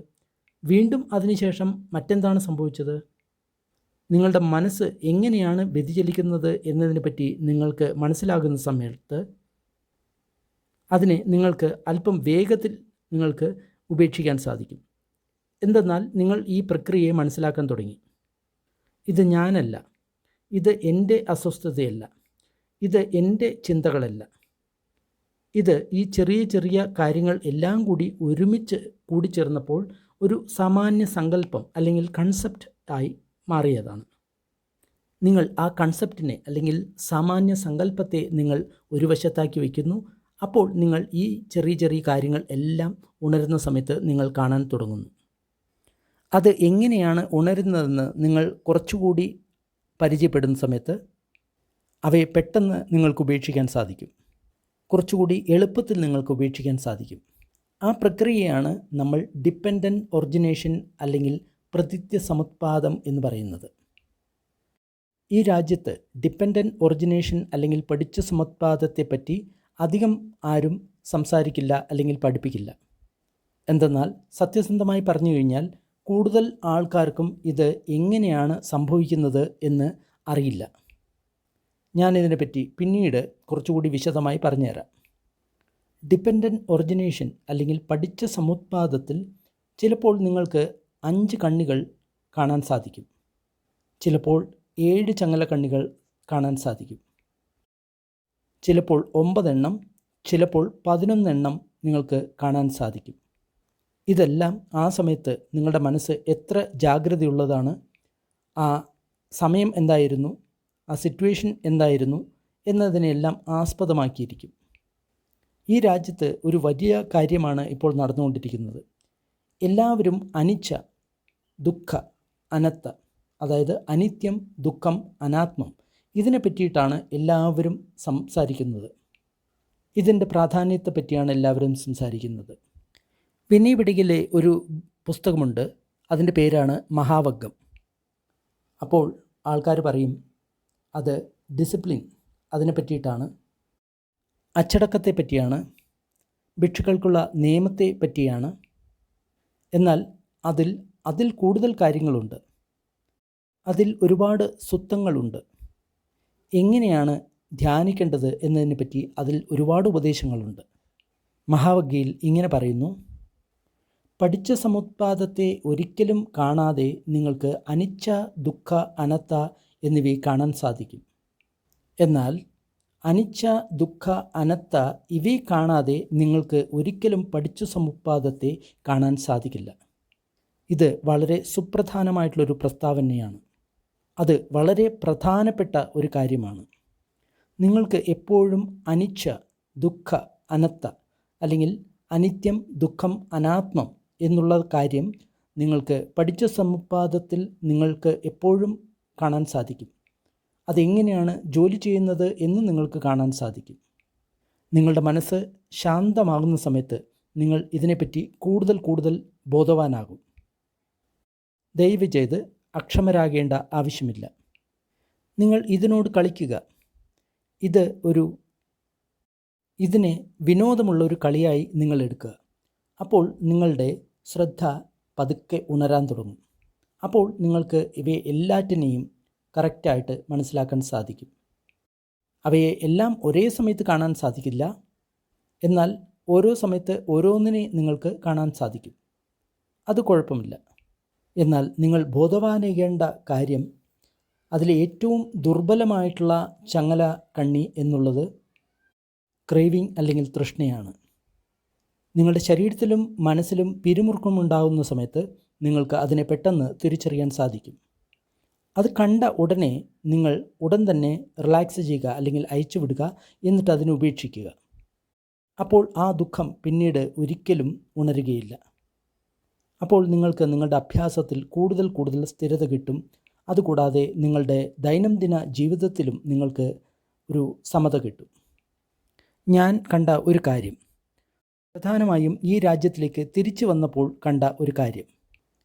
വീണ്ടും അതിനുശേഷം മറ്റെന്താണ് സംഭവിച്ചത്? നിങ്ങളുടെ മനസ്സ് എങ്ങനെയാണ് വ്യതിചലിക്കുന്നത് എന്നതിനെപ്പറ്റി നിങ്ങൾക്ക് മനസ്സിലാകുന്ന സമയത്ത് അതിനെ നിങ്ങൾക്ക് അല്പം വേഗത്തിൽ നിങ്ങൾക്ക് ഉപേക്ഷിക്കാൻ സാധിക്കും. എന്തെന്നാൽ നിങ്ങൾ ഈ പ്രക്രിയയെ മനസ്സിലാക്കാൻ തുടങ്ങി. ഇത് ഞാനല്ല, ഇത് എൻ്റെ അസ്വസ്ഥതയല്ല, ഇത് എൻ്റെ ചിന്തകളല്ല, ഇത് ഈ ചെറിയ ചെറിയ കാര്യങ്ങൾ എല്ലാം കൂടി ഒരുമിച്ച് കൂടിച്ചേർന്നപ്പോൾ ഒരു സാമാന്യ സങ്കല്പം അല്ലെങ്കിൽ കൺസെപ്റ്റ് ആയി മാറിയതാണ്. നിങ്ങൾ ആ കൺസെപ്റ്റിനെ അല്ലെങ്കിൽ സാമാന്യ സങ്കല്പത്തെ നിങ്ങൾ ഒരു വശത്താക്കി വയ്ക്കുന്നു. അപ്പോൾ നിങ്ങൾ ഈ ചെറിയ ചെറിയ കാര്യങ്ങൾ എല്ലാം ഉണരുന്ന സമയത്ത് നിങ്ങൾ കാണാൻ തുടങ്ങുന്നു. അത് എങ്ങനെയാണ് ഉണരുന്നതെന്ന് നിങ്ങൾ കുറച്ചുകൂടി പരിചയപ്പെടുന്ന സമയത്ത് അവയെ പെട്ടെന്ന് നിങ്ങൾക്ക് ഉപേക്ഷിക്കാൻ സാധിക്കും. കുറച്ചുകൂടി എളുപ്പത്തിൽ നിങ്ങൾക്ക് ഉപേക്ഷിക്കാൻ സാധിക്കും. ആ പ്രക്രിയയാണ് നമ്മൾ ഡിപ്പെൻഡൻറ്റ് ഒറിജിനേഷൻ അല്ലെങ്കിൽ പ്രതിത്യ സമുത്പാദം എന്ന് പറയുന്നത്. ഈ രാജ്യത്ത് ഡിപ്പെൻഡൻറ്റ് ഒറിജിനേഷൻ അല്ലെങ്കിൽ പഠിച്ച സമുത്പാദത്തെപ്പറ്റി അധികം ആരും സംസാരിക്കില്ല അല്ലെങ്കിൽ പഠിപ്പിക്കില്ല. എന്തെന്നാൽ സത്യസന്ധമായി പറഞ്ഞു കഴിഞ്ഞാൽ കൂടുതൽ ആൾക്കാർക്കും ഇത് എങ്ങനെയാണ് സംഭവിക്കുന്നത് എന്ന് അറിയില്ല. ഞാനിതിനെപ്പറ്റി പിന്നീട് കുറച്ചുകൂടി വിശദമായി പറഞ്ഞുതരാം. ഡിപ്പെൻഡൻറ്റ് ഒറിജിനേഷൻ അല്ലെങ്കിൽ പഠിച്ച സമുത്പാദത്തിൽ ചിലപ്പോൾ നിങ്ങൾക്ക് 5 കണ്ണികൾ കാണാൻ സാധിക്കും, ചിലപ്പോൾ 7 ചങ്ങല കണ്ണികൾ കാണാൻ സാധിക്കും, ചിലപ്പോൾ 9 എണ്ണം, ചിലപ്പോൾ 11 എണ്ണം നിങ്ങൾക്ക് കാണാൻ സാധിക്കും. ഇതെല്ലാം ആ സമയത്ത് നിങ്ങളുടെ മനസ്സ് എത്ര ജാഗ്രതയുള്ളതാണ്, ആ സമയം എന്തായിരുന്നു, ആ സിറ്റുവേഷൻ എന്തായിരുന്നു എന്നതിനെല്ലാം ആസ്പദമാക്കിയിരിക്കും. ഈ രാജ്യത്ത് ഒരു വലിയ കാര്യമാണ് ഇപ്പോൾ നടന്നുകൊണ്ടിരിക്കുന്നത്. എല്ലാവരും അനിച്ഛ, ദുഃഖ, അനത്ത, അതായത് അനിത്യം, ദുഃഖം, അനാത്മം, ഇതിനെ പറ്റിയിട്ടാണ് എല്ലാവരും സംസാരിക്കുന്നത്. ഇതിൻ്റെ പ്രാധാന്യത്തെ പറ്റിയാണ് എല്ലാവരും സംസാരിക്കുന്നത്. വിനയ് വിടിഗിലെ ഒരു പുസ്തകമുണ്ട്, അതിൻ്റെ പേരാണ് മഹാവഗ്ഗം. അപ്പോൾ ആൾക്കാർ പറയും അത് ഡിസിപ്ലിൻ, അതിനെ പറ്റിയിട്ടാണ്, അച്ചടക്കത്തെ പറ്റിയാണ്, ഭിക്ഷുക്കൾക്കുള്ള നിയമത്തെ പറ്റിയാണ്. എന്നാൽ അതിൽ കൂടുതൽ കാര്യങ്ങളുണ്ട്, അതിൽ ഒരുപാട് സുത്തങ്ങളുണ്ട്. എങ്ങനെയാണ് ധ്യാനിക്കേണ്ടത് എന്നതിനെപ്പറ്റി അതിൽ ഒരുപാട് ഉപദേശങ്ങളുണ്ട്. മഹാവഗ്ഗയിൽ ഇങ്ങനെ പറയുന്നു: പഠിച്ച സമുത്പാദത്തെ ഒരിക്കലും കാണാതെ നിങ്ങൾക്ക് അനിച്ഛ, ദുഃഖ, അനത്ത എന്നിവയെ കാണാൻ സാധിക്കും. എന്നാൽ അനിച്ഛ, ദുഃഖ, അനത്ത ഇവയെ കാണാതെ നിങ്ങൾക്ക് ഒരിക്കലും പഠിച്ച സമുത്പാദത്തെ കാണാൻ സാധിക്കില്ല. ഇത് വളരെ സുപ്രധാനമായിട്ടുള്ളൊരു പ്രസ്താവനയാണ്. അത് വളരെ പ്രധാനപ്പെട്ട ഒരു കാര്യമാണ്. നിങ്ങൾക്ക് എപ്പോഴും അനിച്ഛ, ദുഃഖ, അനത്ത അല്ലെങ്കിൽ അനിത്യം, ദുഃഖം, അനാത്മം എന്നുള്ള കാര്യം നിങ്ങൾക്ക് പഠിച്ച സമുത്പാദത്തിൽ നിങ്ങൾക്ക് എപ്പോഴും കാണാൻ സാധിക്കും. അതെങ്ങനെയാണ് ജോലി ചെയ്യുന്നത് എന്ന് നിങ്ങൾക്ക് കാണാൻ സാധിക്കും. നിങ്ങളുടെ മനസ്സ് ശാന്തമാകുന്ന സമയത്ത് നിങ്ങൾ ഇതിനെപ്പറ്റി കൂടുതൽ ബോധവാനാകും. ദയവ് ചെയ്ത് അക്ഷമരാകേണ്ട ആവശ്യമില്ല. നിങ്ങൾ ഇതിനോട് കളിക്കുക. ഇതിനെ വിനോദമുള്ള ഒരു കളിയായി നിങ്ങൾ എടുക്കുക. അപ്പോൾ നിങ്ങളുടെ ശ്രദ്ധ പതുക്കെ ഉണരാൻ തുടങ്ങും. അപ്പോൾ നിങ്ങൾക്ക് ഇവയെ എല്ലാറ്റിനെയും കറക്റ്റായിട്ട് മനസ്സിലാക്കാൻ സാധിക്കും. അവയെ എല്ലാം ഒരേ സമയത്ത് കാണാൻ സാധിക്കില്ല, എന്നാൽ ഓരോ സമയത്ത് ഓരോന്നിനെ നിങ്ങൾക്ക് കാണാൻ സാധിക്കും. അത് കുഴപ്പമില്ല. എന്നാൽ നിങ്ങൾ ബോധവാനാകേണ്ട കാര്യം അതിലെ ഏറ്റവും ദുർബലമായിട്ടുള്ള ചങ്ങല കണ്ണി എന്നുള്ളത് ക്രേവിങ് അല്ലെങ്കിൽ തൃഷ്ണയാണ്. നിങ്ങളുടെ ശരീരത്തിലും മനസ്സിലും പിരിമുറുക്കമുണ്ടാകുന്ന സമയത്ത് നിങ്ങൾക്ക് അതിനെ പെട്ടെന്ന് തിരിച്ചറിയാൻ സാധിക്കും. അത് കണ്ട ഉടനെ നിങ്ങൾ ഉടൻ തന്നെ റിലാക്സ് ചെയ്യുക അല്ലെങ്കിൽ അയച്ചു വിടുക, എന്നിട്ട് അതിനെ ഉപേക്ഷിക്കുക. അപ്പോൾ ആ ദുഃഖം പിന്നീട് ഒരിക്കലും ഉണരുകയില്ല. അപ്പോൾ നിങ്ങൾക്ക് നിങ്ങളുടെ അഭ്യാസത്തിൽ കൂടുതൽ കൂടുതൽ സ്ഥിരത കിട്ടും. അതുകൂടാതെ നിങ്ങളുടെ ദൈനംദിന ജീവിതത്തിലും നിങ്ങൾക്ക് ഒരു സമത കിട്ടും. ഞാൻ കണ്ട ഒരു കാര്യം, പ്രധാനമായും ഈ രാജ്യത്തിലേക്ക് തിരിച്ചു വന്നപ്പോൾ കണ്ട ഒരു കാര്യം,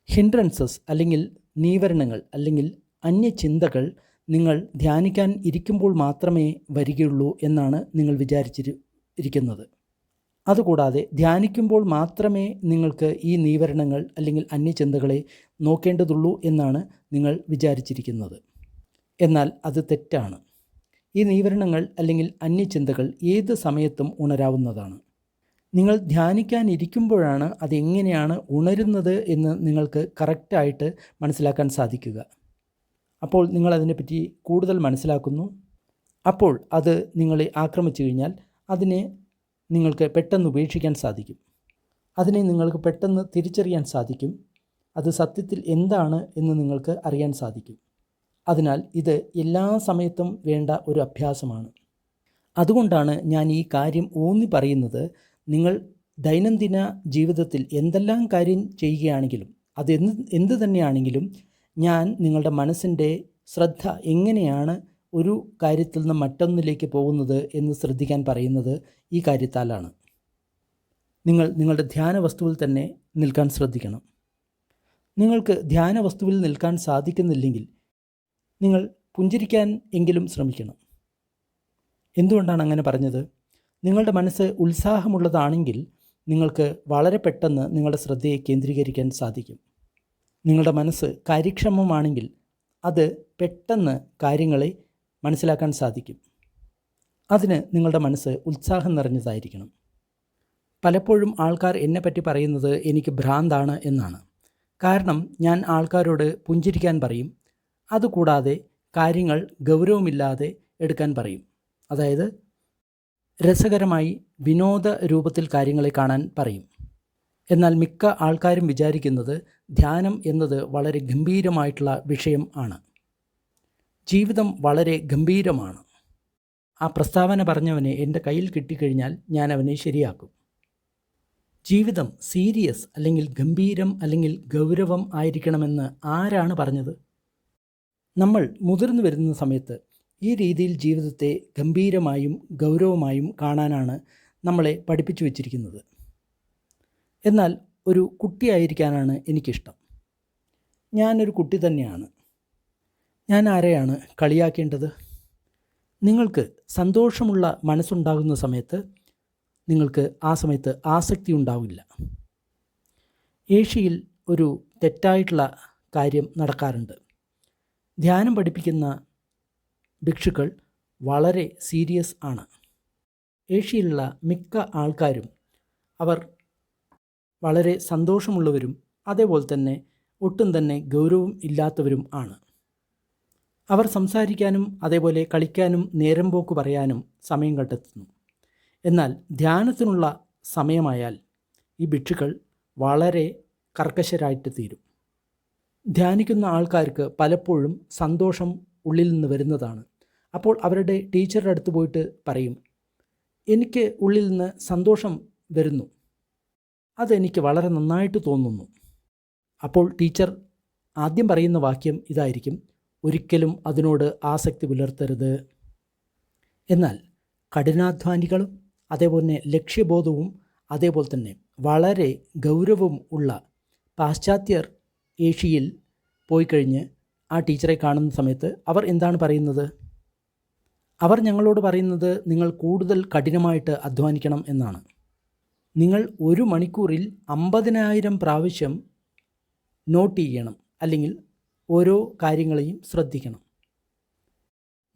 ഹിൻഡ്രൻസസ് അല്ലെങ്കിൽ നീവരണങ്ങൾ അല്ലെങ്കിൽ അന്യചിന്തകൾ നിങ്ങൾ ധ്യാനിക്കാൻ ഇരിക്കുമ്പോൾ മാത്രമേ വരികയുള്ളൂ എന്നാണ് നിങ്ങൾ വിചാരിച്ചിരിക്കുന്നത്. അതുകൂടാതെ ധ്യാനിക്കുമ്പോൾ മാത്രമേ നിങ്ങൾക്ക് ഈ നീവരണങ്ങൾ അല്ലെങ്കിൽ അന്യചിന്തകളെ നോക്കേണ്ടതുള്ളൂ എന്നാണ് നിങ്ങൾ വിചാരിച്ചിരിക്കുന്നത്. എന്നാൽ അത് തെറ്റാണ്. ഈ നീവരണങ്ങൾ അല്ലെങ്കിൽ അന്യചിന്തകൾ ഏത് സമയത്തും ഉണരാവുന്നതാണ്. നിങ്ങൾ ധ്യാനിക്കാനിരിക്കുമ്പോഴാണ് അതെങ്ങനെയാണ് ഉണരുന്നത് എന്ന് നിങ്ങൾക്ക് കറക്റ്റായിട്ട് മനസ്സിലാക്കാൻ സാധിക്കുക. അപ്പോൾ നിങ്ങളതിനെപ്പറ്റി കൂടുതൽ മനസ്സിലാക്കുന്നു. അപ്പോൾ അത് നിങ്ങളെ ആക്രമിച്ചു കഴിഞ്ഞാൽ അതിനെ നിങ്ങൾക്ക് പെട്ടെന്ന് ഉപേക്ഷിക്കാൻ സാധിക്കും. അതിനെ നിങ്ങൾക്ക് പെട്ടെന്ന് തിരിച്ചറിയാൻ സാധിക്കും. അത് സത്യത്തിൽ എന്താണ് എന്ന് നിങ്ങൾക്ക് അറിയാൻ സാധിക്കും. അതിനാൽ ഇത് എല്ലാ സമയത്തും വേണ്ട ഒരു അഭ്യാസമാണ്. അതുകൊണ്ടാണ് ഞാൻ ഈ കാര്യം ഊന്നി പറയുന്നത്. നിങ്ങൾ ദൈനംദിന ജീവിതത്തിൽ എന്തെല്ലാം കാര്യം ചെയ്യുകയാണെങ്കിലും അത് എന്ത് തന്നെയാണെങ്കിലും ഞാൻ നിങ്ങളുടെ മനസ്സിൻ്റെ ശ്രദ്ധ എങ്ങനെയാണ് ഒരു കാര്യത്തിൽ നിന്ന് മറ്റൊന്നിലേക്ക് പോകുന്നത് എന്ന് ശ്രദ്ധിക്കാൻ പറയുന്നത് ഈ കാര്യത്താലാണ്. നിങ്ങൾ നിങ്ങളുടെ ധ്യാന വസ്തുവിൽ തന്നെ നിൽക്കാൻ ശ്രദ്ധിക്കണം. നിങ്ങൾക്ക് ധ്യാന വസ്തുവിൽ നിൽക്കാൻ സാധിക്കുന്നില്ലെങ്കിൽ നിങ്ങൾ പുഞ്ചിരിക്കാൻ എങ്കിലും ശ്രമിക്കണം. എന്തുകൊണ്ടാണ് അങ്ങനെ പറഞ്ഞത്? നിങ്ങളുടെ മനസ്സ് ഉത്സാഹമുള്ളതാണെങ്കിൽ നിങ്ങൾക്ക് വളരെ പെട്ടെന്ന് നിങ്ങളുടെ ശ്രദ്ധയെ കേന്ദ്രീകരിക്കാൻ സാധിക്കും. നിങ്ങളുടെ മനസ്സ് കാര്യക്ഷമമാണെങ്കിൽ അത് പെട്ടെന്ന് കാര്യങ്ങളെ മനസ്സിലാക്കാൻ സാധിക്കും. അതിന് നിങ്ങളുടെ മനസ്സ് ഉത്സാഹം നിറഞ്ഞതായിരിക്കണം. പലപ്പോഴും ആൾക്കാർ എന്നെപ്പറ്റി പറയുന്നത് എനിക്ക് ഭ്രാന്താണ് എന്നാണ്. കാരണം ഞാൻ ആൾക്കാരോട് പുഞ്ചിരിക്കാൻ പറയും. അതുകൂടാതെ കാര്യങ്ങൾ ഗൗരവമില്ലാതെ എടുക്കാൻ പറയും. അതായത് രസകരമായി വിനോദ രൂപത്തിൽ കാര്യങ്ങളെ കാണാൻ പറയും. എന്നാൽ മിക്ക ആൾക്കാരും വിചാരിക്കുന്നത് ധ്യാനം എന്നത് വളരെ ഗംഭീരമായിട്ടുള്ള വിഷയം ആണ്. ജീവിതം വളരെ ഗംഭീരമാണ്. ആ പ്രസ്താവന പറഞ്ഞവനെ എൻ്റെ കയ്യിൽ കിട്ടിക്കഴിഞ്ഞാൽ ഞാൻ അവനെ ശരിയാക്കും. ജീവിതം സീരിയസ് അല്ലെങ്കിൽ ഗംഭീരം അല്ലെങ്കിൽ ഗൗരവം ആയിരിക്കണമെന്ന് ആരാണ് പറഞ്ഞത്? നമ്മൾ മുതിർന്നു വരുന്ന സമയത്ത് ഈ രീതിയിൽ ജീവിതത്തെ ഗംഭീരമായും ഗൗരവമായും കാണാനാണ് നമ്മളെ പഠിപ്പിച്ചു വച്ചിരിക്കുന്നത്. എന്നാൽ ഒരു കുട്ടിയായിരിക്കാനാണ് എനിക്കിഷ്ടം. ഞാനൊരു കുട്ടി തന്നെയാണ്. ഞാൻ ആരെയാണ് കളിയാക്കേണ്ടത്? നിങ്ങൾക്ക് സന്തോഷമുള്ള മനസ്സുണ്ടാകുന്ന സമയത്ത് നിങ്ങൾക്ക് ആ സമയത്ത് ആസക്തി ഉണ്ടാവില്ല. ഏഷ്യയിൽ ഒരു തെറ്റായിട്ടുള്ള കാര്യം നടക്കാറുണ്ട്. ധ്യാനം പഠിപ്പിക്കുന്ന ഭിക്ഷുക്കൾ വളരെ സീരിയസ് ആണ്. ഏഷ്യയിലുള്ള മിക്ക ആൾക്കാരും അവർ വളരെ സന്തോഷമുള്ളവരും അതേപോലെ തന്നെ ഒട്ടും തന്നെ ഗൗരവം ഇല്ലാത്തവരും ആണ്. അവർ സംസാരിക്കാനും അതേപോലെ കളിക്കാനും നേരം പോക്ക് പറയാനും സമയം കണ്ടെത്തുന്നു. എന്നാൽ ധ്യാനത്തിനുള്ള സമയമായാൽ ഈ ഭിക്ഷുക്കൾ വളരെ കർക്കശരായിട്ട് തീരും. ധ്യാനിക്കുന്ന ആൾക്കാർക്ക് പലപ്പോഴും സന്തോഷം ഉള്ളിൽ നിന്ന് വരുന്നതാണ്. അപ്പോൾ അവരുടെ ടീച്ചറുടെ അടുത്ത് പോയിട്ട് പറയും, എനിക്ക് ഉള്ളിൽ നിന്ന് സന്തോഷം വരുന്നു, അതെനിക്ക് വളരെ നന്നായിട്ട് തോന്നുന്നു. അപ്പോൾ ടീച്ചർ ആദ്യം പറയുന്ന വാക്യം ഇതായിരിക്കും, ഒരിക്കലും അതിനോട് ആസക്തി പുലർത്തരുത്. എന്നാൽ കഠിനാധ്വാനികളും അതേപോലെ ലക്ഷ്യബോധവും അതേപോലെ തന്നെ വളരെ ഗൗരവവും ഉള്ള പാശ്ചാത്യർ ഏഷ്യയിൽ പോയി കഴിഞ്ഞ് ആ ടീച്ചറെ കാണുന്ന സമയത്ത് അവർ എന്താണ് പറയുന്നത്? അവർ ഞങ്ങളോട് പറയുന്നത് നിങ്ങൾ കൂടുതൽ കഠിനമായിട്ട് അധ്വാനിക്കണം എന്നാണ്. നിങ്ങൾ 1 മണിക്കൂറിൽ 50,000 പ്രാവശ്യം നോട്ട് ചെയ്യണം, അല്ലെങ്കിൽ ഓരോ കാര്യങ്ങളെയും ശ്രദ്ധിക്കണം.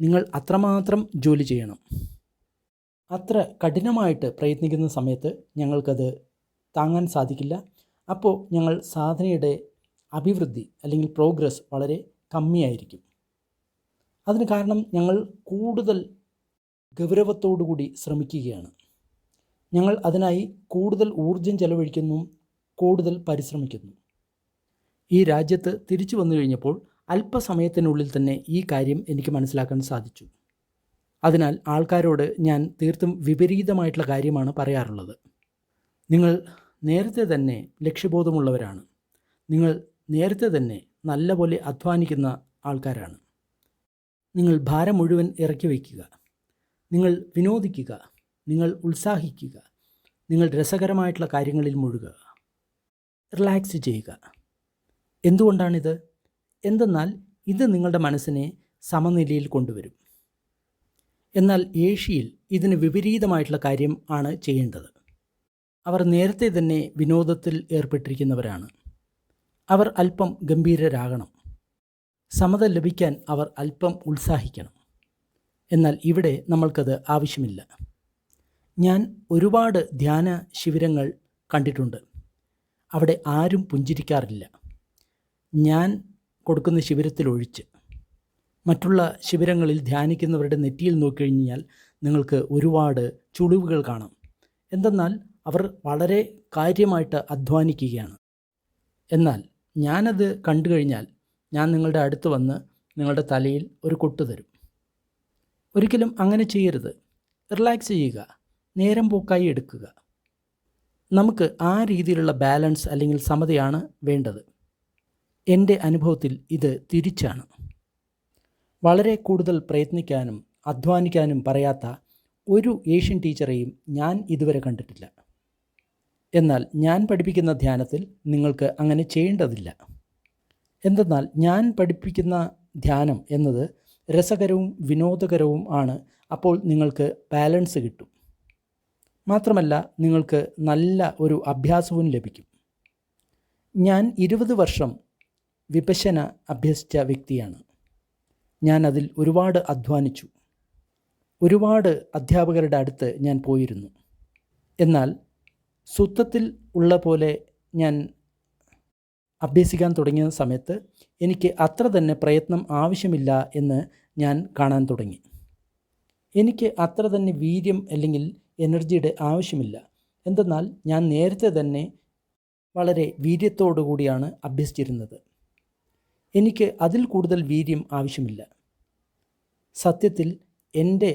നിങ്ങൾ അത്രമാത്രം ജോലി ചെയ്യണം. അത്ര കഠിനമായിട്ട് പ്രയത്നിക്കുന്ന സമയത്ത് ഞങ്ങൾക്കത് താങ്ങാൻ സാധിക്കില്ല. അപ്പോൾ സാധനയുടെ അഭിവൃദ്ധി അല്ലെങ്കിൽ പ്രോഗ്രസ് വളരെ കമ്മിയായിരിക്കും. അതിന് കാരണം ഞങ്ങൾ കൂടുതൽ ഗൗരവത്തോടുകൂടി ശ്രമിക്കുകയാണ്. ഞങ്ങൾ അതിനായി കൂടുതൽ ഊർജം ചെലവഴിക്കുന്നു, കൂടുതൽ പരിശ്രമിക്കുന്നു. ഈ രാജ്യത്ത് തിരിച്ചു വന്നു കഴിഞ്ഞപ്പോൾ അല്പസമയത്തിനുള്ളിൽ തന്നെ ഈ കാര്യം എനിക്ക് മനസ്സിലാക്കാൻ സാധിച്ചു. അതിനാൽ ആൾക്കാരോട് ഞാൻ തീർത്തും വിപരീതമായിട്ടുള്ള കാര്യമാണ് പറയാറുള്ളത്. നിങ്ങൾ നേരത്തെ തന്നെ ലക്ഷ്യബോധമുള്ളവരാണ്. നിങ്ങൾ നേരത്തെ തന്നെ നല്ലപോലെ അധ്വാനിക്കുന്ന ആൾക്കാരാണ്. നിങ്ങൾ ഭാരം മുഴുവൻ ഇറക്കി വയ്ക്കുക. നിങ്ങൾ വിനോദിക്കുക. നിങ്ങൾ ഉത്സാഹിക്കുക. നിങ്ങൾ രസകരമായിട്ടുള്ള കാര്യങ്ങളിൽ മുഴുകുക. റിലാക്സ് ചെയ്യുക. എന്തുകൊണ്ടാണിത്? എന്തെന്നാൽ ഇത് നിങ്ങളുടെ മനസ്സിനെ സമനിലയിൽ കൊണ്ടുവരും. എന്നാൽ ഏഷ്യയിൽ ഇതിന് വിപരീതമായിട്ടുള്ള കാര്യം ആണ് ചെയ്യേണ്ടത്. അവർ നേരത്തെ തന്നെ വിനോദത്തിൽ ഏർപ്പെട്ടിരിക്കുന്നവരാണ്. അവർ അല്പം ഗംഭീരരാകണം. സമത ലഭിക്കാൻ അവർ അല്പം ഉത്സാഹിക്കണം. എന്നാൽ ഇവിടെ നമ്മൾക്കത് ആവശ്യമില്ല. ഞാൻ ഒരുപാട് ധ്യാന ശിബിരങ്ങൾ കണ്ടിട്ടുണ്ട്. അവിടെ ആരും പുഞ്ചിരിക്കാറില്ല. ഞാൻ കൊടുക്കുന്ന ശിബിരത്തിലൊഴിച്ച് മറ്റുള്ള ശിബിരങ്ങളിൽ ധ്യാനിക്കുന്നവരുടെ നെറ്റിയിൽ നോക്കിക്കഴിഞ്ഞാൽ നിങ്ങൾക്ക് ഒരുപാട് ചുളിവുകൾ കാണാം. എന്തെന്നാൽ അവർ വളരെ കാര്യമായിട്ട് അധ്വാനിക്കുകയാണ്. എന്നാൽ ഞാനത് കണ്ടു കഴിഞ്ഞാൽ ഞാൻ നിങ്ങളുടെ അടുത്ത് വന്ന് നിങ്ങളുടെ തലയിൽ ഒരു കൊട്ട് തരും. ഒരിക്കലും അങ്ങനെ ചെയ്യരുത്. റിലാക്സ് ചെയ്യുക. നേരം പോക്കായി എടുക്കുക. നമുക്ക് ആ രീതിയിലുള്ള ബാലൻസ് അല്ലെങ്കിൽ സമതയാണ് വേണ്ടത്. എൻ്റെ അനുഭവത്തിൽ ഇത് തിരിച്ചാണ്. വളരെ കൂടുതൽ പ്രയത്നിക്കാനും അധ്വാനിക്കാനും പറയാത്ത ഒരു ഏഷ്യൻ ടീച്ചറെയും ഞാൻ ഇതുവരെ കണ്ടിട്ടില്ല. എന്നാൽ ഞാൻ പഠിപ്പിക്കുന്ന ധ്യാനത്തിൽ നിങ്ങൾക്ക് അങ്ങനെ ചെയ്യേണ്ടതില്ല. എന്തെന്നാൽ ഞാൻ പഠിപ്പിക്കുന്ന ധ്യാനം എന്നത് രസകരവും വിനോദകരവും ആണ്. അപ്പോൾ നിങ്ങൾക്ക് ബാലൻസ് കിട്ടും. മാത്രമല്ല നിങ്ങൾക്ക് നല്ല ഒരു അഭ്യാസവും ലഭിക്കും. ഞാൻ 20 വർഷം വിപശ്യന അഭ്യസിച്ച വ്യക്തിയാണ്. ഞാൻ അതിൽ ഒരുപാട് അധ്വാനിച്ചു. ഒരുപാട് അധ്യാപകരുടെ അടുത്ത് ഞാൻ പോയിരുന്നു. എന്നാൽ സുത്തത്തിൽ ഉള്ള പോലെ ഞാൻ അഭ്യസിക്കാൻ തുടങ്ങിയ സമയത്ത് എനിക്ക് അത്ര തന്നെ പ്രയത്നം ആവശ്യമില്ല എന്ന് ഞാൻ കാണാൻ തുടങ്ങി. എനിക്ക് അത്ര തന്നെ വീര്യം അല്ലെങ്കിൽ എനർജിയുടെ ആവശ്യമില്ല. എന്തെന്നാൽ ഞാൻ നേരത്തെ തന്നെ വളരെ വീര്യത്തോടു കൂടിയാണ് അഭ്യസിച്ചിരുന്നത്. എനിക്ക് അതിൽ കൂടുതൽ വീര്യം ആവശ്യമില്ല. സത്യത്തിൽ എൻ്റെ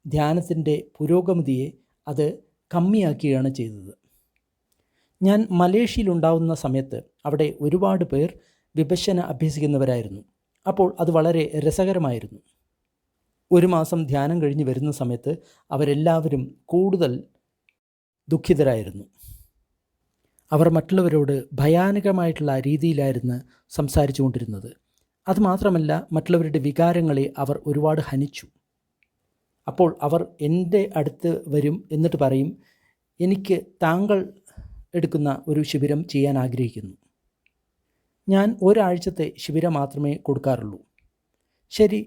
ധ്യാനത്തിൻ്റെ പുരോഗതിയെ അത് കമ്മിയാക്കുകയാണ് ചെയ്തത്. ഞാൻ മലേഷ്യയിലുണ്ടാവുന്ന സമയത്ത് അവിടെ ഒരുപാട് പേർ വിപശ്യന അഭ്യസിക്കുന്നവരായിരുന്നു. അപ്പോൾ അത് വളരെ രസകരമായിരുന്നു. 1 മാസം ധ്യാനം കഴിഞ്ഞ് വരുന്ന സമയത്ത് അവരെല്ലാവരും കൂടുതൽ ദുഃഖിതരായിരുന്നു. അവർ മറ്റുള്ളവരോട് ഭയാനകമായിട്ടുള്ള രീതിയിലായിരുന്നു സംസാരിച്ചു കൊണ്ടിരുന്നത്. അതുമാത്രമല്ല മറ്റുള്ളവരുടെ വികാരങ്ങളെ അവർ ഒരുപാട് ഹനിച്ചു. അപ്പോൾ അവർ എൻ്റെ അടുത്ത് വരും, എന്നിട്ട് പറയും, എനിക്ക് താങ്കൾ എടുക്കുന്ന ഒരു ശിബിരം ചെയ്യാൻ ആഗ്രഹിക്കുന്നു. ഞാൻ ഒരാഴ്ചത്തെ ശിബിരം മാത്രമേ കൊടുക്കാറുള്ളൂ. ശരി,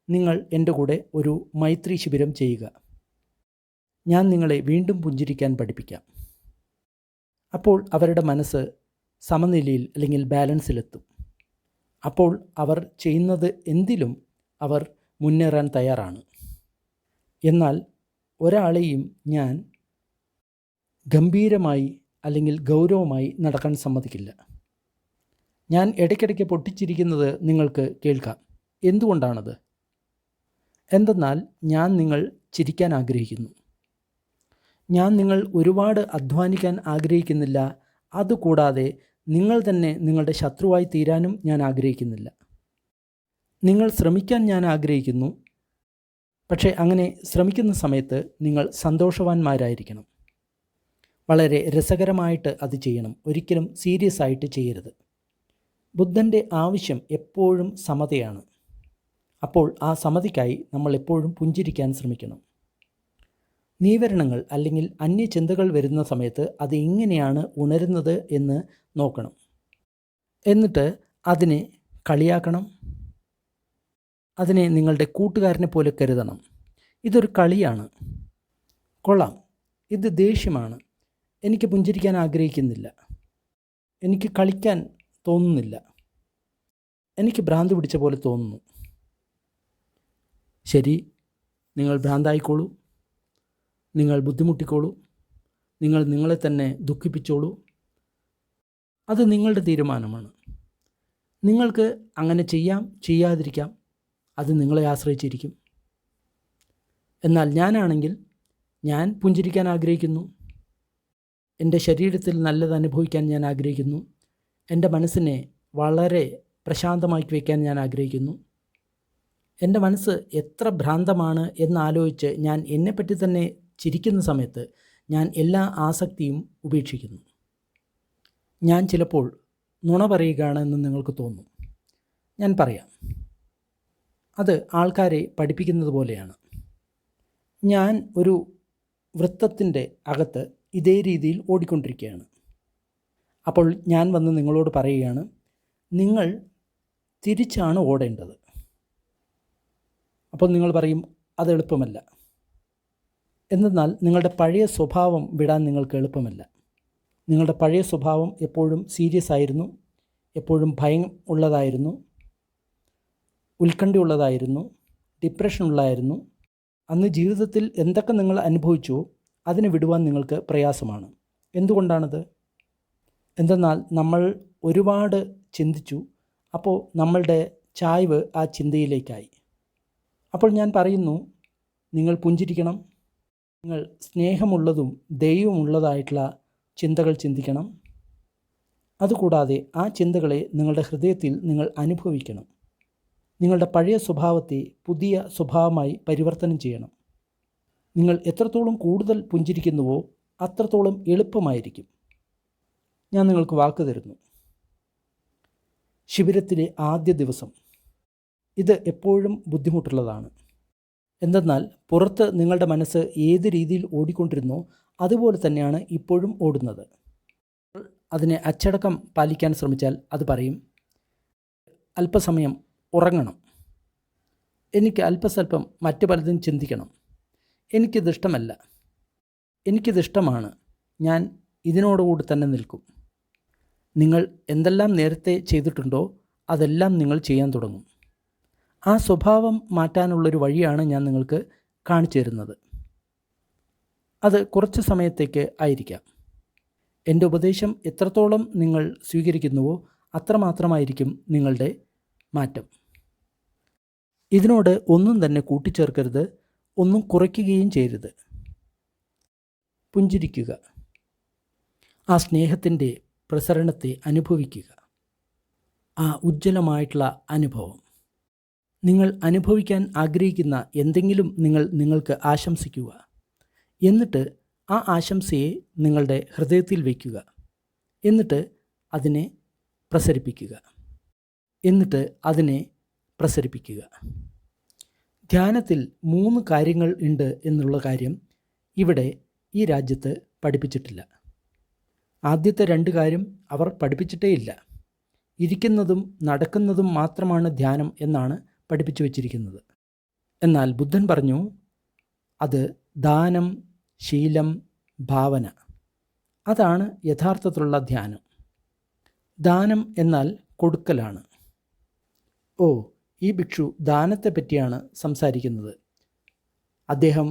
നിങ്ങൾ എൻ്റെ കൂടെ ഒരു മൈത്രി ശിബിരം ചെയ്യുക. ഞാൻ നിങ്ങളെ വീണ്ടും പുഞ്ചിരിക്കാൻ പഠിപ്പിക്കാം. അപ്പോൾ അവരുടെ മനസ്സ് സമനിലയിൽ അല്ലെങ്കിൽ ബാലൻസിലെത്തും. അപ്പോൾ അവർ ചെയ്യുന്നത് എന്തിലും അവർ മുന്നേറാൻ തയ്യാറാണ്. എന്നാൽ ഒരാളെയും ഞാൻ ഗംഭീരമായി അല്ലെങ്കിൽ ഗൗരവമായി നടക്കാൻ സമ്മതിക്കില്ല. ഞാൻ ഇടയ്ക്കിടയ്ക്ക് പൊട്ടിച്ചിരിക്കുന്നത് നിങ്ങൾക്ക് കേൾക്കാം. എന്തുകൊണ്ടാണത്? എന്തെന്നാൽ ഞാൻ നിങ്ങൾ ചിരിക്കാൻ ആഗ്രഹിക്കുന്നു. ഞാൻ നിങ്ങൾ ഒരുപാട് അധ്വാനിക്കാൻ ആഗ്രഹിക്കുന്നില്ല. അതുകൂടാതെ നിങ്ങൾ തന്നെ നിങ്ങളുടെ ശത്രുവായി തീരാനും ഞാൻ ആഗ്രഹിക്കുന്നില്ല. നിങ്ങൾ ശ്രമിക്കാൻ ഞാൻ ആഗ്രഹിക്കുന്നു. പക്ഷേ അങ്ങനെ ശ്രമിക്കുന്ന സമയത്ത് നിങ്ങൾ സന്തോഷവാന്മാരായിരിക്കണം. വളരെ രസകരമായിട്ട് അത് ചെയ്യണം. ഒരിക്കലും സീരിയസ് ആയിട്ട് ചെയ്യരുത്. ബുദ്ധൻ്റെ ആവശ്യം എപ്പോഴും സമതയാണ്. അപ്പോൾ ആ സമതയ്ക്കായി നമ്മൾ എപ്പോഴും പുഞ്ചിരിക്കാൻ ശ്രമിക്കണം. നീവരണങ്ങൾ അല്ലെങ്കിൽ അന്യചിന്തകൾ വരുന്ന സമയത്ത് അത് എങ്ങനെയാണ് ഉണരുന്നത് എന്ന് നോക്കണം. എന്നിട്ട് അതിനെ കളിയാക്കണം. അതിനെ നിങ്ങളുടെ കൂട്ടുകാരനെ പോലെ കരുതണം. ഇതൊരു കളിയാണ്. കൊള്ളാം, ഇത് ദേഷ്യമാണ്. എനിക്ക് പുഞ്ചിരിക്കാൻ ആഗ്രഹിക്കുന്നില്ല. എനിക്ക് കളിക്കാൻ തോന്നുന്നില്ല. എനിക്ക് ഭ്രാന്ത് പിടിച്ച പോലെ തോന്നുന്നു. ശരി, നിങ്ങൾ ഭ്രാന്തായിക്കോളൂ, നിങ്ങൾ ബുദ്ധിമുട്ടിക്കോളൂ, നിങ്ങൾ നിങ്ങളെ തന്നെ ദുഃഖിപ്പിച്ചോളൂ. അത് നിങ്ങളുടെ തീരുമാനമാണ്. നിങ്ങൾക്ക് അങ്ങനെ ചെയ്യാം, ചെയ്യാതിരിക്കാം. അത് നിങ്ങളെ ആശ്രയിച്ചിരിക്കും. എന്നാൽ ഞാനാണെങ്കിൽ ഞാൻ പുഞ്ചിരിക്കാൻ ആഗ്രഹിക്കുന്നു. എൻ്റെ ശരീരത്തിൽ നല്ലത് അനുഭവിക്കാൻ ഞാൻ ആഗ്രഹിക്കുന്നു. എൻ്റെ മനസ്സിനെ വളരെ പ്രശാന്തമാക്കി വയ്ക്കാൻ ഞാൻ ആഗ്രഹിക്കുന്നു. എൻ്റെ മനസ്സ് എത്ര ഭ്രാന്തമാണ് എന്നാലോചിച്ച് ഞാൻ എന്നെപ്പറ്റി തന്നെ ചിരിക്കുന്ന സമയത്ത് ഞാൻ എല്ലാ ആസക്തിയും ഉപേക്ഷിക്കുന്നു. ഞാൻ ചിലപ്പോൾ നുണ പറയുകയാണെന്ന് നിങ്ങൾക്ക് തോന്നും. ഞാൻ പറയാം. അത് ആൾക്കാരെ പഠിപ്പിക്കുന്നത് പോലെയാണ്. ഞാൻ ഒരു വൃത്തത്തിൻ്റെ അകത്ത് ഇതേ രീതിയിൽ ഓടിക്കൊണ്ടിരിക്കുകയാണ്. അപ്പോൾ ഞാൻ വന്ന് നിങ്ങളോട് പറയുകയാണ്, നിങ്ങൾ തിരിച്ചാണ് ഓടേണ്ടത്. അപ്പോൾ നിങ്ങൾ പറയും, അത് എളുപ്പമല്ല. എന്തെന്നാൽ നിങ്ങളുടെ പഴയ സ്വഭാവം വിടാൻ നിങ്ങൾക്ക് എളുപ്പമല്ല. നിങ്ങളുടെ പഴയ സ്വഭാവം എപ്പോഴും സീരിയസ് ആയിരുന്നു, എപ്പോഴും ഭയം ഉള്ളതായിരുന്നു, ഉത്കണ്ഠയുള്ളതായിരുന്നു, ഡിപ്രഷനുള്ളതായിരുന്നു. അന്ന് ജീവിതത്തിൽ എന്തൊക്കെ നിങ്ങൾ അനുഭവിച്ചുവോ അതിനെ വിടുവാൻ നിങ്ങൾക്ക് പ്രയാസമാണ്. എന്തുകൊണ്ടാണത്? എന്തെന്നാൽ നമ്മൾ ഒരുപാട് ചിന്തിച്ചു. അപ്പോൾ നമ്മളുടെ ചായ്വ് ആ ചിന്തയിലേക്കായി. അപ്പോൾ ഞാൻ പറയുന്നു, നിങ്ങൾ പുഞ്ചിരിക്കണം. നിങ്ങൾ സ്നേഹമുള്ളതും ദൈവമുള്ളതായിട്ടുള്ള ചിന്തകൾ ചിന്തിക്കണം. അതുകൂടാതെ ആ ചിന്തകളെ നിങ്ങളുടെ ഹൃദയത്തിൽ നിങ്ങൾ അനുഭവിക്കണം. നിങ്ങളുടെ പഴയ സ്വഭാവത്തെ പുതിയ സ്വഭാവമായി പരിവർത്തനം ചെയ്യണം. നിങ്ങൾ എത്രത്തോളം കൂടുതൽ പുഞ്ചിരിക്കുന്നുവോ അത്രത്തോളം എളുപ്പമായിരിക്കും. ഞാൻ നിങ്ങൾക്ക് വാക്ക് തരുന്നു. ശിബിരത്തിലെ ആദ്യ ദിവസം ഇത് എപ്പോഴും ബുദ്ധിമുട്ടുള്ളതാണ്. എന്തെന്നാൽ പുറത്ത് നിങ്ങളുടെ മനസ്സ് ഏത് രീതിയിൽ ഓടിക്കൊണ്ടിരുന്നോ അതുപോലെ തന്നെയാണ് ഇപ്പോഴും ഓടുന്നത്. അതിനെ അച്ചടക്കം പാലിക്കാൻ ശ്രമിച്ചാൽ അത് പറയും, അല്പസമയം ഉറങ്ങണം, എനിക്ക് അല്പസ്വല്പം മറ്റു പലതും ചിന്തിക്കണം, എനിക്കിതിഷ്ടമല്ല, എനിക്കിതിഷ്ടമാണ്, ഞാൻ ഇതിനോടുകൂടി തന്നെ നിൽക്കും. നിങ്ങൾ എന്തെല്ലാം നേരത്തെ ചെയ്തിട്ടുണ്ടോ അതെല്ലാം നിങ്ങൾ ചെയ്യാൻ തുടങ്ങും. ആ സ്വഭാവം മാറ്റാനുള്ളൊരു വഴിയാണ് ഞാൻ നിങ്ങൾക്ക് കാണിച്ചു തരുന്നത്. അത് കുറച്ച് സമയത്തേക്ക് ആയിരിക്കാം. എൻ്റെ ഉപദേശം എത്രത്തോളം നിങ്ങൾ സ്വീകരിക്കുന്നുവോ അത്രമാത്രമായിരിക്കും നിങ്ങളുടെ മാറ്റം. ഇതിനോട് ഒന്നും തന്നെ കൂട്ടിച്ചേർക്കരുത്, ഒന്നും കുറയ്ക്കുകയും ചെയ്യരുത്. പുഞ്ചിരിക്കുക, ആ സ്നേഹത്തിൻ്റെ പ്രസരണത്തെ അനുഭവിക്കുക. ആ ഉജ്ജ്വലമായിട്ടുള്ള അനുഭവം, നിങ്ങൾ അനുഭവിക്കാൻ ആഗ്രഹിക്കുന്ന എന്തെങ്കിലും നിങ്ങൾക്ക് ആശംസിക്കുക. എന്നിട്ട് ആ ആശംസയെ നിങ്ങളുടെ ഹൃദയത്തിൽ വയ്ക്കുക. എന്നിട്ട് അതിനെ പ്രസരിപ്പിക്കുക. ധ്യാനത്തിൽ 3 കാര്യങ്ങൾ ഉണ്ട് എന്നുള്ള കാര്യം ഇവിടെ ഈ രാജ്യത്ത് പഠിപ്പിച്ചിട്ടില്ല. ആദ്യത്തെ 2 കാര്യം അവർ പഠിപ്പിച്ചിട്ടേയില്ല. ഇരിക്കുന്നതും നടക്കുന്നതും മാത്രമാണ് ധ്യാനം എന്നാണ് പഠിപ്പിച്ചു വച്ചിരിക്കുന്നത്. എന്നാൽ ബുദ്ധൻ പറഞ്ഞു, അത് ദാനം, ശീലം, ഭാവന, അതാണ് യഥാർത്ഥത്തിലുള്ള ധ്യാനം. ദാനം എന്നാൽ കൊടുക്കലാണ്. ഓ, ഈ ഭിക്ഷു ദാനത്തെ പറ്റിയാണ് സംസാരിക്കുന്നത്, അദ്ദേഹം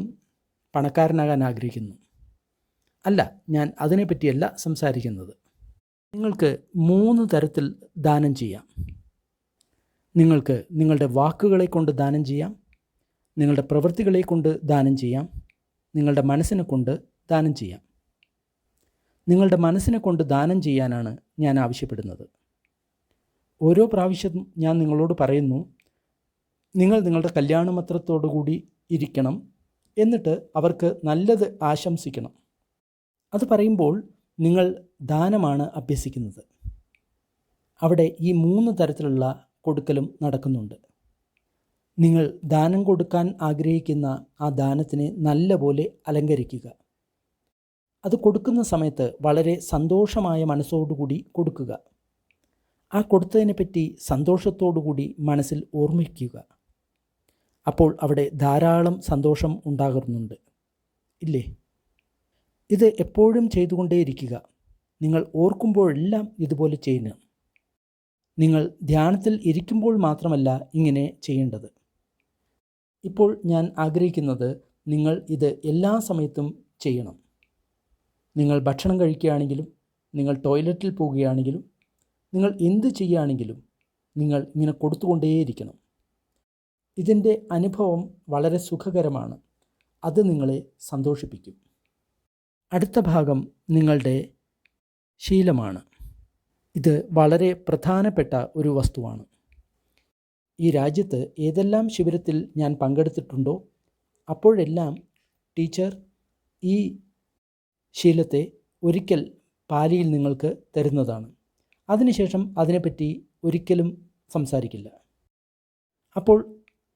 പണക്കാരനാകാൻ ആഗ്രഹിക്കുന്നു. അല്ല, ഞാൻ അതിനെപ്പറ്റിയല്ല സംസാരിക്കുന്നത്. നിങ്ങൾക്ക് 3 തരത്തിൽ ദാനം ചെയ്യാം. നിങ്ങൾക്ക് നിങ്ങളുടെ വാക്കുകളെ കൊണ്ട് ദാനം ചെയ്യാം, നിങ്ങളുടെ പ്രവൃത്തികളെ കൊണ്ട് ദാനം ചെയ്യാം, നിങ്ങളുടെ മനസ്സിനെ കൊണ്ട് ദാനം ചെയ്യാം. നിങ്ങളുടെ മനസ്സിനെ കൊണ്ട് ദാനം ചെയ്യാനാണ് ഞാൻ ആവശ്യപ്പെടുന്നത്. ഓരോ പ്രാവശ്യം ഞാൻ നിങ്ങളോട് പറയുന്നു, നിങ്ങൾ നിങ്ങളുടെ കല്യാണമത്രത്തോടു കൂടി ഇരിക്കണം, എന്നിട്ട് അവർക്ക് നല്ലത് ആശംസിക്കണം. അത് പറയുമ്പോൾ നിങ്ങൾ ദാനമാണ് അഭ്യസിക്കുന്നത്. അവിടെ ഈ 3 തരത്തിലുള്ള കൊടുക്കലും നടക്കുന്നുണ്ട്. നിങ്ങൾ ദാനം കൊടുക്കാൻ ആഗ്രഹിക്കുന്ന ആ ദാനത്തിനെ നല്ലപോലെ അലങ്കരിക്കുക. അത് കൊടുക്കുന്ന സമയത്ത് വളരെ സന്തോഷമായ മനസ്സോടുകൂടി കൊടുക്കുക. ആ കൊടുത്തതിനെപ്പറ്റി സന്തോഷത്തോടുകൂടി മനസ്സിൽ ഓർമ്മിക്കുക. അപ്പോൾ അവിടെ ധാരാളം സന്തോഷം ഉണ്ടാകുന്നുണ്ട്, ഇല്ലേ? ഇത് എപ്പോഴും ചെയ്തുകൊണ്ടേയിരിക്കുക. നിങ്ങൾ ഓർക്കുമ്പോഴെല്ലാം ഇതുപോലെ ചെയ്യണം. നിങ്ങൾ ധ്യാനത്തിൽ ഇരിക്കുമ്പോൾ മാത്രമല്ല ഇങ്ങനെ ചെയ്യേണ്ടത്. ഇപ്പോൾ ഞാൻ ആഗ്രഹിക്കുന്നത് നിങ്ങൾ ഇത് എല്ലാ സമയത്തും ചെയ്യണം. നിങ്ങൾ ഭക്ഷണം കഴിക്കുകയാണെങ്കിലും, നിങ്ങൾ ടോയ്ലറ്റിൽ പോവുകയാണെങ്കിലും, നിങ്ങൾ എന്ത് ചെയ്യുകയാണെങ്കിലും നിങ്ങൾ ഇങ്ങനെ കൊടുത്തുകൊണ്ടേയിരിക്കണം. ഇതിൻ്റെ അനുഭവം വളരെ സുഖകരമാണ്. അത് നിങ്ങളെ സന്തോഷിപ്പിക്കും. അടുത്ത ഭാഗം നിങ്ങളുടെ ശീലമാണ്. ഇത് വളരെ പ്രധാനപ്പെട്ട ഒരു വസ്തുവാണ്. ഈ രാജ്യത്ത് ഏതെല്ലാം ശിബിരത്തിൽ ഞാൻ പങ്കെടുത്തിട്ടുണ്ടോ അപ്പോഴെല്ലാം ടീച്ചർ ഈ ശീലത്തെ ഒരിക്കൽ പാലിയിൽ നിങ്ങൾക്ക് തരുന്നതാണ്. അതിനുശേഷം അതിനെപ്പറ്റി ഒരിക്കലും സംസാരിക്കില്ല. അപ്പോൾ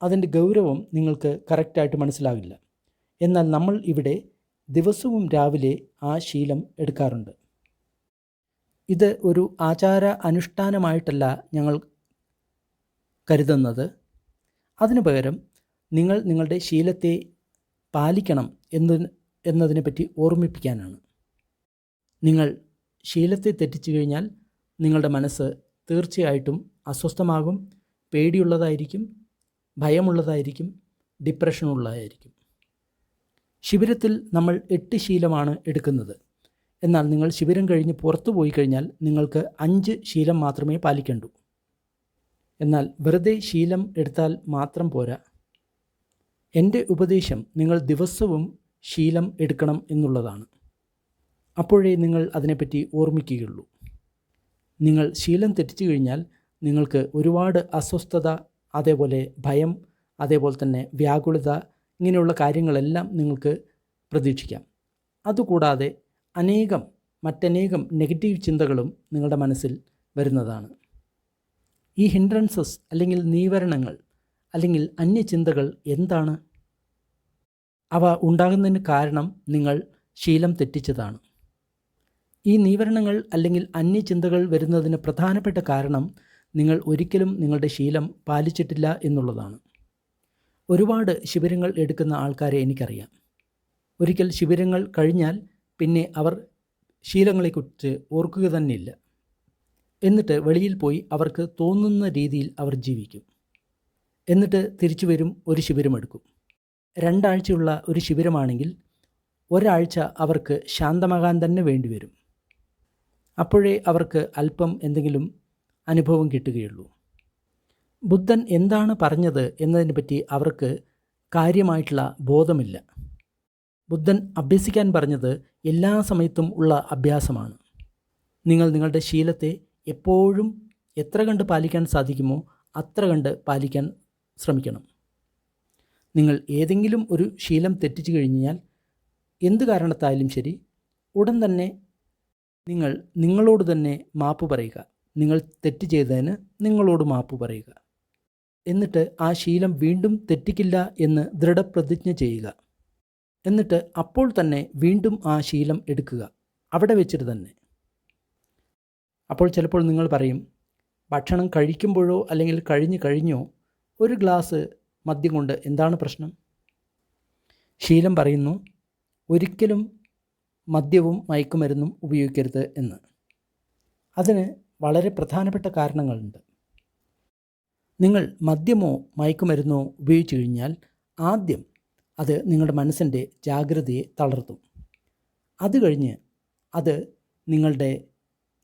അതിൻ്റെ ഗൗരവം നിങ്ങൾക്ക് കറക്റ്റായിട്ട് മനസ്സിലാകില്ല. എന്നാൽ നമ്മൾ ഇവിടെ ദിവസവും രാവിലെ ആ ശീലം എടുക്കാറുണ്ട്. ഇത് ഒരു ആചാര അനുഷ്ഠാനമായിട്ടല്ല ഞങ്ങൾ കരുതുന്നത്. അതിനു പകരം നിങ്ങൾ നിങ്ങളുടെ ശീലത്തെ പാലിക്കണം എന്നതിനെപ്പറ്റി ഓർമ്മിപ്പിക്കാനാണ്. നിങ്ങൾ ശീലത്തെ തെറ്റിച്ചു കഴിഞ്ഞാൽ നിങ്ങളുടെ മനസ്സ് തീർച്ചയായിട്ടും അസ്വസ്ഥമാകും, പേടിയുള്ളതായിരിക്കും, ഭയമുള്ളതായിരിക്കും, ഡിപ്രഷനുള്ളതായിരിക്കും. ശിബിരത്തിൽ നമ്മൾ 8 ശീലമാണ് എടുക്കുന്നത്. എന്നാൽ നിങ്ങൾ ശിബിരം കഴിഞ്ഞ് പുറത്തു പോയി കഴിഞ്ഞാൽ നിങ്ങൾക്ക് 5 ശീലം മാത്രമേ പാലിക്കണ്ടൂ. എന്നാൽ വെറുതെ ശീലം എടുത്താൽ മാത്രം പോരാ. എൻ്റെ ഉപദേശം നിങ്ങൾ ദിവസവും ശീലം എടുക്കണം എന്നുള്ളതാണ്. അപ്പോഴേ നിങ്ങൾ അതിനെപ്പറ്റി ഓർമ്മിക്കുകയുള്ളൂ. നിങ്ങൾ ശീലം തെറ്റിച്ചു കഴിഞ്ഞാൽ നിങ്ങൾക്ക് ഒരുപാട് അസ്വസ്ഥത, അതേപോലെ ഭയം, അതേപോലെ തന്നെ വ്യാകുലത, ഇങ്ങനെയുള്ള കാര്യങ്ങളെല്ലാം നിങ്ങൾക്ക് പ്രതീക്ഷിക്കാം. അതുകൂടാതെ മറ്റനേകം നെഗറ്റീവ് ചിന്തകളും നിങ്ങളുടെ മനസ്സിൽ വരുന്നതാണ്. ഈ ഹിൻഡ്രൻസസ് അല്ലെങ്കിൽ നീവരണങ്ങൾ അല്ലെങ്കിൽ അന്യചിന്തകൾ എന്താണ്? അവ ഉണ്ടാകുന്നതിന് കാരണം നിങ്ങൾ ശീലം തെറ്റിച്ചതാണ്. ഈ നീവരണങ്ങൾ അല്ലെങ്കിൽ അന്യചിന്തകൾ വരുന്നതിന് പ്രധാനപ്പെട്ട കാരണം നിങ്ങൾ ഒരിക്കലും നിങ്ങളുടെ ശീലം പാലിച്ചിട്ടില്ല എന്നുള്ളതാണ്. ഒരുപാട് ശിബിരങ്ങൾ എടുക്കുന്ന ആൾക്കാരെ എനിക്കറിയാം. ഒരിക്കൽ ശിബിരങ്ങൾ കഴിഞ്ഞാൽ പിന്നെ അവർ ശീലങ്ങളെക്കുറിച്ച് ഓർക്കുക തന്നെയില്ല. എന്നിട്ട് വെളിയിൽ പോയി അവർക്ക് തോന്നുന്ന രീതിയിൽ അവർ ജീവിക്കും. എന്നിട്ട് തിരിച്ചു വരും, ഒരു ശിബിരമെടുക്കും. 2 ആഴ്ചയുള്ള ഒരു ശിബിരമാണെങ്കിൽ ഒരാഴ്ച അവർക്ക് ശാന്തമാകാൻ തന്നെ വേണ്ടി വരും. അപ്പോഴേ അവർക്ക് അല്പം എന്തെങ്കിലും അനുഭവം കിട്ടുകയുള്ളൂ. ബുദ്ധൻ എന്താണ് പറഞ്ഞത് എന്നതിനെപ്പറ്റി അവർക്ക് കാര്യമായിട്ടുള്ള ബോധമില്ല. ബുദ്ധൻ അഭ്യസിക്കാൻ പറഞ്ഞത് എല്ലാ സമയത്തും ഉള്ള അഭ്യാസമാണ്. നിങ്ങൾ നിങ്ങളുടെ ശീലത്തെ എപ്പോഴും എത്ര കണ്ട് പാലിക്കാൻ സാധിക്കുമോ അത്ര കണ്ട് പാലിക്കാൻ ശ്രമിക്കണം. നിങ്ങൾ ഏതെങ്കിലും ഒരു ശീലം തെറ്റിച്ചു കഴിഞ്ഞാൽ എന്ത് കാരണത്തായാലും ശരി, ഉടൻ തന്നെ നിങ്ങൾ നിങ്ങളോട് തന്നെ മാപ്പ് പറയുക. നിങ്ങൾ തെറ്റ് ചെയ്തതിന് നിങ്ങളോട് മാപ്പ് പറയുക. എന്നിട്ട് ആ ശീലം വീണ്ടും തെറ്റിക്കില്ല എന്ന് ദൃഢപ്രതിജ്ഞ ചെയ്യുക. എന്നിട്ട് അപ്പോൾ തന്നെ വീണ്ടും ആ ശീലം എടുക്കുക, അവിടെ വെച്ചിട്ട് തന്നെ. അപ്പോൾ ചിലപ്പോൾ നിങ്ങൾ പറയും, ഭക്ഷണം കഴിക്കുമ്പോഴോ അല്ലെങ്കിൽ കഴിഞ്ഞോ ഒരു ഗ്ലാസ് മദ്യം കൊണ്ട് എന്താണ് പ്രശ്നം? ശീലം പറയുന്നു ഒരിക്കലും മദ്യവും മയക്കുമരുന്നും ഉപയോഗിക്കരുത് എന്ന്. അതിന് വളരെ പ്രധാനപ്പെട്ട കാരണങ്ങളുണ്ട്. നിങ്ങൾ മദ്യമോ മയക്കുമരുന്നോ ഉപയോഗിച്ചു കഴിഞ്ഞാൽ ആദ്യം അത് നിങ്ങളുടെ മനസ്സിൻ്റെ ജാഗ്രതയെ തളർത്തും. അത് കഴിഞ്ഞ് അത് നിങ്ങളുടെ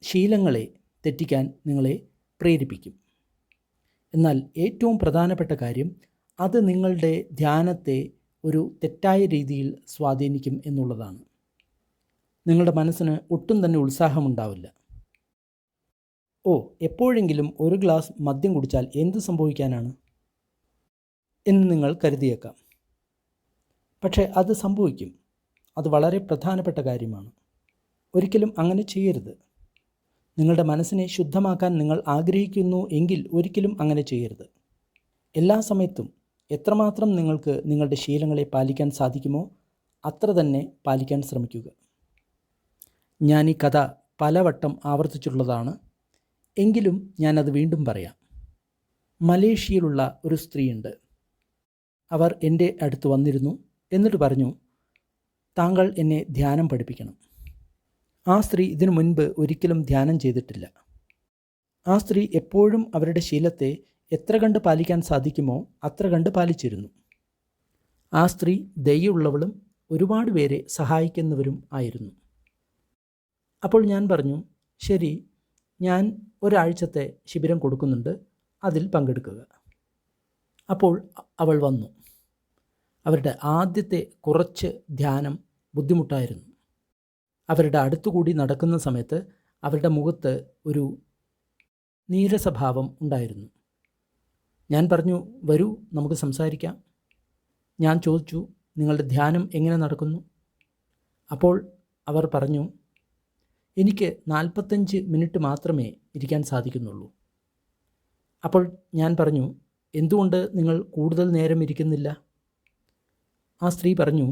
ശീലങ്ങളെ തെറ്റിക്കാൻ നിങ്ങളെ പ്രേരിപ്പിക്കും. എന്നാൽ ഏറ്റവും പ്രധാനപ്പെട്ട കാര്യം, അത് നിങ്ങളുടെ ധ്യാനത്തെ ഒരു തെറ്റായ രീതിയിൽ സ്വാധീനിക്കും എന്നുള്ളതാണ്. നിങ്ങളുടെ മനസ്സിന് ഒട്ടും തന്നെ ഉത്സാഹമുണ്ടാവില്ല. എപ്പോഴെങ്കിലും ഒരു ഗ്ലാസ് മദ്യം കുടിച്ചാൽ എന്ത് സംഭവിക്കാനാണ് എന്ന് നിങ്ങൾ കരുതിയേക്കാം. പക്ഷേ അത് സംഭവിക്കും. അത് വളരെ പ്രധാനപ്പെട്ട കാര്യമാണ്. ഒരിക്കലും അങ്ങനെ ചെയ്യരുത്. നിങ്ങളുടെ മനസ്സിനെ ശുദ്ധമാക്കാൻ നിങ്ങൾ ആഗ്രഹിക്കുന്നു എങ്കിൽ ഒരിക്കലും അങ്ങനെ ചെയ്യരുത്. എല്ലാ സമയത്തും എത്രമാത്രം നിങ്ങൾക്ക് നിങ്ങളുടെ ശീലങ്ങളെ പാലിക്കാൻ സാധിക്കുമോ അത്ര തന്നെ പാലിക്കാൻ ശ്രമിക്കുക. ഞാൻ ഈ കഥ പലവട്ടം ആവർത്തിച്ചിട്ടുള്ളതാണ്, എങ്കിലും ഞാനത് വീണ്ടും പറയാം. മലേഷ്യയിലുള്ള ഒരു സ്ത്രീയുണ്ട്. അവർ എൻ്റെ അടുത്ത് വന്നിരുന്നു. എന്നിട്ട് പറഞ്ഞു, താങ്കൾ എന്നെ ധ്യാനം പഠിപ്പിക്കണം. ആ സ്ത്രീ ഇതിനു മുൻപ് ഒരിക്കലും ധ്യാനം ചെയ്തിട്ടില്ല. ആ സ്ത്രീ എപ്പോഴും അവരുടെ ശീലത്തെ എത്ര കണ്ട് പാലിക്കാൻ സാധിക്കുമോ അത്ര കണ്ട് പാലിച്ചിരുന്നു. ആ സ്ത്രീ ദയുള്ളവളും ഒരുപാട് പേരെ സഹായിക്കുന്നവരും ആയിരുന്നു. അപ്പോൾ ഞാൻ പറഞ്ഞു, ശരി, ഞാൻ ഒരാഴ്ചത്തെ ശിബിരം കൊടുക്കുന്നുണ്ട്, അതിൽ പങ്കെടുക്കുക. അപ്പോൾ അവൾ വന്നു. അവരുടെ ആദ്യത്തെ കുറച്ച് ധ്യാനം ബുദ്ധിമുട്ടായിരുന്നു. അവരുടെ അടുത്തുകൂടി നടക്കുന്ന സമയത്ത് അവരുടെ മുഖത്ത് ഒരു നീരസഭാവം ഉണ്ടായിരുന്നു. ഞാൻ പറഞ്ഞു, വരൂ, നമുക്ക് സംസാരിക്കാം. ഞാൻ ചോദിച്ചു, നിങ്ങളുടെ ധ്യാനം എങ്ങനെ നടക്കുന്നു? അപ്പോൾ അവർ പറഞ്ഞു, എനിക്ക് 45 മിനിറ്റ് മാത്രമേ ഇരിക്കാൻ സാധിക്കുന്നുള്ളൂ. അപ്പോൾ ഞാൻ പറഞ്ഞു, എന്തുകൊണ്ട് നിങ്ങൾ കൂടുതൽ നേരം ഇരിക്കുന്നില്ല? ആ സ്ത്രീ പറഞ്ഞു,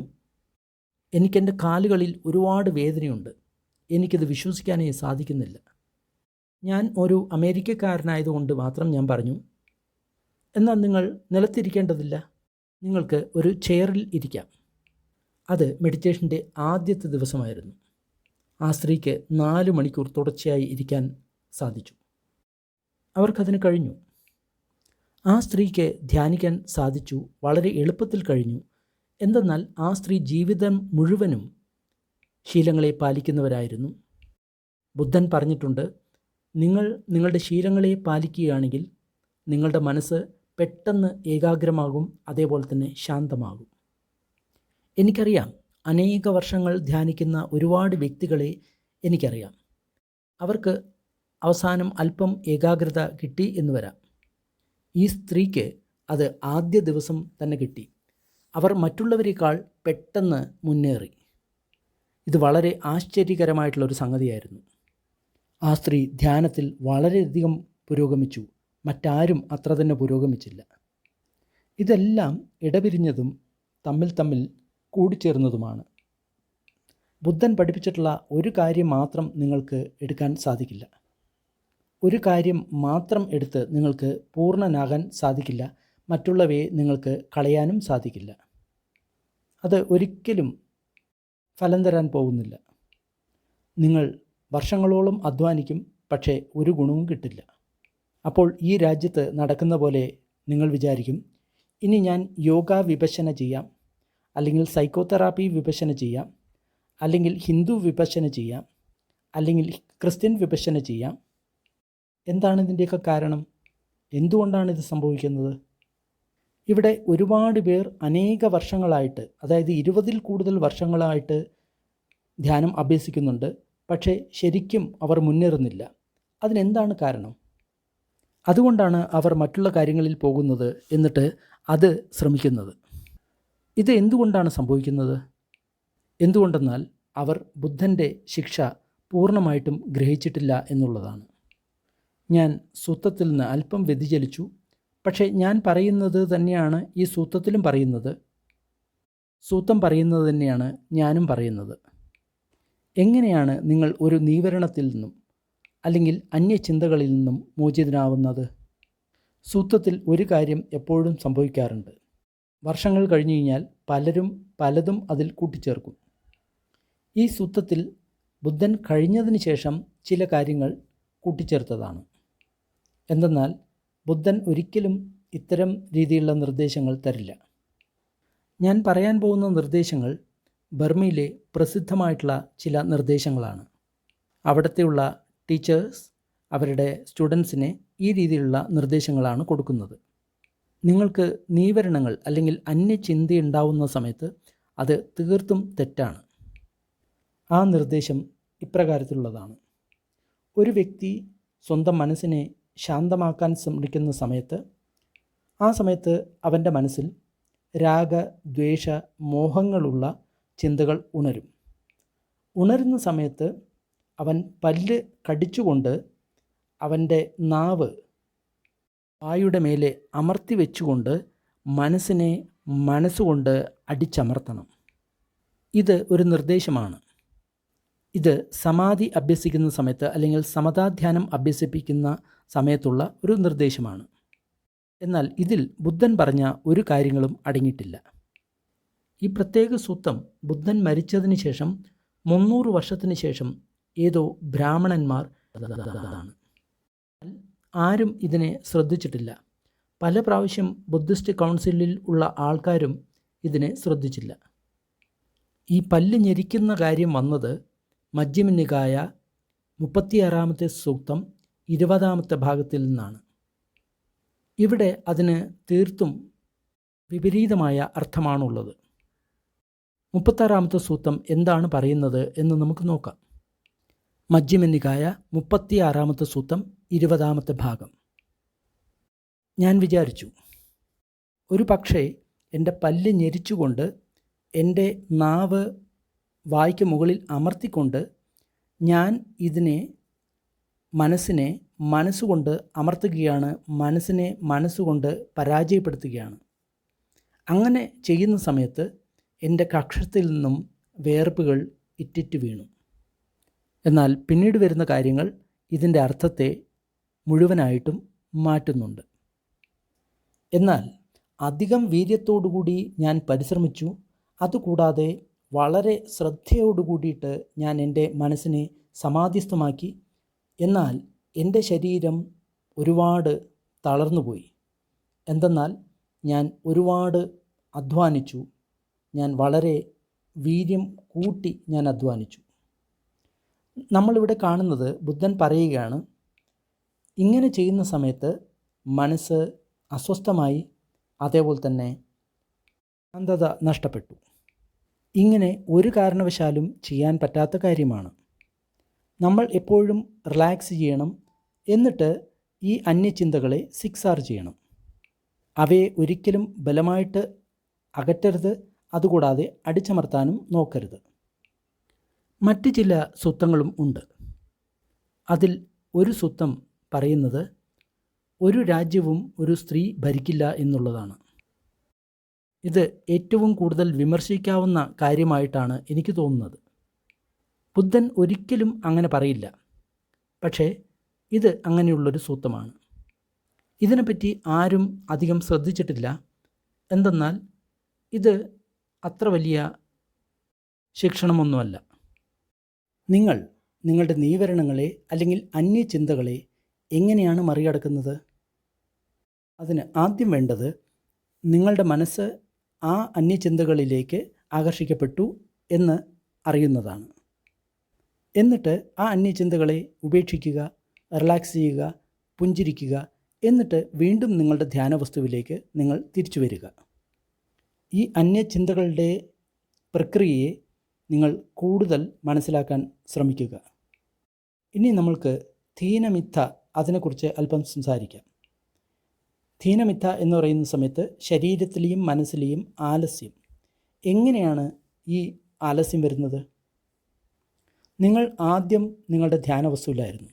എനിക്കെൻ്റെ കാലുകളിൽ ഒരുപാട് വേദനയുണ്ട്, എനിക്കിത് വിശ്വസിക്കാനേ സാധിക്കുന്നില്ല. ഞാൻ ഒരു അമേരിക്കക്കാരനായതുകൊണ്ട് മാത്രം ഞാൻ പറഞ്ഞു, എന്നാൽ നിങ്ങൾ നിലത്തിരിക്കേണ്ടതില്ല, നിങ്ങൾക്ക് ഒരു ചെയറിൽ ഇരിക്കാം. അത് മെഡിറ്റേഷൻ്റെ ആദ്യത്തെ ദിവസമായിരുന്നു. ആ സ്ത്രീക്ക് 4 മണിക്കൂർ തുടർച്ചയായി ഇരിക്കാൻ സാധിച്ചു. അവർക്കതിന് കഴിഞ്ഞു. ആ സ്ത്രീക്ക് ധ്യാനിക്കാൻ സാധിച്ചു, വളരെ എളുപ്പത്തിൽ കഴിഞ്ഞു. എന്തെന്നാൽ ആ സ്ത്രീ ജീവിതം മുഴുവനും ശീലങ്ങളെ പാലിക്കുന്നവരായിരുന്നു. ബുദ്ധൻ പറഞ്ഞിട്ടുണ്ട്, നിങ്ങൾ നിങ്ങളുടെ ശീലങ്ങളെ പാലിക്കുകയാണെങ്കിൽ നിങ്ങളുടെ മനസ്സ് പെട്ടെന്ന് ഏകാഗ്രമാകും, അതേപോലെ തന്നെ ശാന്തമാകും. എനിക്കറിയാം, അനേക വർഷങ്ങൾ ധ്യാനിക്കുന്ന ഒരുപാട് വ്യക്തികളെ എനിക്കറിയാം. അവർക്ക് അവസാനം അല്പം ഏകാഗ്രത കിട്ടി എന്ന് വരാം. ഈ സ്ത്രീക്ക് അത് ആദ്യ ദിവസം തന്നെ കിട്ടി. അവർ മറ്റുള്ളവരെക്കാൾ പെട്ടെന്ന് മുന്നേറി. ഇത് വളരെ ആശ്ചര്യകരമായിട്ടുള്ളൊരു സംഗതിയായിരുന്നു. ആ സ്ത്രീ ധ്യാനത്തിൽ വളരെയധികം പുരോഗമിച്ചു. മറ്റാരും അത്ര തന്നെ പുരോഗമിച്ചില്ല. ഇതെല്ലാം ഇടപിരിഞ്ഞതും തമ്മിൽ കൂടിച്ചേർന്നതുമാണ്. ബുദ്ധൻ പഠിപ്പിച്ചിട്ടുള്ള ഒരു കാര്യം മാത്രം നിങ്ങൾക്ക് എടുക്കാൻ സാധിക്കില്ല. ഒരു കാര്യം മാത്രം എടുത്ത് നിങ്ങൾക്ക് പൂർണ്ണനാകാൻ സാധിക്കില്ല. മറ്റുള്ളവയെ നിങ്ങൾക്ക് കളയാനും സാധിക്കില്ല. അത് ഒരിക്കലും ഫലം തരാൻ പോകുന്നില്ല. നിങ്ങൾ വർഷങ്ങളോളം അധ്വാനിക്കും, പക്ഷേ ഒരു ഗുണവും കിട്ടില്ല. അപ്പോൾ ഈ രാജ്യത്ത് നടക്കുന്ന പോലെ നിങ്ങൾ വിചാരിക്കും, ഇനി ഞാൻ യോഗ വിപശ്യന ചെയ്യാം, അല്ലെങ്കിൽ സൈക്കോതെറാപ്പി വിപശ്യന ചെയ്യാം, അല്ലെങ്കിൽ ഹിന്ദു വിപശ്യന ചെയ്യാം, അല്ലെങ്കിൽ ക്രിസ്ത്യൻ വിപശ്യന ചെയ്യാം. എന്താണ് ഇതിൻ്റെയൊക്കെ കാരണം? എന്തുകൊണ്ടാണ് ഇത് സംഭവിക്കുന്നത്? ഇവിടെ ഒരുപാട് പേർ അനേക വർഷങ്ങളായിട്ട്, അതായത് 20-ൽ കൂടുതൽ വർഷങ്ങളായിട്ട് ധ്യാനം അഭ്യസിക്കുന്നുണ്ട്, പക്ഷേ ശരിക്കും അവർ മുന്നേറുന്നില്ല. അതിനെന്താണ് കാരണം? അതുകൊണ്ടാണ് അവർ മറ്റുള്ള കാര്യങ്ങളിൽ പോകുന്നത്, എന്നിട്ട് അത് ശ്രമിക്കുന്നത്. ഇത് എന്തുകൊണ്ടാണ് സംഭവിക്കുന്നത്? എന്തുകൊണ്ടെന്നാൽ അവർ ബുദ്ധൻ്റെ ശിക്ഷ പൂർണ്ണമായിട്ടും ഗ്രഹിച്ചിട്ടില്ല എന്നുള്ളതാണ്. ഞാൻ സൂത്രത്തിൽ നിന്ന് അല്പം വ്യതിചലിച്ചു, പക്ഷേ ഞാൻ പറയുന്നത് തന്നെയാണ് ഈ സൂത്രത്തിലും പറയുന്നത്. സൂത്രം പറയുന്നത് തന്നെയാണ് ഞാനും പറയുന്നത്. എങ്ങനെയാണ് നിങ്ങൾ ഒരു നീവരണത്തിൽ നിന്നും അല്ലെങ്കിൽ അന്യചിന്തകളിൽ നിന്നും മോചിതനാവുന്നത്? സൂത്രത്തിൽ ഒരു കാര്യം എപ്പോഴും സംഭവിക്കാറുണ്ട്. വർഷങ്ങൾ കഴിഞ്ഞു കഴിഞ്ഞാൽ പലതും അതിൽ കൂട്ടിച്ചേർക്കും. ഈ സൂത്രത്തിൽ ബുദ്ധൻ കഴിഞ്ഞതിന് ശേഷം ചില കാര്യങ്ങൾ കൂട്ടിച്ചേർത്തതാണ്. എന്തെന്നാൽ ബുദ്ധൻ ഒരിക്കലും ഇത്തരം രീതിയിലുള്ള നിർദ്ദേശങ്ങൾ തരില്ല. ഞാൻ പറയാൻ പോകുന്ന നിർദ്ദേശങ്ങൾ ബർമയിലെ പ്രസിദ്ധമായിട്ടുള്ള ചില നിർദ്ദേശങ്ങളാണ്. അവിടത്തെയുള്ള ടീച്ചേഴ്സ് അവരുടെ സ്റ്റുഡൻസിനെ ഈ രീതിയിലുള്ള നിർദ്ദേശങ്ങളാണ് കൊടുക്കുന്നത്. നിങ്ങൾക്ക് നീവരണങ്ങൾ അല്ലെങ്കിൽ അന്യചിന്തയുണ്ടാവുന്ന സമയത്ത് അത് തീർത്തും തെറ്റാണ്. ആ നിർദ്ദേശം ഇപ്രകാരത്തിലുള്ളതാണ്. ഒരു വ്യക്തി സ്വന്തം മനസ്സിനെ ശാന്തമാക്കാൻ ശ്രമിക്കുന്ന സമയത്ത് ആ സമയത്ത് അവൻ്റെ മനസ്സിൽ രാഗ, ദ്വേഷ, മോഹങ്ങളുള്ള ചിന്തകൾ ഉണരും. ഉണരുന്ന സമയത്ത് അവൻ പല്ല് കടിച്ചുകൊണ്ട് അവൻ്റെ നാവ് വായുടെ മേലെ അമർത്തി വെച്ചുകൊണ്ട് മനസ്സിനെ മനസ്സുകൊണ്ട് അടിച്ചമർത്തണം. ഇത് ഒരു നിർദ്ദേശമാണ്. ഇത് സമാധി അഭ്യസിക്കുന്ന സമയത്ത് അല്ലെങ്കിൽ സമതാധ്യാനം അഭ്യസിപ്പിക്കുന്ന സമയത്തുള്ള ഒരു നിർദ്ദേശമാണ്. എന്നാൽ ഇതിൽ ബുദ്ധൻ പറഞ്ഞ ഒരു കാര്യങ്ങളും അടങ്ങിയിട്ടില്ല. ഈ പ്രത്യേക സൂത്രം ബുദ്ധൻ മരിച്ചതിന് ശേഷം 300 വർഷത്തിന് ശേഷം ഏതോ ബ്രാഹ്മണന്മാർ ആരും ഇതിനെ ശ്രദ്ധിച്ചിട്ടില്ല. പല പ്രാവശ്യം ബുദ്ധിസ്റ്റ് കൗൺസിലിൽ ഉള്ള ആൾക്കാരും ഇതിനെ ശ്രദ്ധിച്ചില്ല. ഈ പല്ല് ഞെരിക്കുന്ന കാര്യം വന്നത് മജ്ജിമ നികായ 36-ാമത്തെ സൂക്തം 20-ാമത്തെ ഭാഗത്തിൽ നിന്നാണ്. ഇവിടെ അതിന് തീർത്തും വിപരീതമായ അർത്ഥമാണുള്ളത്. 36-ാമത്തെ സൂക്തം എന്താണ് പറയുന്നത് എന്ന് നമുക്ക് നോക്കാം. മജ്ജിമ നികായ 36-ാമത്തെ സൂക്തം 20-ാമത്തെ ഭാഗം. ഞാൻ വിചാരിച്ചു, ഒരു പക്ഷേ എൻ്റെ പല്ല് ഞെരിച്ചുകൊണ്ട് എൻ്റെ നാവ് വായ്ക്ക് മുകളിൽ അമർത്തിക്കൊണ്ട് ഞാൻ ഇതിനെ മനസ്സുകൊണ്ട് അമർത്തുകയാണ്, മനസ്സുകൊണ്ട് പരാജയപ്പെടുത്തുകയാണ്. അങ്ങനെ ചെയ്യുന്ന സമയത്ത് എൻ്റെ കക്ഷത്തിൽ നിന്നും വേർപ്പുകൾ ഇറ്റിറ്റ് വീണു. എന്നാൽ പിന്നീട് വരുന്ന കാര്യങ്ങൾ ഇതിൻ്റെ അർത്ഥത്തെ മുഴുവനായിട്ടും മാറ്റുന്നുണ്ട്. എന്നാൽ അധികം വീര്യത്തോടുകൂടി ഞാൻ പരിശ്രമിച്ചു. അതുകൂടാതെ വളരെ ശ്രദ്ധയോടുകൂടിയിട്ട് ഞാൻ എൻ്റെ മനസ്സിനെ സമാധിസ്ഥമാക്കി. എന്നാൽ എൻ്റെ ശരീരം ഒരുപാട് തളർന്നുപോയി. എന്തെന്നാൽ ഞാൻ ഒരുപാട് അധ്വാനിച്ചു. ഞാൻ വളരെ വീര്യം കൂട്ടി ഞാൻ അധ്വാനിച്ചു. നമ്മളിവിടെ കാണുന്നത് ബുദ്ധൻ പറയുകയാണ്, ഇങ്ങനെ ചെയ്യുന്ന സമയത്ത് മനസ്സ് അസ്വസ്ഥമായി, അതേപോലെ തന്നെ ശാന്തത നഷ്ടപ്പെട്ടു. ഇങ്ങനെ ഒരു കാരണവശാലും ചെയ്യാൻ പറ്റാത്ത കാര്യമാണ്. നമ്മൾ എപ്പോഴും റിലാക്സ് ചെയ്യണം. എന്നിട്ട് ഈ അന്യചിന്തകളെ സിക്സാർ ചെയ്യണം. അവയെ ഒരിക്കലും ബലമായിട്ട് അകറ്റരുത്. അതുകൂടാതെ അടിച്ചമർത്താനും നോക്കരുത്. മറ്റ് ചില സൂക്തങ്ങളും ഉണ്ട്. അതിൽ ഒരു സൂക്തം പറയുന്നത് ഒരു രാജ്യവും ഒരു സ്ത്രീ ഭരിക്കില്ല എന്നുള്ളതാണ്. ഇത് ഏറ്റവും കൂടുതൽ വിമർശിക്കാവുന്ന കാര്യമായിട്ടാണ് എനിക്ക് തോന്നുന്നത്. ബുദ്ധൻ ഒരിക്കലും അങ്ങനെ പറയില്ല. പക്ഷേ ഇത് അങ്ങനെയുള്ളൊരു സൂക്തമാണ്. ഇതിനെപ്പറ്റി ആരും അധികം ശ്രദ്ധിച്ചിട്ടില്ല. എന്തെന്നാൽ ഇത് അത്ര വലിയ ശിക്ഷണമൊന്നുമല്ല. നിങ്ങളുടെ നീവരണങ്ങളെ അല്ലെങ്കിൽ അന്യചിന്തകളെ എങ്ങനെയാണ് മറികടക്കുന്നത്? അതിന് ആദ്യം വേണ്ടത് നിങ്ങളുടെ മനസ്സ് ആ അന്യചിന്തകളിലേക്ക് ആകർഷിക്കപ്പെട്ടു എന്ന് അറിയുന്നതാണ്. എന്നിട്ട് ആ അന്യചിന്തകളെ ഉപേക്ഷിക്കുക, റിലാക്സ് ചെയ്യുക, പുഞ്ചിരിക്കുക. എന്നിട്ട് വീണ്ടും നിങ്ങളുടെ ധ്യാനവസ്തുവിലേക്ക് നിങ്ങൾ തിരിച്ചു വരിക. ഈ അന്യചിന്തകളുടെ പ്രക്രിയയെ നിങ്ങൾ കൂടുതൽ മനസ്സിലാക്കാൻ ശ്രമിക്കുക. ഇനി നമ്മൾക്ക് ധീനമിഥ അതിനെക്കുറിച്ച് അല്പം സംസാരിക്കാം. ധീനമിഥ എന്ന് പറയുന്ന സമയത്ത് ശരീരത്തിലെയും മനസ്സിലെയും ആലസ്യം. എങ്ങനെയാണ് ഈ ആലസ്യം വരുന്നത്? നിങ്ങൾ ആദ്യം നിങ്ങളുടെ ധ്യാനവസ്തുവിലായിരുന്നു.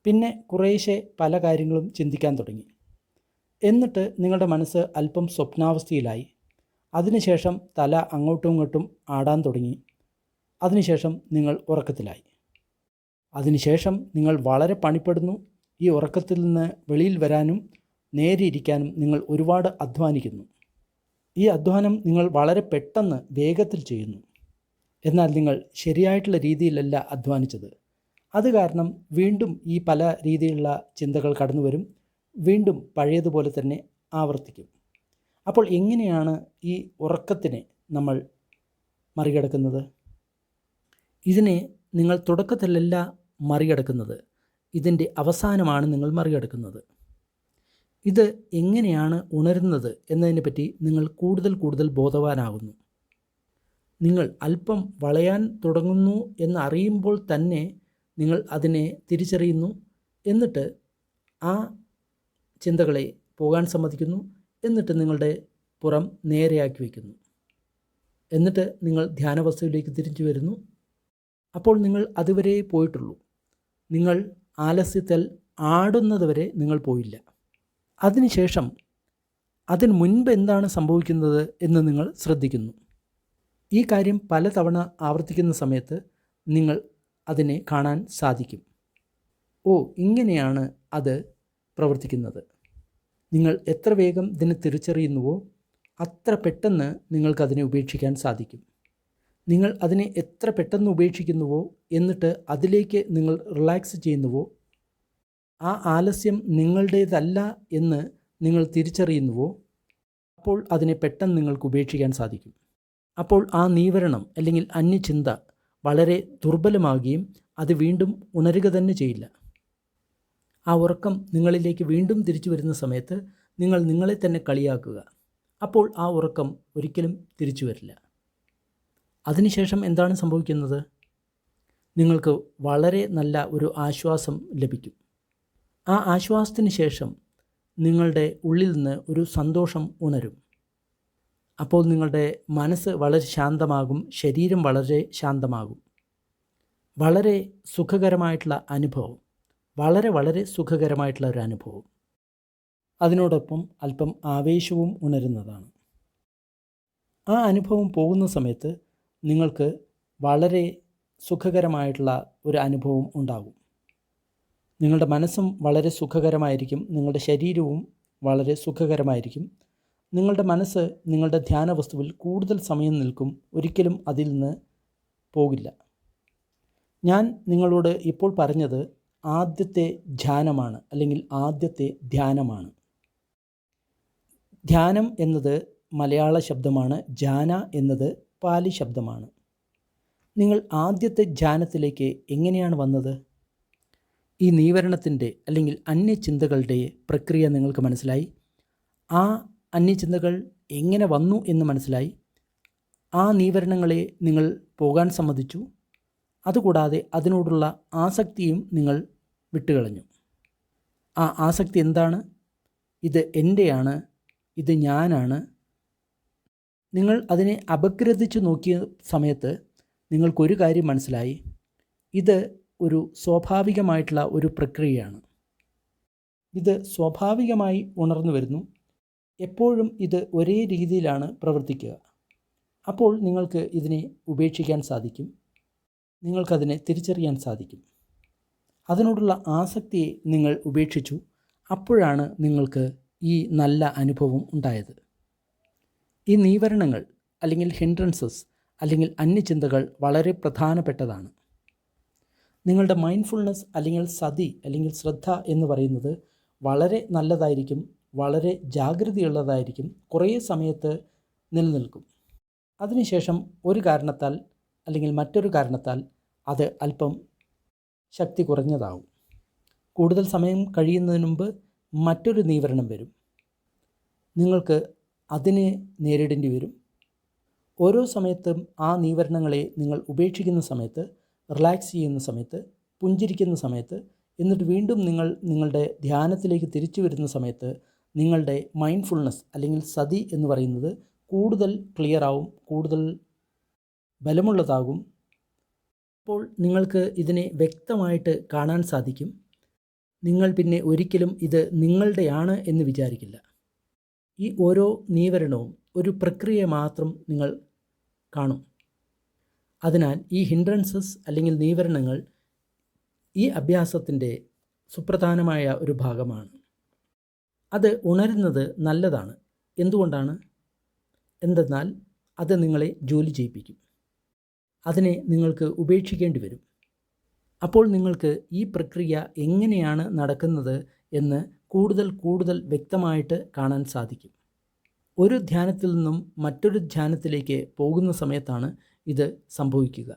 പിന്നെ കുറേശ്ശെ പല കാര്യങ്ങളും ചിന്തിക്കാൻ തുടങ്ങി. എന്നിട്ട് നിങ്ങളുടെ മനസ്സ് അല്പം സ്വപ്നാവസ്ഥയിലായി. അതിനുശേഷം തല അങ്ങോട്ടും ഇങ്ങോട്ടും ആടാൻ തുടങ്ങി. അതിനുശേഷം നിങ്ങൾ ഉറക്കത്തിലായി. അതിനുശേഷം നിങ്ങൾ വളരെ പണിപ്പെടുന്നു. ഈ ഉറക്കത്തിൽ നിന്ന് വെളിയിൽ വരാനും നേരെ ഇരിക്കാനും നിങ്ങൾ ഒരുപാട് അധ്വാനിക്കുന്നു. ഈ അധ്വാനം നിങ്ങൾ വളരെ പെട്ടെന്ന് വേഗത്തിൽ ചെയ്യുന്നു. എന്നാൽ നിങ്ങൾ ശരിയായിട്ടുള്ള രീതിയിലല്ല അധ്വാനിച്ചത്. അത് കാരണം വീണ്ടും ഈ പല രീതിയിലുള്ള ചിന്തകൾ കടന്നു വരും. വീണ്ടും പഴയതുപോലെ തന്നെ ആവർത്തിക്കും. അപ്പോൾ എങ്ങനെയാണ് ഈ ഉറക്കത്തിനെ നമ്മൾ മറികടക്കുന്നത്? ഇതിനെ നിങ്ങൾ തുടക്കത്തിലല്ല മറികടക്കുന്നത്, ഇതിൻ്റെ അവസാനമാണ് നിങ്ങൾ മറികടക്കുന്നത്. ഇത് എങ്ങനെയാണ് ഉണരുന്നത് എന്നതിനെപ്പറ്റി നിങ്ങൾ കൂടുതൽ ബോധവാനാകുന്നു. നിങ്ങൾ അല്പം വളയാൻ തുടങ്ങുന്നു എന്നറിയുമ്പോൾ തന്നെ നിങ്ങൾ അതിനെ തിരിച്ചറിയുന്നു. എന്നിട്ട് ആ ചിന്തകളെ പോകാൻ സമ്മതിക്കുന്നു. എന്നിട്ട് നിങ്ങളുടെ പുറം നേരെയാക്കി വയ്ക്കുന്നു. എന്നിട്ട് നിങ്ങൾ ധ്യാനവസ്തുവിലേക്ക് തിരിച്ചു വരുന്നു. അപ്പോൾ നിങ്ങൾ അതുവരെ പോയിട്ടുള്ളൂ. നിങ്ങൾ ആലസ്യത്തിൽ ആടുന്നത് വരെ നിങ്ങൾ പോയില്ല. അതിനുശേഷം അതിന് മുൻപ് എന്താണ് സംഭവിക്കുന്നത് എന്ന് നിങ്ങൾ ശ്രദ്ധിക്കുന്നു. ഈ കാര്യം പലതവണ ആവർത്തിക്കുന്ന സമയത്ത് നിങ്ങൾ അതിനെ കാണാൻ സാധിക്കും. ഓ, ഇങ്ങനെയാണ് അത് പ്രവർത്തിക്കുന്നത്. നിങ്ങൾ എത്ര വേഗം ഇതിനെ തിരിച്ചറിയുന്നുവോ അത്ര പെട്ടെന്ന് നിങ്ങൾക്കതിനെ ഉപേക്ഷിക്കാൻ സാധിക്കും. നിങ്ങൾ അതിനെ എത്ര പെട്ടെന്ന് ഉപേക്ഷിക്കുന്നുവോ എന്നിട്ട് അതിലേക്ക് നിങ്ങൾ റിലാക്സ് ചെയ്യുന്നുവോ, ആ ആലസ്യം നിങ്ങളുടേതല്ല എന്ന് നിങ്ങൾ തിരിച്ചറിയുന്നുവോ, അപ്പോൾ അതിനെ പെട്ടെന്ന് നിങ്ങൾക്ക് ഉപേക്ഷിക്കാൻ സാധിക്കും. അപ്പോൾ ആ നീവരണം അല്ലെങ്കിൽ അന്യചിന്ത വളരെ ദുർബലമാകുകയും അത് വീണ്ടും ഉണരുക തന്നെ ചെയ്യില്ല. ആ ഉറക്കം നിങ്ങളിലേക്ക് വീണ്ടും തിരിച്ചു വരുന്ന സമയത്ത് നിങ്ങൾ നിങ്ങളെ തന്നെ കളിയാക്കുക. അപ്പോൾ ആ ഉറക്കം ഒരിക്കലും തിരിച്ചു വരില്ല. അതിനുശേഷം എന്താണ് സംഭവിക്കുന്നത്? നിങ്ങൾക്ക് വളരെ നല്ല ഒരു ആശ്വാസം ലഭിക്കും. ആ ആശ്വാസത്തിന് ശേഷം നിങ്ങളുടെ ഉള്ളിൽ നിന്ന് ഒരു സന്തോഷം ഉണരും. അപ്പോൾ നിങ്ങളുടെ മനസ്സ് വളരെ ശാന്തമാകും, ശരീരം വളരെ ശാന്തമാകും. വളരെ സുഖകരമായിട്ടുള്ള അനുഭവം, വളരെ സുഖകരമായിട്ടുള്ള ഒരു അനുഭവം. അതിനോടൊപ്പം അല്പം ആവേശവും ഉണരുന്നതാണ്. ആ അനുഭവം പോകുന്ന സമയത്ത് നിങ്ങൾക്ക് വളരെ സുഖകരമായിട്ടുള്ള ഒരു അനുഭവം ഉണ്ടാകും. നിങ്ങളുടെ മനസ്സും വളരെ സുഖകരമായിരിക്കും, നിങ്ങളുടെ ശരീരവും വളരെ സുഖകരമായിരിക്കും. നിങ്ങളുടെ മനസ്സ് നിങ്ങളുടെ ധ്യാന വസ്തുവിൽ കൂടുതൽ സമയം നിൽക്കും, ഒരിക്കലും അതിൽ നിന്ന് പോകില്ല. ഞാൻ നിങ്ങളോട് ഇപ്പോൾ പറഞ്ഞത് ആദ്യത്തെ ധ്യാനമാണ്, അല്ലെങ്കിൽ ആദ്യത്തെ ധ്യാനമാണ്. ധ്യാനം എന്നത് മലയാള ശബ്ദമാണ്, ധ്യാന എന്നത് പാലി ശബ്ദമാണ്. നിങ്ങൾ ആദ്യത്തെ ധ്യാനത്തിലേക്ക് എങ്ങനെയാണ് വന്നത്? ഈ നീവരണത്തിൻ്റെ അല്ലെങ്കിൽ അന്യചിന്തകളുടെ പ്രക്രിയ നിങ്ങൾക്ക് മനസ്സിലായി. ആ അന്യചിന്തകൾ എങ്ങനെ വന്നു എന്ന് മനസ്സിലായി. ആ നീവരണങ്ങളെ നിങ്ങൾ പോകാൻ സമ്മതിച്ചു. അതുകൂടാതെ അതിനോടുള്ള ആസക്തിയും നിങ്ങൾ വിട്ടുകളഞ്ഞു. ആ ആസക്തി എന്താണ്? ഇത് എൻ്റെയാണ്, ഇത് ഞാനാണ്. നിങ്ങൾ അതിനെ അപഗ്രഥിച്ച് നോക്കിയ സമയത്ത് നിങ്ങൾക്കൊരു കാര്യം മനസ്സിലായി. ഇത് ഒരു സ്വാഭാവികമായിട്ടുള്ള ഒരു പ്രക്രിയയാണ്. ഇത് സ്വാഭാവികമായി ഉണർന്നു വരുന്നു. എപ്പോഴും ഇത് ഒരേ രീതിയിലാണ് പ്രവർത്തിക്കുക. അപ്പോൾ നിങ്ങൾക്ക് ഇതിനെ ഉപേക്ഷിക്കാൻ സാധിക്കും. നിങ്ങൾക്കതിനെ തിരിച്ചറിയാൻ സാധിക്കും. അതിനോടുള്ള ആസക്തിയെ നിങ്ങൾ ഉപേക്ഷിച്ചു. അപ്പോഴാണ് നിങ്ങൾക്ക് ഈ നല്ല അനുഭവം ഉണ്ടായത്. ഈ നീവരണങ്ങൾ അല്ലെങ്കിൽ ഹിൻഡ്രൻസസ് അല്ലെങ്കിൽ അന്യചിന്തകൾ വളരെ പ്രധാനപ്പെട്ടതാണ്. നിങ്ങളുടെ മൈൻഡ്ഫുൾനെസ് അല്ലെങ്കിൽ സതി അല്ലെങ്കിൽ ശ്രദ്ധ എന്ന് പറയുന്നത് വളരെ നല്ലതായിരിക്കും, വളരെ ജാഗ്രതയുള്ളതായിരിക്കും, കുറേ സമയത്ത് നിലനിൽക്കും. അതിനുശേഷം ഒരു കാരണത്താൽ അല്ലെങ്കിൽ മറ്റൊരു കാരണത്താൽ അത് അല്പം ശക്തി കുറഞ്ഞതാവും. കൂടുതൽ സമയം കഴിയുന്നതിന് മുമ്പ് മറ്റൊരു നീവരണം വരും. നിങ്ങൾക്ക് അതിനെ നേരിടേണ്ടി വരും. ഓരോ സമയത്തും ആ നീവരണങ്ങളെ നിങ്ങൾ ഉപേക്ഷിക്കുന്ന സമയത്ത്, റിലാക്സ് ചെയ്യുന്ന സമയത്ത്, പുഞ്ചിരിക്കുന്ന സമയത്ത്, എന്നിട്ട് വീണ്ടും നിങ്ങൾ നിങ്ങളുടെ ധ്യാനത്തിലേക്ക് തിരിച്ചു വരുന്ന സമയത്ത് നിങ്ങളുടെ മൈൻഡ്ഫുൾനെസ് അല്ലെങ്കിൽ സതി എന്ന് പറയുന്നത് കൂടുതൽ ക്ലിയറാവും, കൂടുതൽ ബലമുള്ളതാകും. അപ്പോൾ നിങ്ങൾക്ക് ഇതിനെ വ്യക്തമായിട്ട് കാണാൻ സാധിക്കും. നിങ്ങൾ പിന്നെ ഒരിക്കലും ഇത് നിങ്ങളുടെയാണ് എന്ന് വിചാരിക്കില്ല. ഈ ഓരോ നീവരണവും ഒരു പ്രക്രിയ മാത്രം നിങ്ങൾ കാണും. അതിനാൽ ഈ ഹിൻഡ്രൻസസ് അല്ലെങ്കിൽ നീവരണങ്ങൾ ഈ അഭ്യാസത്തിൻ്റെ സുപ്രധാനമായ ഒരു ഭാഗമാണ്. അത് ഉണരുന്നത് നല്ലതാണ്. എന്തുകൊണ്ടാണ്? എന്തെന്നാൽ അത് നിങ്ങളെ ജോലി ചെയ്യിപ്പിക്കും. അതിനെ നിങ്ങൾക്ക് ഉപേക്ഷിക്കേണ്ടി വരും. അപ്പോൾ നിങ്ങൾക്ക് ഈ പ്രക്രിയ എങ്ങനെയാണ് നടക്കുന്നത് എന്ന് കൂടുതൽ വ്യക്തമായിട്ട് കാണാൻ സാധിക്കും. ഒരു ധ്യാനത്തിൽ നിന്നും മറ്റൊരു ധ്യാനത്തിലേക്ക് പോകുന്ന സമയത്താണ് ഇത് സംഭവിക്കുക.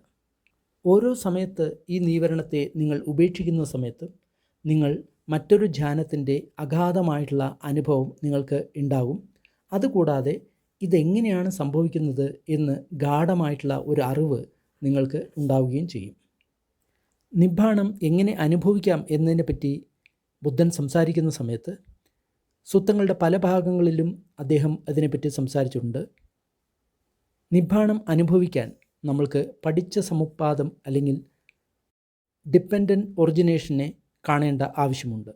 ഓരോ സമയത്ത് ഈ നീവരണത്തെ നിങ്ങൾ ഉപേക്ഷിക്കുന്ന സമയത്ത് നിങ്ങൾ മറ്റൊരു ധ്യാനത്തിൻ്റെ അഗാധമായിട്ടുള്ള അനുഭവം നിങ്ങൾക്ക് ഉണ്ടാകും. അതുകൂടാതെ ഇതെങ്ങനെയാണ് സംഭവിക്കുന്നത് എന്ന് ഗാഢമായിട്ടുള്ള ഒരു അറിവ് നിങ്ങൾക്ക് ഉണ്ടാവുകയും ചെയ്യും. നിബ്ബാണം എങ്ങനെ അനുഭവിക്കാം എന്നതിനെപ്പറ്റി ബുദ്ധൻ സംസാരിക്കുന്ന സമയത്ത് സൂത്രങ്ങളുടെ പല ഭാഗങ്ങളിലും അദ്ദേഹം അതിനെപ്പറ്റി സംസാരിച്ചിട്ടുണ്ട്. നിബ്ബാണം അനുഭവിക്കാൻ നമ്മൾക്ക് പഠിച്ച സമുപ്പാദം അല്ലെങ്കിൽ ഡിപ്പെൻഡൻറ്റ് ഒറിജിനേഷനെ കാണേണ്ട ആവശ്യമുണ്ട്.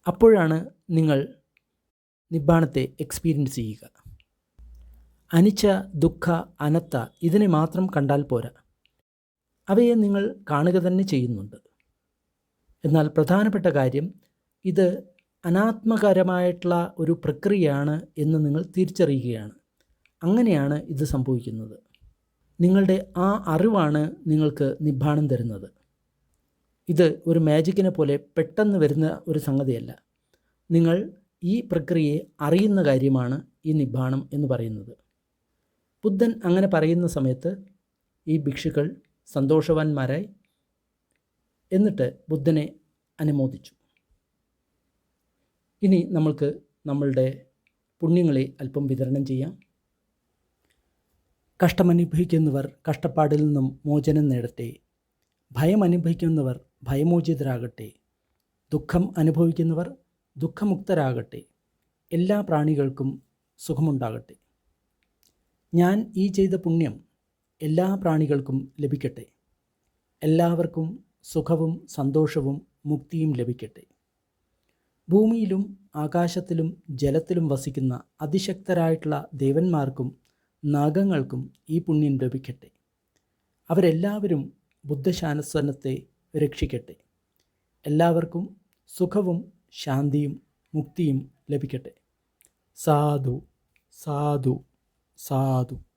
അപ്പോഴാണ് നിങ്ങൾ നിബ്ബാണത്തെ എക്സ്പീരിയൻസ് ചെയ്യുക. അനിച്ച, ദുഃഖ, അനത്ത ഇതിനെ മാത്രം കണ്ടാൽ പോരാ, അവയെ നിങ്ങൾ കാണുക തന്നെ ചെയ്യുന്നുണ്ട്. എന്നാൽ പ്രധാനപ്പെട്ട കാര്യം ഇത് അനാത്മകരമായിട്ടുള്ള ഒരു പ്രക്രിയയാണ് എന്ന് നിങ്ങൾ തിരിച്ചറിയുകയാണ്. അങ്ങനെയാണ് ഇത് സംഭവിക്കുന്നത്. നിങ്ങളുടെ ആ അറിവാണ് നിങ്ങൾക്ക് നിബ്ബാണം തരുന്നത്. ഇത് ഒരു മാജിക്കിനെ പോലെ പെട്ടെന്ന് വരുന്ന ഒരു സംഗതിയല്ല. നിങ്ങൾ ഈ പ്രക്രിയയെ അറിയുന്ന കാര്യമാണ് ഈ നിബ്ബാണം എന്ന് പറയുന്നത്. ബുദ്ധൻ അങ്ങനെ പറയുന്ന സമയത്ത് ഈ ഭിക്ഷുക്കൾ സന്തോഷവാന്മാരായി. എന്നിട്ട് ബുദ്ധനെ അനുമോദിച്ചു. ഇനി നമ്മൾക്ക് നമ്മളുടെ പുണ്യങ്ങളെ അല്പം വിതരണം ചെയ്യാം. കഷ്ടമനുഭവിക്കുന്നവർ കഷ്ടപ്പാടിൽ നിന്നും മോചനം നേടട്ടെ. ഭയം അനുഭവിക്കുന്നവർ ഭയമോചിതരാകട്ടെ. ദുഃഖം അനുഭവിക്കുന്നവർ ദുഃഖമുക്തരാകട്ടെ. എല്ലാ പ്രാണികൾക്കും സുഖമുണ്ടാകട്ടെ. ഞാൻ ഈ ചെയ്ത പുണ്യം എല്ലാ പ്രാണികൾക്കും ലഭിക്കട്ടെ. എല്ലാവർക്കും സുഖവും സന്തോഷവും മുക്തിയും ലഭിക്കട്ടെ. ഭൂമിയിലും ആകാശത്തിലും ജലത്തിലും വസിക്കുന്ന അതിശക്തരായിട്ടുള്ള ദേവന്മാർക്കും നാഗങ്ങൾക്കും ഈ പുണ്യം ലഭിക്കട്ടെ. അവരെല്ലാവരും ബുദ്ധശാസനത്തെ രക്ഷിക്കട്ടെ. എല്ലാവർക്കും സുഖവും ശാന്തിയും മുക്തിയും ലഭിക്കട്ടെ. സാധു സാധു സാധു.